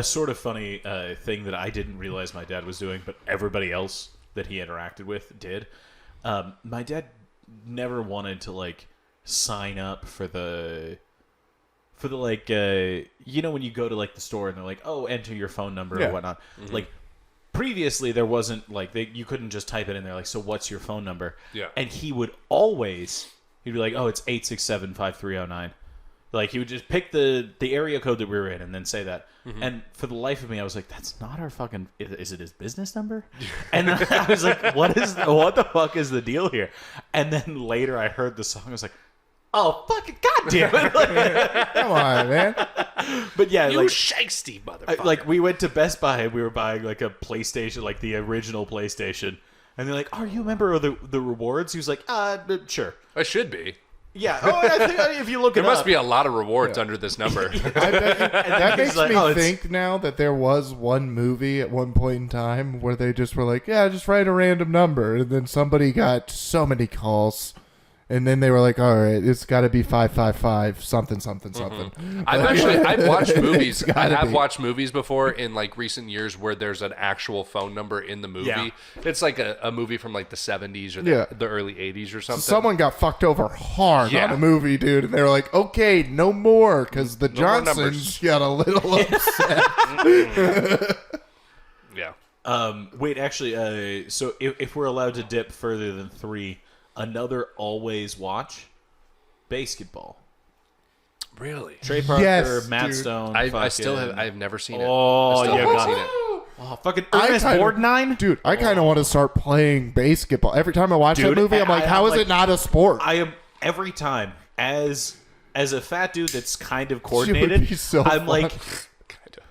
Speaker 2: sort of funny thing that I didn't realize my dad was doing, but everybody else that he interacted with did. My dad never wanted to like sign up for the like you know when you go to like the store and they're like, oh, enter your phone number or whatnot.
Speaker 1: Mm-hmm.
Speaker 2: Like previously there wasn't like you couldn't just type it in there like, so what's your phone number?
Speaker 1: Yeah.
Speaker 2: And he'd be like, oh, it's 867-5309. Like he would just pick the area code that we were in and then say that.
Speaker 1: Mm-hmm.
Speaker 2: And for the life of me, I was like, that's not our fucking. Is it his business number? And then I was like, what the fuck is the deal here? And then later I heard the song. I was like, oh fucking goddamn it!
Speaker 3: Come on, man.
Speaker 2: But yeah,
Speaker 1: You
Speaker 2: like
Speaker 1: shiesty motherfucker.
Speaker 2: like we went to Best Buy and we were buying like a PlayStation, like the original PlayStation. And they're like, are you a member of the rewards? He was like, sure.
Speaker 1: I should be.
Speaker 2: Yeah. Oh, I think if you look
Speaker 1: There
Speaker 2: it
Speaker 1: must
Speaker 2: up,
Speaker 1: be a lot of rewards under this number.
Speaker 3: I bet that
Speaker 2: he's
Speaker 3: makes
Speaker 2: like,
Speaker 3: me
Speaker 2: oh, it's-
Speaker 3: think now that there was one movie at one point in time where they just were like, yeah, just write a random number. And then somebody got so many calls. And then they were like, all right, it's got to be 555 something, something, something.
Speaker 1: I've watched movies.
Speaker 3: It's
Speaker 1: I
Speaker 3: gotta
Speaker 1: have
Speaker 3: be.
Speaker 1: watched movies before in like recent years where there's an actual phone number in the movie.
Speaker 2: Yeah.
Speaker 1: It's like a movie from like the 70s or
Speaker 3: Yeah.
Speaker 1: the early 80s or something.
Speaker 3: Someone got fucked over hard
Speaker 1: Yeah.
Speaker 3: on a movie, dude. And they were like, okay, no more, because the
Speaker 1: No more
Speaker 3: Johnsons
Speaker 1: numbers.
Speaker 3: got a little upset.
Speaker 1: Yeah.
Speaker 2: Wait, actually, so if we're allowed to dip further than 3, another always watch, basketball.
Speaker 1: Really?
Speaker 2: Trey Parker,
Speaker 3: Yes,
Speaker 2: Matt
Speaker 3: dude.
Speaker 2: Stone.
Speaker 1: I still
Speaker 2: fucking-
Speaker 1: have. I've never seen it.
Speaker 2: Oh,
Speaker 1: I still
Speaker 2: yeah,
Speaker 1: haven't
Speaker 2: got
Speaker 1: seen
Speaker 2: it.
Speaker 1: it.
Speaker 2: Oh, fucking
Speaker 3: I
Speaker 2: Ernest
Speaker 3: kinda-
Speaker 2: Borgnine.
Speaker 3: Dude, I kind of want to start playing basketball. Every time I watch that
Speaker 2: Dude,
Speaker 3: movie, I'm like, how is
Speaker 2: like-
Speaker 3: it not a sport?
Speaker 2: I am every time as a fat dude that's kind of
Speaker 3: It would
Speaker 2: coordinated.
Speaker 3: be so
Speaker 2: I'm
Speaker 3: fun.
Speaker 2: like,
Speaker 1: Kinda.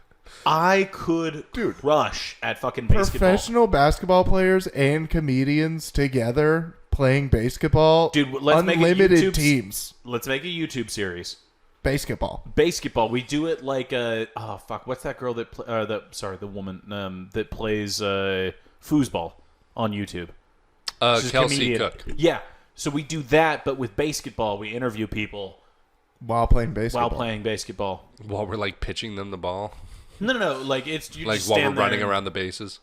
Speaker 2: I could
Speaker 3: Dude.
Speaker 2: rush at fucking basketball.
Speaker 3: Professional basketball players and comedians together playing basketball.
Speaker 2: Dude, let's make a
Speaker 3: unlimited
Speaker 2: YouTube
Speaker 3: teams.
Speaker 2: Let's make a YouTube series.
Speaker 3: Basketball.
Speaker 2: Basketball. We do it like what's that girl that the woman that plays foosball on YouTube. She's a
Speaker 1: Kelsey
Speaker 2: comedian.
Speaker 1: Cook.
Speaker 2: Yeah. So we do that, but with basketball, we interview people
Speaker 3: While playing basketball.
Speaker 2: while playing basketball.
Speaker 1: While we're like pitching them the ball,
Speaker 2: No. Like it's you
Speaker 1: like
Speaker 2: just
Speaker 1: while we're
Speaker 2: stand there
Speaker 1: running
Speaker 2: and-
Speaker 1: around the bases.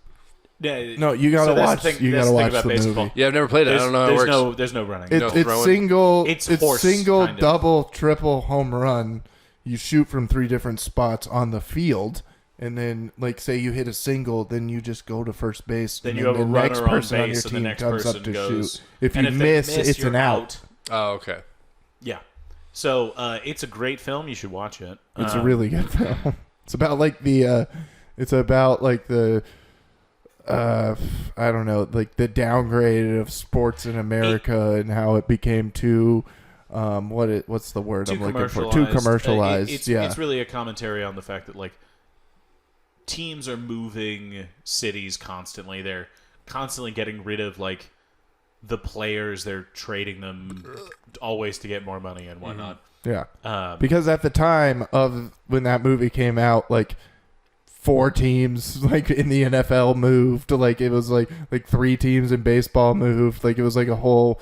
Speaker 2: Yeah.
Speaker 3: No, you gotta
Speaker 2: so that's
Speaker 3: watch.
Speaker 2: the thing-
Speaker 3: You
Speaker 2: that's
Speaker 3: gotta
Speaker 2: the thing
Speaker 3: watch
Speaker 2: about
Speaker 3: the
Speaker 2: basketball.
Speaker 3: movie.
Speaker 1: Yeah, I've never played it. I don't know how it works.
Speaker 2: There's no running.
Speaker 3: It's
Speaker 1: throwing.
Speaker 3: single.
Speaker 2: It's
Speaker 3: It's
Speaker 2: horse,
Speaker 3: single,
Speaker 2: kind of.
Speaker 3: double, triple, home run. You shoot from 3 different spots on the field, and then, like, say you hit a single, then you just go to first base.
Speaker 2: Then
Speaker 3: and
Speaker 2: you have
Speaker 3: the
Speaker 2: a
Speaker 3: next
Speaker 2: runner on
Speaker 3: person on your
Speaker 2: base, and the
Speaker 3: team
Speaker 2: next
Speaker 3: comes
Speaker 2: person
Speaker 3: up to
Speaker 2: goes.
Speaker 3: shoot. If
Speaker 2: And
Speaker 3: you
Speaker 2: they
Speaker 3: miss, it's
Speaker 2: you're
Speaker 3: an out.
Speaker 1: Oh, okay.
Speaker 2: Yeah. So it's a great film. You should watch it.
Speaker 3: It's a really good film. It's about like the. I don't know, like the downgrade of sports in America and how it became too. What's the word I'm looking for? Too commercialized.
Speaker 2: It's really a commentary on the fact that like teams are moving cities constantly. They're constantly getting rid of like the players. They're trading them always to get more money and whatnot.
Speaker 3: Yeah. Because at the time of when that movie came out, like 4 teams like in the NFL moved. Like it was like 3 teams in baseball moved. Like it was like a whole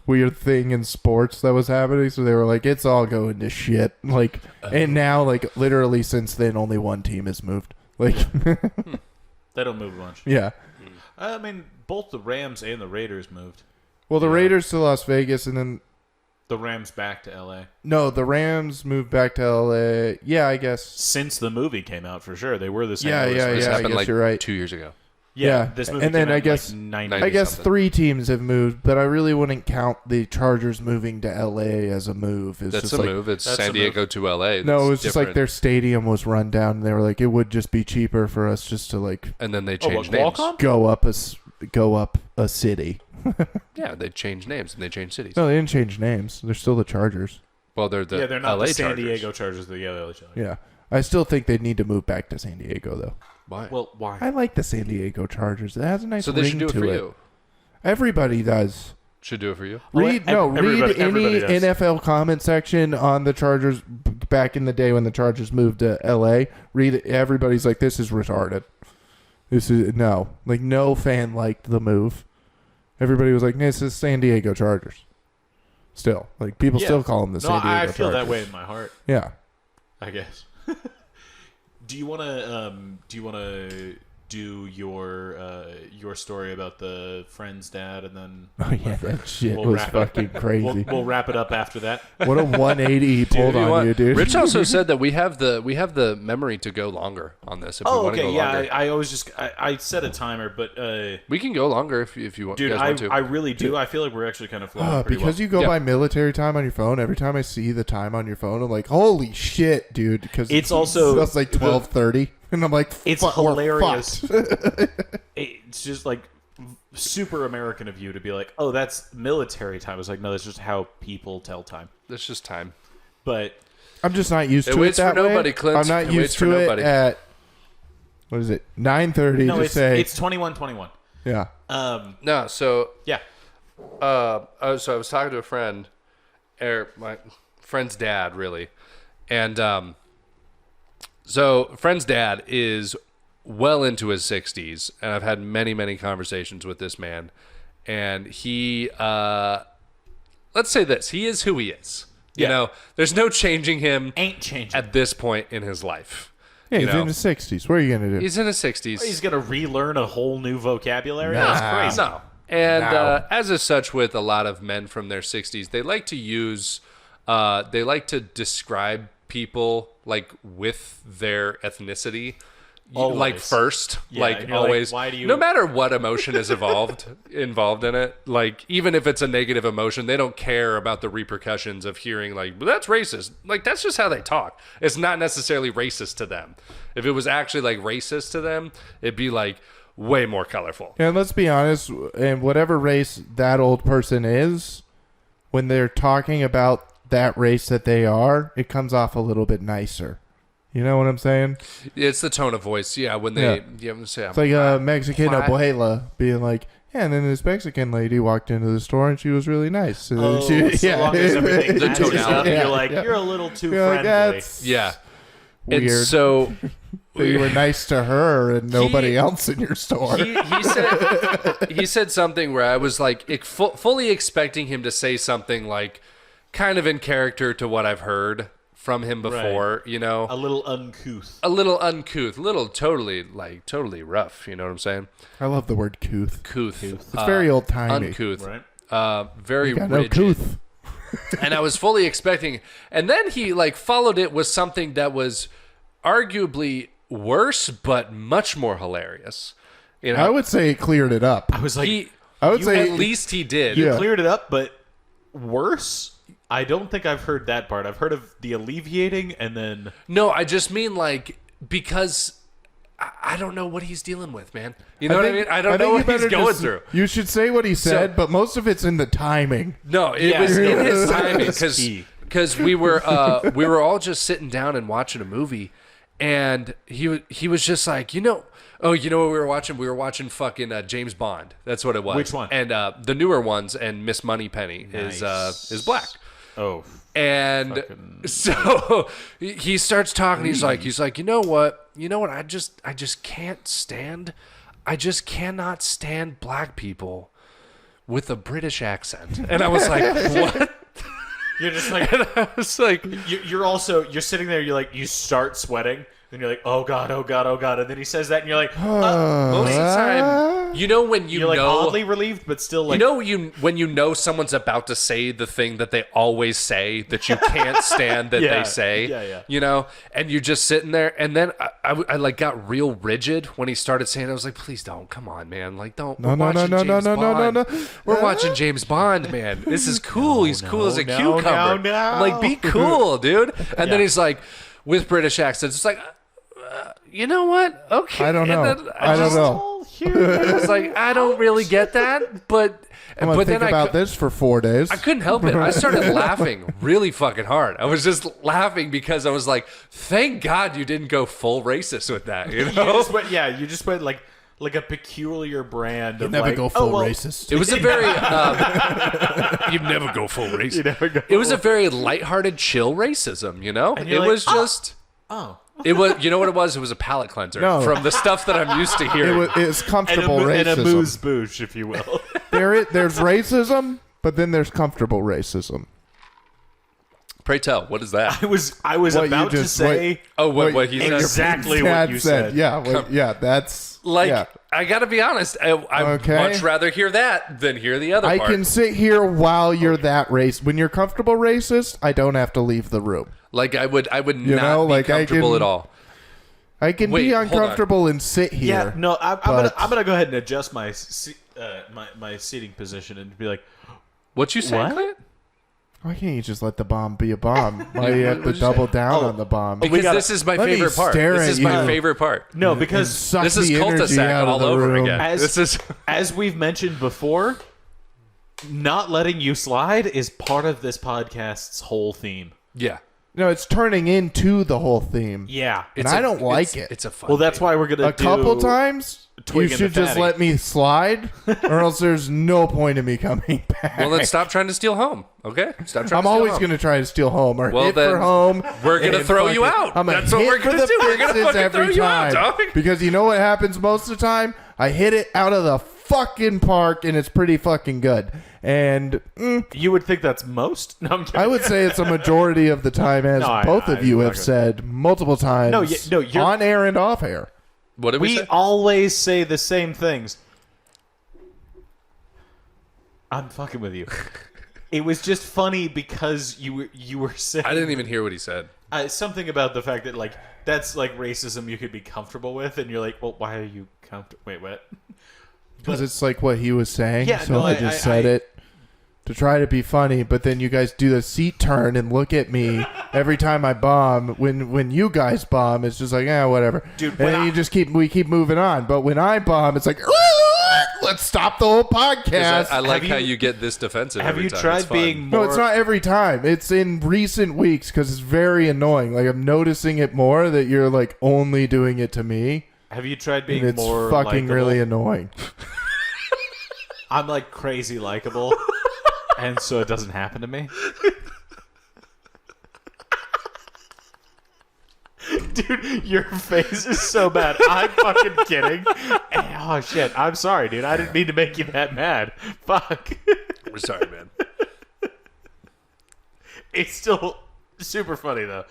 Speaker 3: weird thing in sports that was happening. So they were like, it's all going to shit. Like, and now like literally since then, only 1 team has moved. Like,
Speaker 2: they don't move much.
Speaker 3: Yeah.
Speaker 2: I mean, both the Rams and the Raiders moved.
Speaker 3: Well, the Raiders to Las Vegas, and then
Speaker 2: the Rams back to L.A.
Speaker 3: No, the Rams moved back to L.A. Yeah, I guess
Speaker 2: since the movie came out, for sure they were the same.
Speaker 3: Yeah.
Speaker 1: This happened
Speaker 3: I guess
Speaker 1: like
Speaker 3: you're right.
Speaker 1: 2 years ago.
Speaker 2: Yeah, this movie
Speaker 3: and then
Speaker 2: came out
Speaker 3: I guess
Speaker 2: in, like, 90
Speaker 3: I guess
Speaker 1: something.
Speaker 3: 3 teams have moved, but I really wouldn't count the Chargers moving to L.A. as a move. It's
Speaker 1: That's
Speaker 3: just
Speaker 1: a
Speaker 3: like,
Speaker 1: move. It's
Speaker 2: that's
Speaker 1: San
Speaker 2: a
Speaker 1: Diego to L.A.
Speaker 3: No, it was
Speaker 1: That's
Speaker 3: just like
Speaker 1: different.
Speaker 3: their stadium was run down, and they were like, it would just be cheaper for us just to like
Speaker 1: And then they
Speaker 2: Oh,
Speaker 1: changed
Speaker 2: what,
Speaker 1: names.
Speaker 2: Qualcomm?
Speaker 3: go up a city.
Speaker 1: Yeah, they changed names and they changed cities.
Speaker 3: No, they didn't change names. They're still the Chargers.
Speaker 1: Well, they're the
Speaker 2: they're not
Speaker 1: LA
Speaker 2: the San
Speaker 1: Chargers.
Speaker 2: Diego Chargers. The LA Chargers.
Speaker 3: Yeah, I still think they need to move back to San Diego though.
Speaker 1: Why?
Speaker 2: Well, why?
Speaker 3: I like the San Diego Chargers. It has a nice
Speaker 1: so they
Speaker 3: ring
Speaker 1: should do it
Speaker 3: to
Speaker 1: for
Speaker 3: it.
Speaker 1: you.
Speaker 3: Everybody does.
Speaker 1: Should do it for you.
Speaker 3: Read
Speaker 2: everybody
Speaker 3: any
Speaker 2: does.
Speaker 3: NFL comment section on the Chargers back in the day when the Chargers moved to L.A. Read it. Everybody's like, this is retarded. This is no fan liked the move. Everybody was like, this is San Diego Chargers. Still, like people still call them the San Diego Chargers.
Speaker 2: I feel that way in my heart.
Speaker 3: Yeah.
Speaker 2: I guess. Do you want to do your story about the friend's dad, and then
Speaker 3: Oh yeah, that shit
Speaker 2: We'll
Speaker 3: was
Speaker 2: wrap it-
Speaker 3: fucking crazy.
Speaker 2: we'll wrap it up after that?
Speaker 3: What a 180 he pulled on you, dude.
Speaker 1: Rich also said that we have the memory to go longer on this. If we
Speaker 2: Oh,
Speaker 1: want to
Speaker 2: okay,
Speaker 1: go
Speaker 2: yeah.
Speaker 1: longer.
Speaker 2: I always I set a timer, but
Speaker 1: We can go longer if you want.
Speaker 2: dude,
Speaker 1: you guys want to.
Speaker 2: I really do. I feel like we're actually kind of flowing pretty
Speaker 3: Because
Speaker 2: well.
Speaker 3: you go
Speaker 1: Yeah.
Speaker 3: by military time on your phone, every time I see the time on your phone, I'm like, holy shit, dude. Because
Speaker 2: It's also-
Speaker 3: it's like 12:30, and I'm like,
Speaker 2: It's
Speaker 3: "Fuck, we're
Speaker 2: hilarious.
Speaker 3: fucked."
Speaker 2: It's just like super American of you to be like, oh, that's military time. It's like, no, that's just how people tell time.
Speaker 1: That's just time.
Speaker 2: But
Speaker 3: I'm just not used
Speaker 1: It
Speaker 3: to it
Speaker 1: waits for
Speaker 3: that way.
Speaker 1: nobody, Clint.
Speaker 3: I'm not
Speaker 1: It waits
Speaker 3: used
Speaker 1: for
Speaker 3: to it
Speaker 1: nobody.
Speaker 3: at what is it 9:30
Speaker 2: no,
Speaker 3: to
Speaker 2: it's
Speaker 3: say
Speaker 2: 21:21.
Speaker 3: yeah.
Speaker 1: No, so
Speaker 2: Yeah.
Speaker 1: so I was talking to a friend, or my friend's dad, really, and so friend's dad is well into his 60s, and I've had many conversations with this man, and he, let's say this, he is who he is. You
Speaker 2: Yeah.
Speaker 1: know, there's no changing him
Speaker 2: Ain't changing.
Speaker 1: at this point in his life.
Speaker 3: Yeah,
Speaker 1: You
Speaker 3: he's
Speaker 1: know?
Speaker 3: in his 60s. What are you gonna do?
Speaker 1: He's in his 60s.
Speaker 2: He's gonna relearn a whole new vocabulary.
Speaker 3: Nah.
Speaker 2: That's crazy.
Speaker 1: No. And
Speaker 3: No.
Speaker 1: as is such with a lot of men from their 60s, they like to use, they like to describe people like with their ethnicity.
Speaker 2: Always.
Speaker 1: Like first,
Speaker 2: Yeah,
Speaker 1: like
Speaker 2: and you're like,
Speaker 1: always.
Speaker 2: why do you-
Speaker 1: No matter what emotion is involved in it, like even if it's a negative emotion, they don't care about the repercussions of hearing like, well, that's racist. Like that's just how they talk. It's not necessarily racist to them. If it was actually like racist to them, it'd be like way more colorful.
Speaker 3: And let's be honest, and whatever race that old person is, when they're talking about that race that they are, it comes off a little bit nicer. You know what I'm saying?
Speaker 1: It's the tone of voice, yeah. When they, say,
Speaker 3: It's like a Mexican
Speaker 1: Flat.
Speaker 3: abuela being like, yeah, and then this Mexican lady walked into the store and she was really nice. And then
Speaker 2: Oh, so long as everything
Speaker 1: The
Speaker 2: matches up,
Speaker 1: tonality.
Speaker 2: you're like,
Speaker 3: Yeah.
Speaker 2: you're a little too
Speaker 3: You're like,
Speaker 2: friendly.
Speaker 3: that's
Speaker 1: yeah.
Speaker 3: weird.
Speaker 1: And so
Speaker 3: But you were nice to her and nobody else in your store.
Speaker 1: he said something where I was like fully expecting him to say something like kind of in character to what I've heard from him before, you know.
Speaker 2: A little uncouth.
Speaker 1: A little uncouth, totally rough, you know what I'm saying?
Speaker 3: I love the word couth.
Speaker 1: Couth.
Speaker 3: It's very old timey.
Speaker 1: Uncouth.
Speaker 2: Right.
Speaker 1: Very
Speaker 3: Got no
Speaker 1: rigid.
Speaker 3: couth.
Speaker 1: And I was fully expecting, and then he like followed it with something that was arguably worse but much more hilarious. You know,
Speaker 3: I would say it cleared it up.
Speaker 2: I was like,
Speaker 3: I would say
Speaker 1: at least he did.
Speaker 3: Yeah.
Speaker 2: cleared it up, but worse? I don't think I've heard that part. I've heard of the alleviating and then...
Speaker 1: No, I just mean like because I don't know what he's dealing with, man. You know what I mean? I don't know what he's going through.
Speaker 3: You should say what he said, but most of it's in the timing.
Speaker 1: No, it
Speaker 2: Yeah,
Speaker 1: was in
Speaker 2: yeah.
Speaker 1: his timing
Speaker 2: That's key.
Speaker 1: because we were all just sitting down and watching a movie, and he was just like, you know what we were watching? We were watching fucking James Bond. That's what it was.
Speaker 2: Which one?
Speaker 1: And the newer ones, and Miss Moneypenny is black.
Speaker 2: Oh.
Speaker 1: And so he starts talking. He's like, you know what? I just can't stand. I just cannot stand black people with a British accent. And I was like, what?
Speaker 2: You're just like,
Speaker 1: And I was like,
Speaker 2: you're sitting there. You start sweating. Then you're like, oh God, oh God, oh God. And then he says that and you're like,
Speaker 1: most of the time, when
Speaker 2: you're like oddly relieved, but still like,
Speaker 1: when you know someone's about to say the thing that they always say that you can't stand that they say, and you're just sitting there. And then I like got real rigid when he started saying it. I was like, please don't, come on, man. Like, don't.
Speaker 3: No.
Speaker 1: We're watching James Bond, man. This is cool. He's cool as a cucumber.
Speaker 2: No.
Speaker 1: I'm like, be cool, dude. And then he's like, with British accents, it's like, you know what? Okay.
Speaker 3: I don't know. I don't know.
Speaker 1: I was like, I don't really get that, but
Speaker 3: I'm gonna think about this for 4 days.
Speaker 1: I couldn't help it. I started laughing really fucking hard. I was just laughing because I was like, thank God you didn't go full racist with that. You know?
Speaker 2: You just went like a peculiar brand of
Speaker 3: never
Speaker 2: like,
Speaker 3: go full racist.
Speaker 1: It was a very you never go full racist. It was a very lighthearted, chill racism. It was just. It was, you know what it was? It was a palate cleanser from the stuff that I'm used to hearing.
Speaker 3: It's comfortable racism.
Speaker 2: And a moose-boosh, if you will.
Speaker 3: There's racism, but then there's comfortable racism.
Speaker 1: Pray tell, what is that?
Speaker 2: I was about to say.
Speaker 1: What he said.
Speaker 2: Exactly what you said.
Speaker 3: Yeah, that's
Speaker 1: like.
Speaker 3: Yeah.
Speaker 1: I gotta be honest. I'd much rather hear that than hear the other part.
Speaker 3: I can sit here while you're that race. When you're comfortable racist, I don't have to leave the room.
Speaker 1: Like I would not be comfortable at all.
Speaker 3: I can be uncomfortable and sit here.
Speaker 2: Yeah, no, I'm gonna go ahead and adjust my my seating position and be like,
Speaker 1: what you say, Clint?
Speaker 3: Why can't you just let the bomb be a bomb? Why do you have to double down on the bomb?
Speaker 1: Because this is my favorite part. This is my favorite part.
Speaker 2: No, because
Speaker 1: this is cul-de-sac all over again.
Speaker 2: As we've mentioned before, not letting you slide is part of this podcast's whole theme.
Speaker 1: Yeah.
Speaker 3: No, it's turning into the whole theme.
Speaker 2: Yeah.
Speaker 3: And I don't like it.
Speaker 1: It's a fun
Speaker 2: Well, that's why we're going to do...
Speaker 3: A couple times,
Speaker 2: Twig
Speaker 3: you should just let me slide, or else there's no point in me coming back.
Speaker 1: Well, then stop trying to steal home, okay? Stop trying
Speaker 3: I'm always going to try to steal home or hit for home.
Speaker 1: We're going to throw you out. That's what we're going to do. We're going to fucking throw you out, dog.
Speaker 3: Because you know what happens most of the time? I hit it out of the fucking park, and it's pretty fucking good. And
Speaker 2: you would think that's most? No, I'm kidding.
Speaker 3: I would say it's a majority of the time, as both of you have said multiple times
Speaker 2: you're
Speaker 3: on air and off air.
Speaker 1: What did we say?
Speaker 2: We always say the same things. I'm fucking with you. It was just funny because you were saying...
Speaker 1: I didn't even hear what he said.
Speaker 2: Something about the fact that, like, that's, like, racism you could be comfortable with, and you're like, well, why are you comfortable? Wait, what?
Speaker 3: Because it's like what he was saying,
Speaker 2: yeah,
Speaker 3: so
Speaker 2: no,
Speaker 3: I just said it to try to be funny, but then you guys do the seat turn and look at me every time I bomb. When you guys bomb, it's just like, whatever.
Speaker 2: Dude,
Speaker 3: and then we keep moving on. But when I bomb, it's like, let's stop the whole podcast.
Speaker 1: I like how you get this defensive
Speaker 2: have
Speaker 1: every
Speaker 2: you
Speaker 1: time.
Speaker 2: tried being more...
Speaker 3: No, it's not every time. It's in recent weeks because it's very annoying. Like, I'm noticing it more that you're, like, only doing it to me.
Speaker 2: Have you tried being
Speaker 3: and it's
Speaker 2: more
Speaker 3: fucking
Speaker 2: likable?
Speaker 3: really annoying.
Speaker 2: I'm, like, crazy likable, and so it doesn't happen to me. Dude, your face is so bad. I'm fucking kidding. Oh, shit. I'm sorry, dude. I didn't mean to make you that mad. Fuck.
Speaker 1: We're sorry, man.
Speaker 2: It's still super funny, though.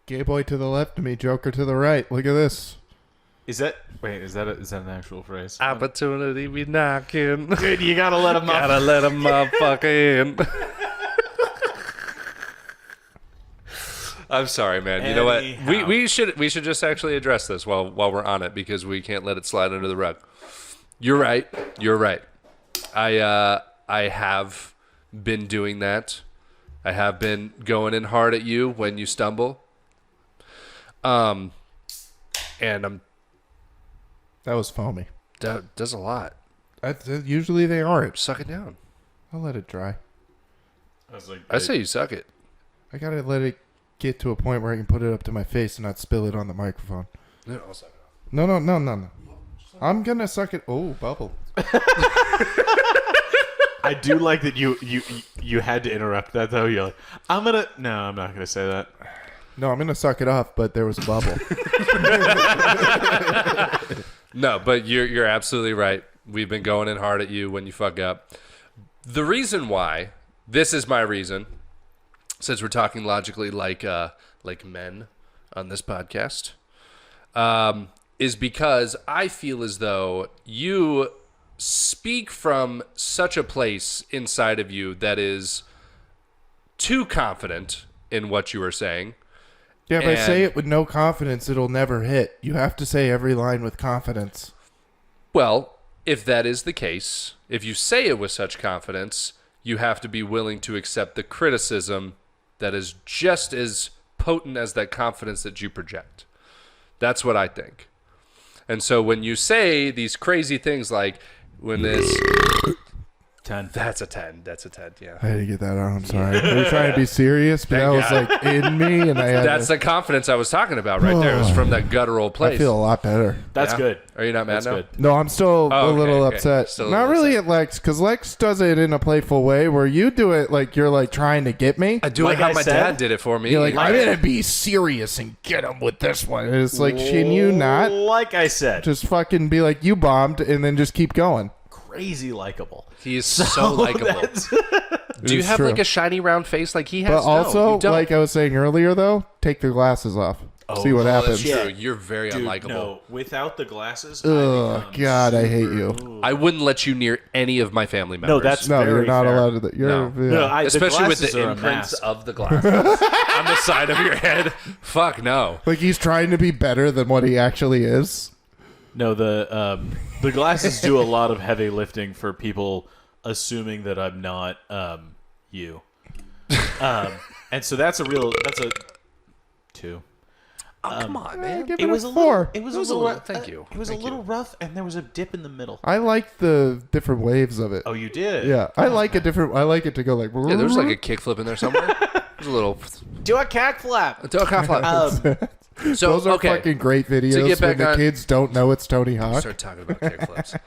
Speaker 3: Gay boy to the left of me, Joker to the right. Look at this.
Speaker 2: Is that an actual phrase?
Speaker 1: Opportunity be knocking.
Speaker 2: Dude, you gotta let him
Speaker 1: Gotta let him motherfucker in. I'm sorry, man. You know what? We should just actually address this while we're on it because we can't let it slide under the rug. You're right. I have been doing that. I have been going in hard at you when you stumble. And
Speaker 3: that was foamy.
Speaker 1: That does a lot.
Speaker 3: Usually they aren't.
Speaker 1: Suck it down.
Speaker 3: I'll let it dry.
Speaker 1: I say you suck it.
Speaker 3: I gotta let it get to a point where I can put it up to my face and not spill it on the microphone.
Speaker 1: No, I'll suck it off.
Speaker 3: No. I'm gonna suck it. Oh, bubble.
Speaker 2: I do like that you had to interrupt that though. You're like, I'm not gonna say that.
Speaker 3: No, I'm gonna suck it off, but there was a bubble.
Speaker 1: No, but you're absolutely right. We've been going in hard at you when you fuck up. The reason why, this is my reason, since we're talking logically like men on this podcast, is because I feel as though you speak from such a place inside of you that is too confident in what you are saying.
Speaker 3: Yeah, if I say it with no confidence, it'll never hit. You have to say every line with confidence.
Speaker 1: Well, if that is the case, if you say it with such confidence, you have to be willing to accept the criticism that is just as potent as that confidence that you project. That's what I think. And so when you say these crazy things like, when this
Speaker 2: 10.
Speaker 1: That's a 10. That's a 10. Yeah.
Speaker 3: I had to get that out. I'm sorry. I was trying to be serious, but that was like in me, and I had
Speaker 1: That's the confidence I was talking about right there. It was from that guttural place.
Speaker 3: I feel a lot better.
Speaker 2: That's
Speaker 1: Yeah?
Speaker 2: good.
Speaker 1: Are you not mad
Speaker 2: That's
Speaker 1: now?
Speaker 2: good.
Speaker 3: No, I'm still a
Speaker 1: okay,
Speaker 3: little
Speaker 1: okay.
Speaker 3: upset.
Speaker 1: Still a
Speaker 3: Not
Speaker 1: little
Speaker 3: really
Speaker 1: upset.
Speaker 3: at Lex, because Lex does it in a playful way where you do it like you're like trying to get me.
Speaker 1: I do
Speaker 2: Like
Speaker 1: it how
Speaker 2: I
Speaker 1: my
Speaker 2: said,
Speaker 1: dad did it for me.
Speaker 3: You're like, I'm going to be serious and get him with this one. And it's like, can you not
Speaker 2: Like I said,
Speaker 3: just fucking be like, you bombed, and then just keep going?
Speaker 2: crazy likable.
Speaker 1: He is so likable. Do you
Speaker 3: It's
Speaker 1: have
Speaker 3: true.
Speaker 1: like a shiny round face like he has?
Speaker 3: But
Speaker 1: No,
Speaker 3: also,
Speaker 1: you don't.
Speaker 3: like I was saying earlier, though, take the glasses off. See what happens.
Speaker 1: That's true. You're very
Speaker 2: Dude,
Speaker 1: unlikable.
Speaker 2: no, without the glasses,
Speaker 3: Oh, God, I hate you.
Speaker 1: I wouldn't let you near any of my family members.
Speaker 2: No, that's
Speaker 3: No,
Speaker 2: very
Speaker 3: you're not
Speaker 2: fair.
Speaker 3: allowed to. You're,
Speaker 1: No.
Speaker 3: yeah.
Speaker 2: No,
Speaker 1: especially with
Speaker 2: glasses
Speaker 1: the
Speaker 2: are a
Speaker 1: imprints
Speaker 2: mask.
Speaker 1: of the glasses on the side of your head. Fuck no.
Speaker 3: Like he's trying to be better than what he actually is.
Speaker 2: No, the glasses do a lot of heavy lifting for people assuming that I'm not you. And so that's a 2.
Speaker 1: Come on, man.
Speaker 3: Give
Speaker 2: It
Speaker 3: it
Speaker 2: was
Speaker 3: a
Speaker 2: a
Speaker 3: 4.
Speaker 2: little. It was a little.
Speaker 1: little- thank you.
Speaker 2: It was
Speaker 1: Thank
Speaker 2: a little
Speaker 1: you.
Speaker 2: rough, and there was a dip in the middle.
Speaker 3: I like the different waves of it.
Speaker 2: Oh, you did?
Speaker 3: Yeah, I like a different. I like it to go like.
Speaker 1: Yeah, there's like a kickflip in there somewhere. There's a little.
Speaker 2: Do a cack flap.
Speaker 1: Do a cock flap. So
Speaker 3: Those are
Speaker 1: okay.
Speaker 3: fucking great videos
Speaker 1: get back
Speaker 3: when the
Speaker 1: on-
Speaker 3: kids don't know it's Tony Hawk.
Speaker 1: Start talking about kickflips.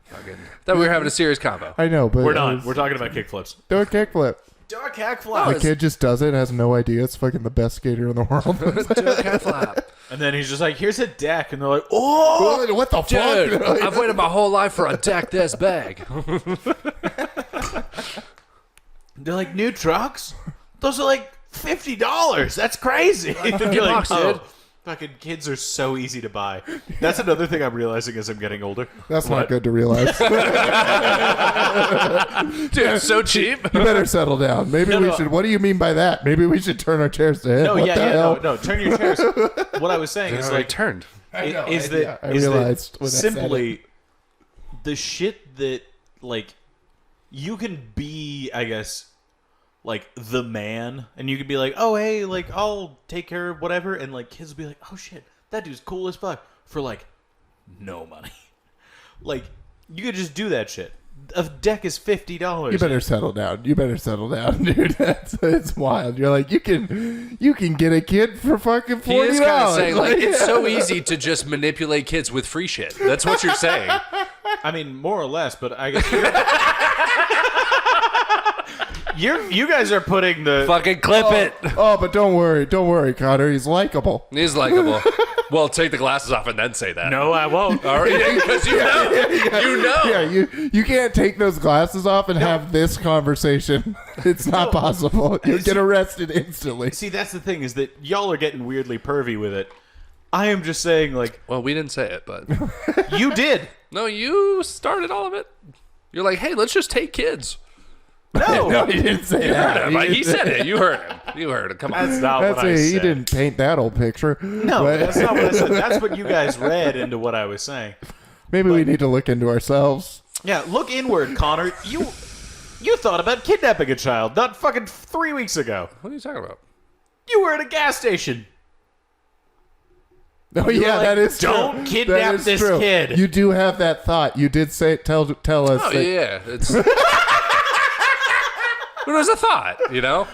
Speaker 1: Fucking. Thought we were having a serious convo.
Speaker 3: I know, but
Speaker 2: We're not. We're talking about kickflips.
Speaker 3: do a kickflip.
Speaker 2: Do a cack
Speaker 1: Oh,
Speaker 2: flap.
Speaker 3: The kid just does it, has no idea. It's fucking the best skater in the world.
Speaker 1: Do a cock flap.
Speaker 2: And then he's just like, "Here's a deck," and they're like, "Oh,
Speaker 3: What the
Speaker 1: Dude,
Speaker 3: fuck?
Speaker 1: I've waited my whole life for a deck this big.
Speaker 2: they're like new trucks. Those are like $50. That's crazy."
Speaker 1: $50, dude.
Speaker 2: Fucking kids are so easy to buy. That's another thing I'm realizing as I'm getting older.
Speaker 3: That's not good to realize.
Speaker 1: Dude, it's so cheap.
Speaker 3: You better settle down. Maybe we
Speaker 2: no.
Speaker 3: should. What do you mean by that? Maybe we should turn our chairs to him.
Speaker 2: No,
Speaker 3: What the hell?
Speaker 2: no. Turn your chairs. What I was saying is
Speaker 1: It's
Speaker 2: like,
Speaker 1: turned.
Speaker 3: I know,
Speaker 2: is
Speaker 3: I-
Speaker 2: that
Speaker 3: I
Speaker 2: is that
Speaker 3: realized when I said
Speaker 2: simply the shit that like you can be, I guess, like the man, and you could be like, oh hey, like I'll take care of whatever, and like kids will be like, oh shit, that dude's cool as fuck for like no money. Like you could just do that shit. A deck is $50.
Speaker 3: You better settle down. You better settle down, dude. It's wild. You're like you can get a kid for fucking $40.
Speaker 1: He is kind of saying, like, it's so easy to just manipulate kids with free shit. That's what you're saying.
Speaker 2: I mean, more or less, but I guess you guys are putting the
Speaker 1: Fucking clip it.
Speaker 3: Oh, but don't worry, Connor. He's likable.
Speaker 1: He's likable. Well, take the glasses off and then say that.
Speaker 2: No, I won't.
Speaker 1: All right, because you know. You know.
Speaker 3: Yeah, you can't take those glasses off and have this conversation. It's not possible. You'll get arrested instantly.
Speaker 2: See, that's the thing, is that y'all are getting weirdly pervy with it. I am just saying, like,
Speaker 1: Well, we didn't say it, but.
Speaker 2: you did.
Speaker 1: No, you started all of it. You're like, hey, let's just take kids.
Speaker 2: No,
Speaker 3: He didn't say that.
Speaker 1: He said it. You heard him. You heard it. Come on.
Speaker 2: that's not
Speaker 3: That's
Speaker 2: what I
Speaker 3: he
Speaker 2: said.
Speaker 3: didn't paint that old picture.
Speaker 2: No,
Speaker 3: But
Speaker 2: that's not what I said. That's what you guys read into what I was saying.
Speaker 3: maybe we need to look into ourselves.
Speaker 2: Yeah, look inward, Connor. You thought about kidnapping a child not fucking 3 weeks ago.
Speaker 1: What are you talking about?
Speaker 2: You were at a gas station.
Speaker 3: Oh yeah,
Speaker 2: like,
Speaker 3: that is true.
Speaker 2: "Don't kidnap
Speaker 3: That is
Speaker 2: this
Speaker 3: true.
Speaker 2: kid."
Speaker 3: You do have that thought. You did say tell us.
Speaker 1: Oh,
Speaker 3: that,
Speaker 1: yeah. It's. It was a thought, you know?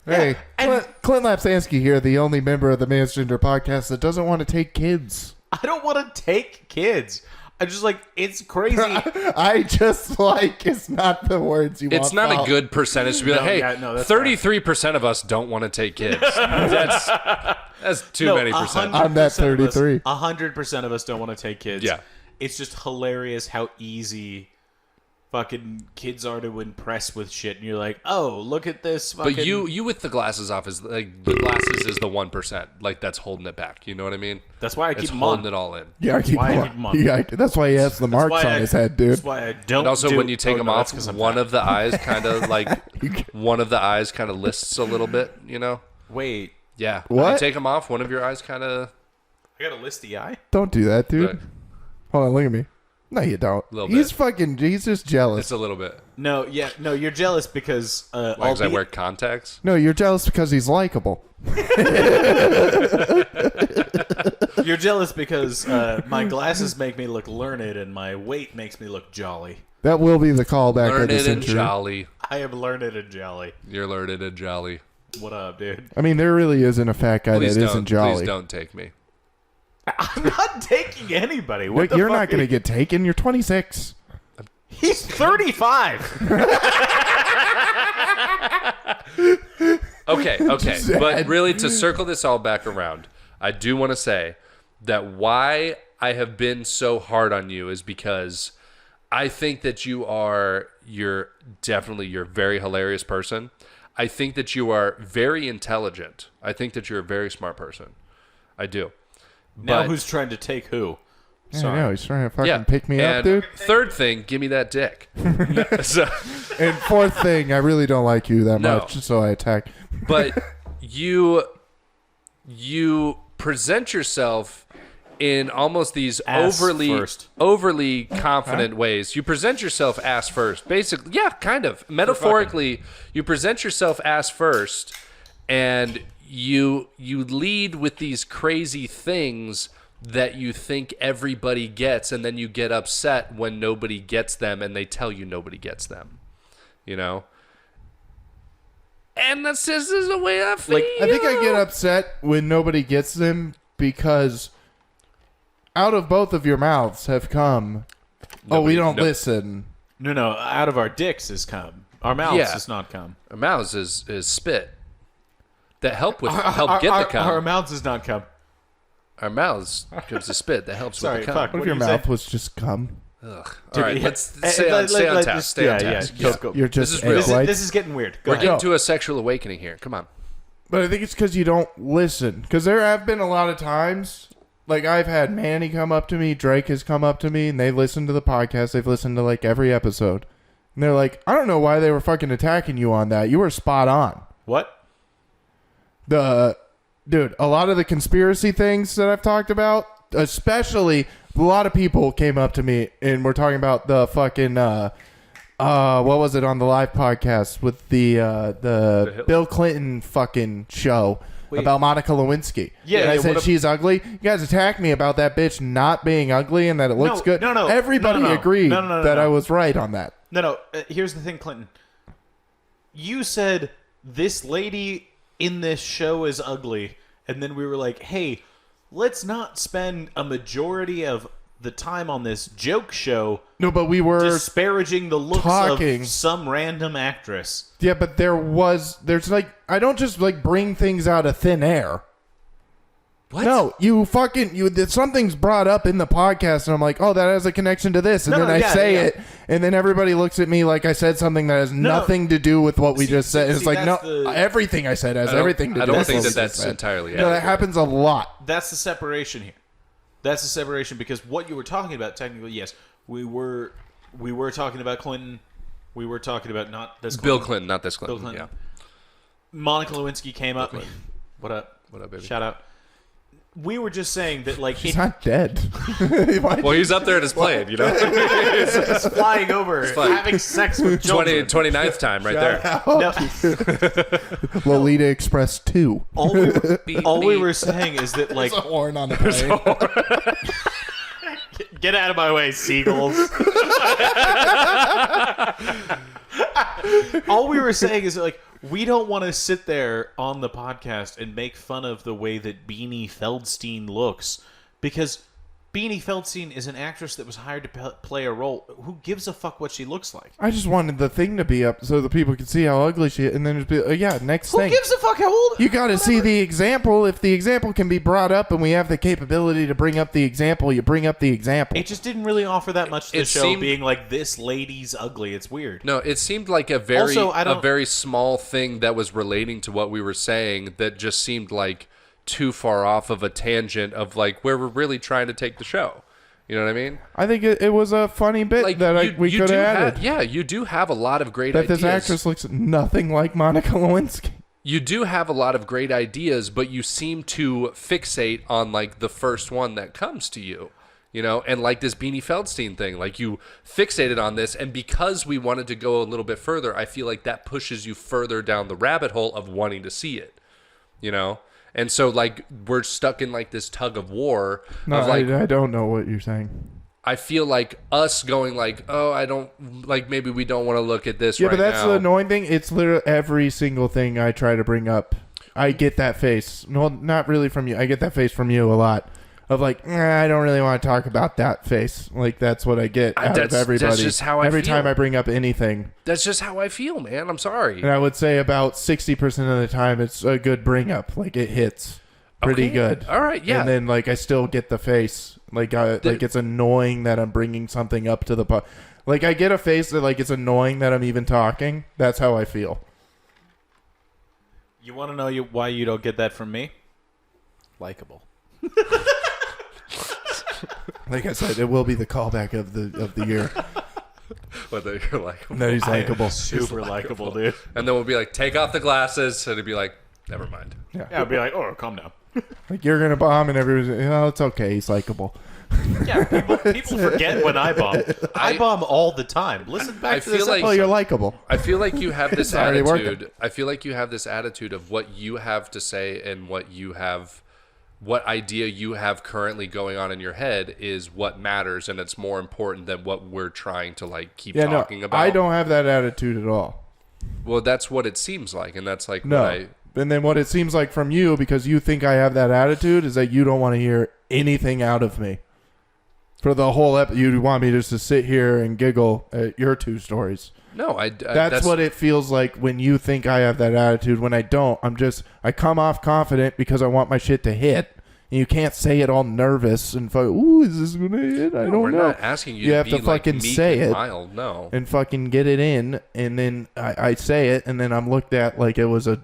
Speaker 3: Hey, Clint Lapsansky here, the only member of the Mansgender podcast that doesn't want to take kids.
Speaker 2: I don't want to take kids. I'm just like, it's crazy.
Speaker 3: I just like it's not the words you want.
Speaker 1: It's not a good percentage to be like, hey, 33% of us don't want to take kids. That's too many percent.
Speaker 3: I'm that 33.
Speaker 2: 100% of us don't want to take kids.
Speaker 1: Yeah.
Speaker 2: It's just hilarious how easy fucking kids are to impress with shit, and you're like, oh, look at this fucking...
Speaker 1: But you with the glasses off is like, the glasses is the 1%. Like, that's holding it back. You know what I mean?
Speaker 2: That's why I keep
Speaker 1: it's
Speaker 2: them
Speaker 1: holding
Speaker 2: on.
Speaker 1: it all in.
Speaker 3: Yeah, I keep them on. Yeah, that's why he has the marks on his head, dude.
Speaker 2: That's why I don't.
Speaker 1: And also, when you take them off, one of the eyes kind of like lists a little bit. You know?
Speaker 2: Wait.
Speaker 1: Yeah.
Speaker 3: What?
Speaker 1: When you take them off, one of your eyes kind of.
Speaker 2: I got a listy eye.
Speaker 3: Don't do that, dude.
Speaker 1: Right.
Speaker 3: Hold on, look at me. No, you don't. He's just jealous.
Speaker 1: It's a little bit.
Speaker 2: No, you're jealous because
Speaker 1: because I wear contacts.
Speaker 3: No, you're jealous because he's likable.
Speaker 2: You're jealous because my glasses make me look learned and my weight makes me look jolly.
Speaker 3: That will be the callback
Speaker 1: Learned
Speaker 3: of this
Speaker 1: and
Speaker 3: intro.
Speaker 1: jolly.
Speaker 2: I am learned and jolly.
Speaker 1: You're learned and jolly.
Speaker 2: What up, dude?
Speaker 3: I mean, there really isn't a fat guy
Speaker 1: Please
Speaker 3: that
Speaker 1: don't,
Speaker 3: isn't jolly.
Speaker 1: Please don't take me.
Speaker 2: I'm not taking anybody. What
Speaker 3: Look,
Speaker 2: the
Speaker 3: you're
Speaker 2: fuck
Speaker 3: not going to get taken. You're 26.
Speaker 2: He's 35.
Speaker 1: Okay. But really, to circle this all back around, I do want to say that why I have been so hard on you is because I think that you're a very hilarious person. I think that you are very intelligent. I think that you're a very smart person. I do.
Speaker 2: Now who's trying to take who?
Speaker 3: Sorry. I know, he's trying to fucking pick me up, dude.
Speaker 1: Third thing, give me that dick.
Speaker 3: And fourth thing, I really don't like you that much, so I attack.
Speaker 1: But you present yourself in almost these overly confident ways. You present yourself ass first. Basically, yeah, kind of. Metaphorically, you present yourself ass first, and you lead with these crazy things that you think everybody gets, and then you get upset when nobody gets them and they tell you nobody gets them. You know? And that's just the way I feel.
Speaker 3: I think I get upset when nobody gets them because out of both of your mouths have come, we don't listen.
Speaker 2: No, out of our dicks has come. Our mouths has not come.
Speaker 1: Our mouths is spit. That help get the cum.
Speaker 2: Our mouths does not come.
Speaker 1: Our mouths gives the spit that helps with the cum.
Speaker 3: What if your mouth was just cum?
Speaker 1: Ugh. All right, let's stay on task. Stay on task.
Speaker 2: Go.
Speaker 3: You're just
Speaker 2: this is getting weird.
Speaker 1: We're getting to a sexual awakening here. Come on.
Speaker 3: But I think it's because you don't listen. Because there have been a lot of times, like I've had Manny come up to me, Drake has come up to me, and they've listened to the podcast. They've listened to like every episode. And they're like, I don't know why they were fucking attacking you on that. You were spot on.
Speaker 2: What?
Speaker 3: Dude, a lot of the conspiracy things that I've talked about, especially a lot of people came up to me and were talking about the fucking what was it on the live podcast with the Bill Clinton fucking show about Monica Lewinsky.
Speaker 2: Yeah,
Speaker 3: and I said she's ugly. You guys attacked me about that bitch not being ugly and that it looks good.
Speaker 2: No.
Speaker 3: Everybody agreed that I was right on that.
Speaker 2: No. Here's the thing, Clinton. You said this lady in this show is ugly, and then we were like, hey, let's not spend a majority of the time on this joke show.
Speaker 3: No, but we were
Speaker 2: disparaging the looks of some random actress.
Speaker 3: Yeah, but there's like, I don't just like bring things out of thin air. What? No, something's brought up in the podcast, and I'm like, oh, that has a connection to this, and then I say it, and then everybody looks at me like I said something that has nothing to do with what we just said. It's like, everything I said has everything to do with
Speaker 1: I don't think that's entirely accurate.
Speaker 3: No, that happens a lot.
Speaker 2: That's the separation here. That's the separation, because what you were talking about, technically, yes, we were talking about Clinton. We were talking about not this Clinton.
Speaker 1: Bill Clinton, not this Clinton.
Speaker 2: Bill Clinton. Yeah. Monica Lewinsky came up. What up?
Speaker 1: What up, baby?
Speaker 2: Shout out. We were just saying that, like,
Speaker 3: he's not dead.
Speaker 1: Well, he's up there at his plane, you know.
Speaker 2: He's flying over, having sex with children.
Speaker 1: 29th time, right there.
Speaker 2: No.
Speaker 3: Lolita Express 2.
Speaker 2: All we were saying is that, like,
Speaker 3: there's a horn on the plane.
Speaker 2: Get out of my way, seagulls. All we were saying is, like, we don't want to sit there on the podcast and make fun of the way that Beanie Feldstein looks, because Beanie Feldstein is an actress that was hired to play a role. Who gives a fuck what she looks like?
Speaker 3: I just wanted the thing to be up so the people could see how ugly she is, and then just be next thing.
Speaker 2: Who gives a fuck how old?
Speaker 3: You got to see the example. If the example can be brought up, and we have the capability to bring up the example, you bring up the example.
Speaker 2: It just didn't really offer that much to the show, being like, this lady's ugly. It's weird.
Speaker 1: No, it seemed like a very small thing that was relating to what we were saying that just seemed like too far off of a tangent of like where we're really trying to take the show. You know what I mean?
Speaker 3: I think it was a funny bit
Speaker 1: like
Speaker 3: that we could have added.
Speaker 1: You do have a lot of great
Speaker 3: that
Speaker 1: ideas.
Speaker 3: This actress looks nothing like Monica Lewinsky.
Speaker 1: You do have a lot of great ideas, but you seem to fixate on like the first one that comes to you. You know, and like this Beanie Feldstein thing, like you fixated on this, and because we wanted to go a little bit further, I feel like that pushes you further down the rabbit hole of wanting to see it. You know? And so, like, we're stuck in, like, this tug of war.
Speaker 3: No,
Speaker 1: of, like,
Speaker 3: I don't know what you're saying.
Speaker 1: I feel like us going, like, oh, I don't, like, maybe we don't want to look at this
Speaker 3: right now.
Speaker 1: Yeah,
Speaker 3: but that's the annoying thing. It's literally every single thing I try to bring up. I get that face. No, not really from you. I get that face from you a lot. Of like, I don't really want to talk about that face. Like, that's what I get out of everybody. That's
Speaker 1: just how I
Speaker 3: Every
Speaker 1: feel.
Speaker 3: time I bring up anything.
Speaker 1: That's just how I feel, man. I'm sorry.
Speaker 3: And I would say about 60% of the time, it's a good bring up. Like, it hits pretty good.
Speaker 1: All right, yeah.
Speaker 3: And then, like, I still get the face. Like, like it's annoying that I'm bringing something up to the like, I get a face that, like, it's annoying that I'm even talking. That's how I feel.
Speaker 2: You want to know why you don't get that from me? Likeable.
Speaker 3: Like I said, it will be the callback of the year.
Speaker 1: Whether you're likable.
Speaker 3: That he's likable.
Speaker 2: Super likable, dude.
Speaker 1: And then we'll be like, take off the glasses. And it'd be like, never mind.
Speaker 2: Yeah, I'd be like, oh, calm down.
Speaker 3: Like, you're going to bomb, and everybody's it's okay. He's likable.
Speaker 2: Yeah, people forget when I bomb. I bomb all the time. Listen back to this episode.
Speaker 3: Oh, you're likable.
Speaker 1: I feel like you have this
Speaker 3: attitude.
Speaker 1: Working. I feel like you have this attitude of what you have to say and what idea you have currently going on in your head is what matters, and it's more important than what we're trying to like keep talking about.
Speaker 3: I don't have that attitude at all.
Speaker 1: Well, that's what it seems like, and that's like
Speaker 3: And then what it seems like from you, because you think I have that attitude, is that you don't want to hear anything out of me. For the whole episode, you want me just to sit here and giggle at your two stories.
Speaker 1: No,
Speaker 3: that's what it feels like when you think I have that attitude. When I don't, I come off confident because I want my shit to hit. And you can't say it all nervous and ooh, is this gonna hit? I don't know.
Speaker 1: We're not asking you.
Speaker 3: You have
Speaker 1: be
Speaker 3: to
Speaker 1: like
Speaker 3: fucking say it,
Speaker 1: mild. No,
Speaker 3: and fucking get it in, and then I say it, and then I'm looked at like it was a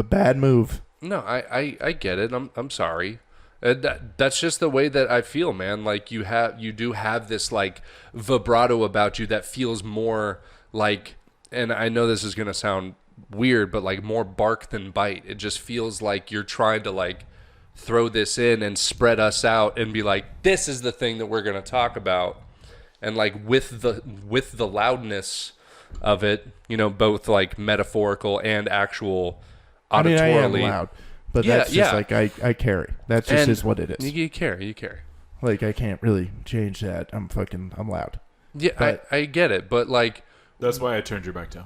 Speaker 3: bad move.
Speaker 1: No, I get it. I'm sorry. That's just the way that I feel, man. Like you do have this like vibrato about you that feels more like, and I know this is gonna sound weird, but like more bark than bite. It just feels like you're trying to like throw this in and spread us out and be like, this is the thing that we're gonna talk about, and like with the loudness of it, you know, both like metaphorical and actual auditorily.
Speaker 3: I am loud. But that's just like I carry. That just is what it is.
Speaker 1: You carry.
Speaker 3: Like, I can't really change that. I'm loud.
Speaker 1: Yeah, but, I get it, but like
Speaker 2: that's why I turned your back down.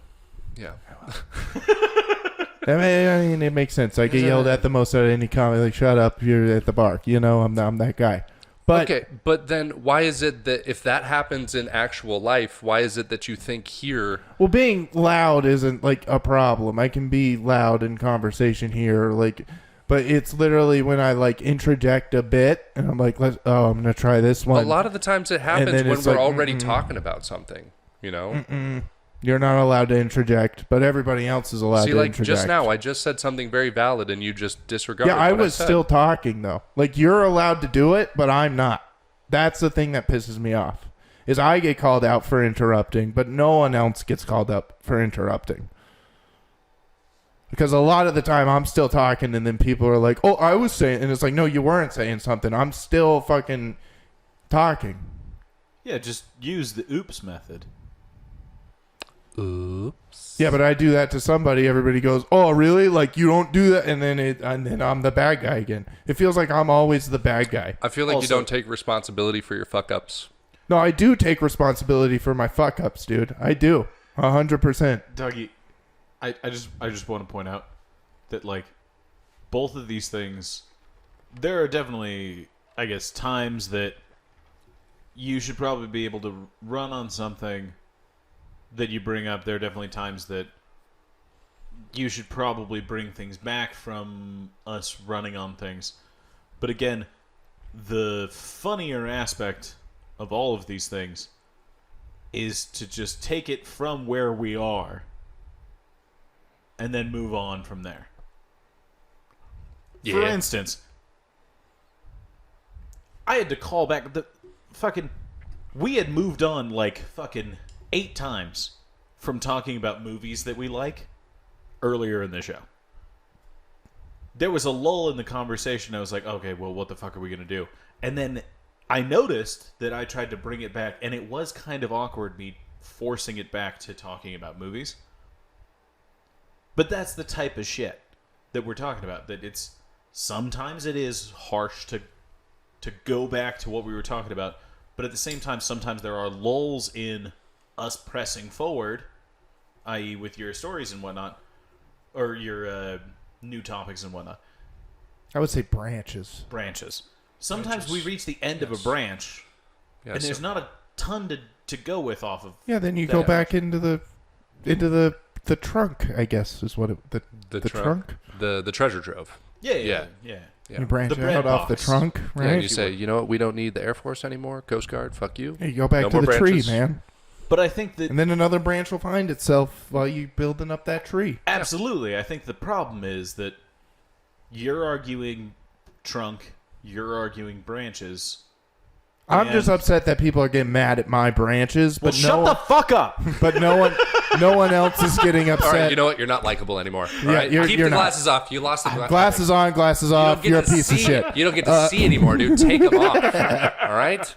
Speaker 1: Yeah.
Speaker 3: I mean, it makes sense. I get yelled at the most at any comment. Like, shut up, you're at the bar. You know, I'm that guy. But
Speaker 1: okay, but then why is it that if that happens in actual life, why is it that you think here?
Speaker 3: Well, being loud isn't like a problem. I can be loud in conversation here, like, but it's literally when I like interject a bit and I'm like, I'm gonna try this one.
Speaker 1: A lot of the times it happens when we're already talking about something. You know.
Speaker 3: You're not allowed to interject, but everybody else is allowed to interject.
Speaker 1: Just now, I just said something very valid, and you just disregarded.
Speaker 3: Yeah, I was still talking though. Like, you're allowed to do it, but I'm not. That's the thing that pisses me off. Is I get called out for interrupting, but no one else gets called up for interrupting. Because a lot of the time I'm still talking, and then people are like, "Oh, I was saying," and it's like, "No, you weren't saying something. I'm still fucking talking."
Speaker 2: Yeah, just use the oops method.
Speaker 1: Oops.
Speaker 3: Yeah, but I do that to somebody. Everybody goes, "Oh, really? Like, you don't do that?" And then I'm the bad guy again. It feels like I'm always the bad guy.
Speaker 1: I feel like you don't take responsibility for your fuck ups.
Speaker 3: No, I do take responsibility for my fuck ups, dude. I do, 100%.
Speaker 2: Dougie, I just want to point out that like both of these things, there are definitely I guess, times that you should probably be able to run on something that you bring up. There are definitely times that you should probably bring things back from us running on things. But again, the funnier aspect of all of these things is to just take it from where we are and then move on from there. Yeah. For instance, I had to call back we had moved on like fucking 8 times from talking about movies that we like earlier in the show. There was a lull in the conversation. I was like, okay, well, what the fuck are we going to do? And then I noticed that I tried to bring it back, and it was kind of awkward me forcing it back to talking about movies. But that's the type of shit that we're talking about. That it's sometimes it is harsh to go back to what we were talking about, but at the same time, sometimes there are lulls in us pressing forward, i.e. with your stories and whatnot, or your new topics and whatnot.
Speaker 3: I would say branches.
Speaker 2: Sometimes we reach the end of a branch, and there's not a ton to go with off of.
Speaker 3: Yeah, then you go back into the trunk, I guess is what the trunk.
Speaker 1: The treasure trove.
Speaker 2: Yeah.
Speaker 3: You branch out off the trunk, right?
Speaker 1: Yeah, and you say, you know what, we don't need the Air Force anymore, Coast Guard, fuck you.
Speaker 3: You go back to the tree, man.
Speaker 2: But I think that...
Speaker 3: And then another branch will find itself while you're building up that tree.
Speaker 2: Absolutely. I think the problem is that you're arguing trunk, you're arguing branches.
Speaker 3: I'm just upset that people are getting mad at my branches, but
Speaker 2: shut the fuck up.
Speaker 3: But no one else is getting upset.
Speaker 1: All right, you know what? You're not likable anymore. All right? Keep the glasses off. You lost the
Speaker 3: glasses on, glasses off. You're a piece of shit.
Speaker 1: You don't get to see anymore, dude. Take them off. All right?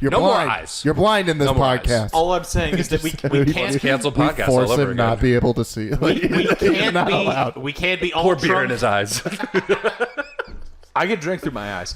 Speaker 3: You're
Speaker 1: no
Speaker 3: blind.
Speaker 1: more eyes.
Speaker 3: You're blind in this podcast.
Speaker 2: All I'm saying is that we can't
Speaker 1: cancel podcasts
Speaker 3: force
Speaker 1: all over
Speaker 3: him
Speaker 1: again.
Speaker 3: Not be able to see.
Speaker 2: We can't be all
Speaker 1: Pour
Speaker 2: drunk.
Speaker 1: beer in his eyes.
Speaker 2: I can drink through my eyes.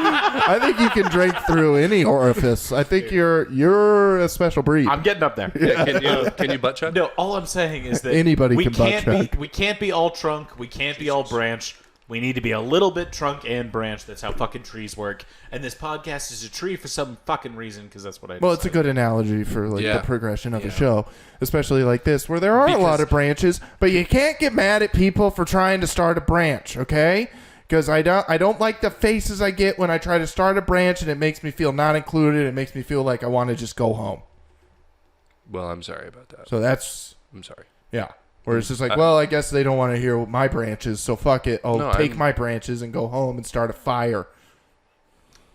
Speaker 3: I think you can drink through any orifice. I think you're a special breed.
Speaker 2: I'm getting up there.
Speaker 1: Can you butt chug?
Speaker 2: No, all I'm saying is that
Speaker 3: Anybody can butt chug.
Speaker 2: We can't be all trunk. We can't be all branch. We need to be a little bit trunk and branch. That's how fucking trees work. And this podcast is a tree for some fucking reason, because that's what I
Speaker 3: Well, it's a good analogy for the progression of a show, especially like this, where there are a lot of branches, but you can't get mad at people for trying to start a branch, okay? Because I don't like the faces I get when I try to start a branch, and it makes me feel not included. It makes me feel like I want to just go home.
Speaker 1: Well, I'm sorry about that.
Speaker 3: So
Speaker 1: I'm sorry.
Speaker 3: Yeah. Where it's just like, well, I guess they don't want to hear my branches, so fuck it. Take my branches and go home and start a fire.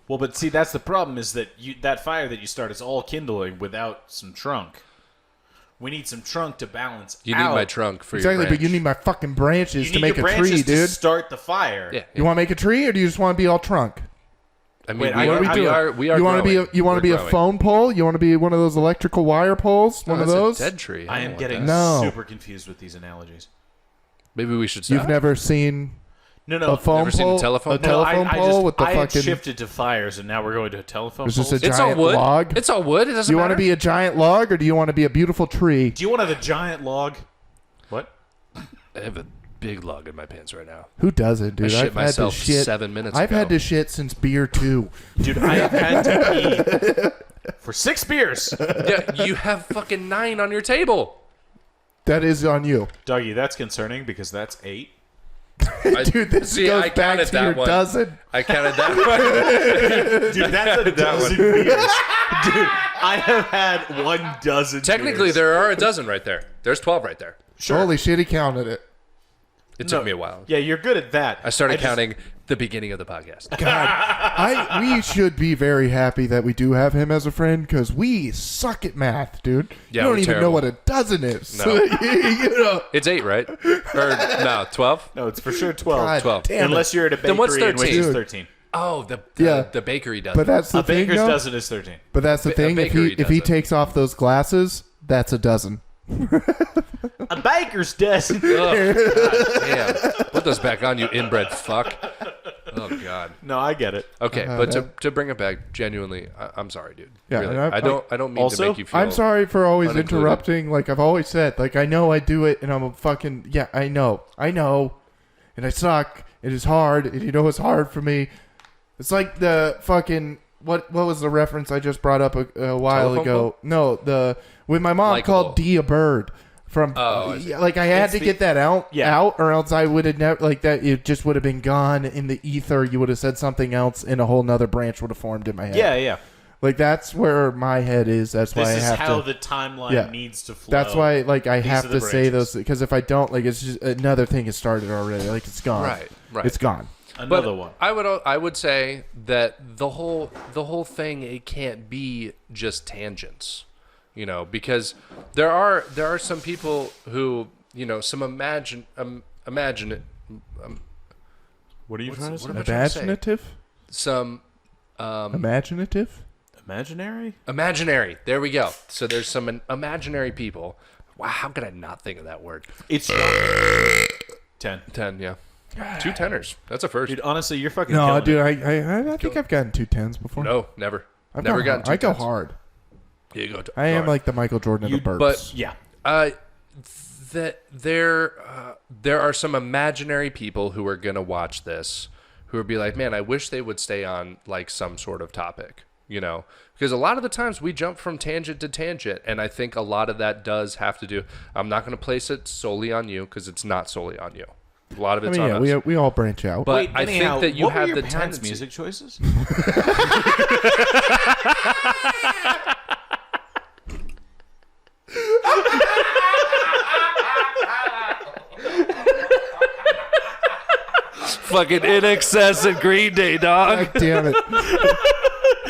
Speaker 2: Well, but see, that's the problem, is that that fire that you start is all kindling without some trunk. We need some trunk to balance
Speaker 1: You need my trunk for your branch.
Speaker 3: Exactly, but you need my fucking branches to make a tree, dude.
Speaker 2: To start the fire.
Speaker 1: Yeah.
Speaker 3: You want to make a tree, or do you just want to be all trunk?
Speaker 1: I mean,
Speaker 3: we are. You want to be a phone pole? You want to be one of those electrical wire poles? One of those?
Speaker 1: A dead tree.
Speaker 2: I am getting super confused with these analogies.
Speaker 1: Maybe we should stop.
Speaker 3: You've never seen
Speaker 2: a
Speaker 3: phone
Speaker 1: never
Speaker 3: pole?
Speaker 1: seen a telephone pole?
Speaker 3: Telephone pole with the
Speaker 2: I
Speaker 3: fucking...
Speaker 2: had shifted to fires, and now we're going to telephone
Speaker 3: It's
Speaker 2: poles.
Speaker 3: just a
Speaker 1: It's
Speaker 3: giant
Speaker 1: all wood.
Speaker 3: log.
Speaker 1: It's all wood. It doesn't
Speaker 3: Do you
Speaker 1: matter.
Speaker 3: want to be a giant log, or do you want to be a beautiful tree?
Speaker 2: Do you want to have a giant log? What?
Speaker 1: I have a big log in my pants right now.
Speaker 3: Who doesn't, dude?
Speaker 1: I shit
Speaker 3: I've
Speaker 1: myself
Speaker 3: had to shit
Speaker 1: 7 minutes
Speaker 3: I've
Speaker 1: ago.
Speaker 3: had to shit since beer 2.
Speaker 2: Dude, I have had to pee for 6 beers.
Speaker 1: Yeah, you have fucking 9 on your table.
Speaker 3: That is on you.
Speaker 2: Dougie, that's concerning, because that's 8.
Speaker 3: Dude, this goes back to your dozen.
Speaker 1: I counted that one.
Speaker 2: Dude, that's a dozen beers. Dude, I have had 1 dozen
Speaker 1: Technically,
Speaker 2: beers.
Speaker 1: there are a dozen right there. There's 12 right there.
Speaker 2: Sure.
Speaker 3: Holy shit, he counted it.
Speaker 1: It took me a while.
Speaker 2: Yeah, you're good at that.
Speaker 1: I started counting the beginning of the podcast.
Speaker 3: God, we should be very happy that we do have him as a friend, because we suck at math, dude.
Speaker 1: Yeah,
Speaker 3: you don't
Speaker 1: we're
Speaker 3: even
Speaker 1: terrible.
Speaker 3: know what a dozen is.
Speaker 1: No.
Speaker 3: You know.
Speaker 1: It's 8, right? Or no, 12?
Speaker 2: No, it's for sure 12.
Speaker 3: God
Speaker 1: 12.
Speaker 3: damn it.
Speaker 2: Unless you're at a bakery,
Speaker 1: Then what's
Speaker 2: in which
Speaker 1: 13?
Speaker 2: is 13.
Speaker 1: Oh, the bakery does.
Speaker 3: But that's the
Speaker 2: A
Speaker 3: thing,
Speaker 2: baker's
Speaker 3: though.
Speaker 2: dozen is 13.
Speaker 3: But that's the thing. If
Speaker 1: bakery
Speaker 3: he
Speaker 1: does it.
Speaker 3: takes off those glasses, that's a dozen.
Speaker 2: A baker's dozen.
Speaker 1: Ugh, God damn. Put those back on, you inbred fuck. Oh, God.
Speaker 2: No, I get it.
Speaker 1: Okay, but to bring it back, genuinely, I'm sorry, dude.
Speaker 3: Yeah,
Speaker 1: really.
Speaker 3: and
Speaker 1: I don't mean
Speaker 2: also,
Speaker 1: to make you feel...
Speaker 3: I'm sorry for always
Speaker 1: unincluded.
Speaker 3: interrupting. Like I've always said, like I know I do it, and I'm a fucking I know, and I suck, It is hard, and you know it's hard for me. It's like the fucking what was the reference I just brought up a while
Speaker 1: Telephone
Speaker 3: ago?
Speaker 1: pole?
Speaker 3: No, the when my mom
Speaker 1: Likeable.
Speaker 3: called D a bird from like I had to get that out, or else I would have never like that. It just would have been gone in the ether. You would have said something else, and a whole nother branch would have formed in my head.
Speaker 2: Yeah.
Speaker 3: Like that's where my head is. That's why I have to.
Speaker 2: This is how the timeline needs to flow.
Speaker 3: That's why, like, I have to say
Speaker 2: branches.
Speaker 3: those because if I don't, like, it's just another thing has started already. Like, it's gone.
Speaker 1: Right.
Speaker 3: It's gone.
Speaker 2: Another one.
Speaker 1: I would say that the whole thing, it can't be just tangents, you know, because there are some people who, you know, some imagine
Speaker 2: What are you trying to say?
Speaker 3: Imaginative.
Speaker 1: Some
Speaker 3: Imaginative.
Speaker 1: imaginary. There we go. So there's some imaginary people. Wow, how could I not think of that word?
Speaker 2: It's 10.
Speaker 1: 10, yeah. 2 tenors. That's a first.
Speaker 2: Dude, honestly, you're fucking
Speaker 3: No,
Speaker 2: killing
Speaker 3: dude,
Speaker 2: it.
Speaker 3: I think I've gotten 2 10s before.
Speaker 1: No, never.
Speaker 3: I've
Speaker 1: Never
Speaker 3: gone
Speaker 1: gotten 2
Speaker 3: I go
Speaker 1: tens.
Speaker 3: hard.
Speaker 1: You go.
Speaker 3: I am like the Michael Jordan of the burps.
Speaker 1: But
Speaker 2: Yeah.
Speaker 1: that there are some imaginary people who are gonna watch this, who would be like, man, I wish they would stay on like some sort of topic, you know, because a lot of the times we jump from tangent to tangent, and I think a lot of that does have to do. I'm not gonna place it solely on you because it's not solely on you. A lot of it's on us.
Speaker 3: we all branch out.
Speaker 1: But
Speaker 2: Wait,
Speaker 1: I
Speaker 2: anyhow,
Speaker 1: think that you
Speaker 2: what were
Speaker 1: have
Speaker 2: your
Speaker 1: the
Speaker 2: parents'
Speaker 1: tendency.
Speaker 2: music choices?
Speaker 1: Fucking In Excess and Green Day, dog.
Speaker 3: God damn it.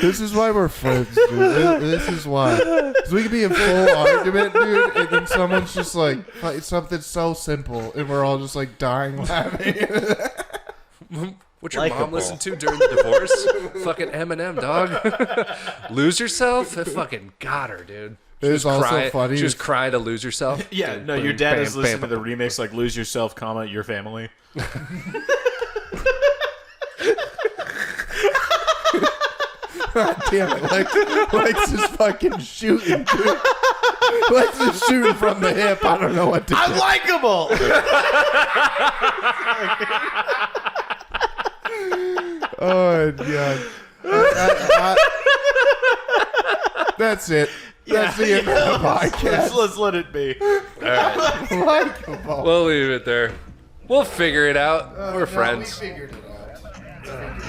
Speaker 3: This is why we're friends, dude. This is why. Because we could be in full argument, dude, and then someone's just like something so simple, and we're all just like dying laughing.
Speaker 1: What your
Speaker 2: Likeable.
Speaker 1: mom listened to during the divorce? Fucking Eminem, dog. Lose Yourself? That fucking got her, dude.
Speaker 3: It was also funny.
Speaker 1: She was crying to Lose Yourself.
Speaker 2: Yeah,
Speaker 1: Dude,
Speaker 2: no, your
Speaker 1: boom,
Speaker 2: dad
Speaker 1: bam,
Speaker 2: is listening
Speaker 1: bam,
Speaker 2: to the remix like Lose Yourself, Your Family.
Speaker 3: God damn it. Lex is fucking shooting, dude. Lex is shooting from the hip. I don't know what to do.
Speaker 2: I'm likable!
Speaker 3: Oh, God. That's it. That's the end of the podcast.
Speaker 2: Let's let it be.
Speaker 3: Likeable.
Speaker 1: We'll leave it there. We'll figure it out. We're
Speaker 3: No,
Speaker 1: friends.
Speaker 3: we figured it out.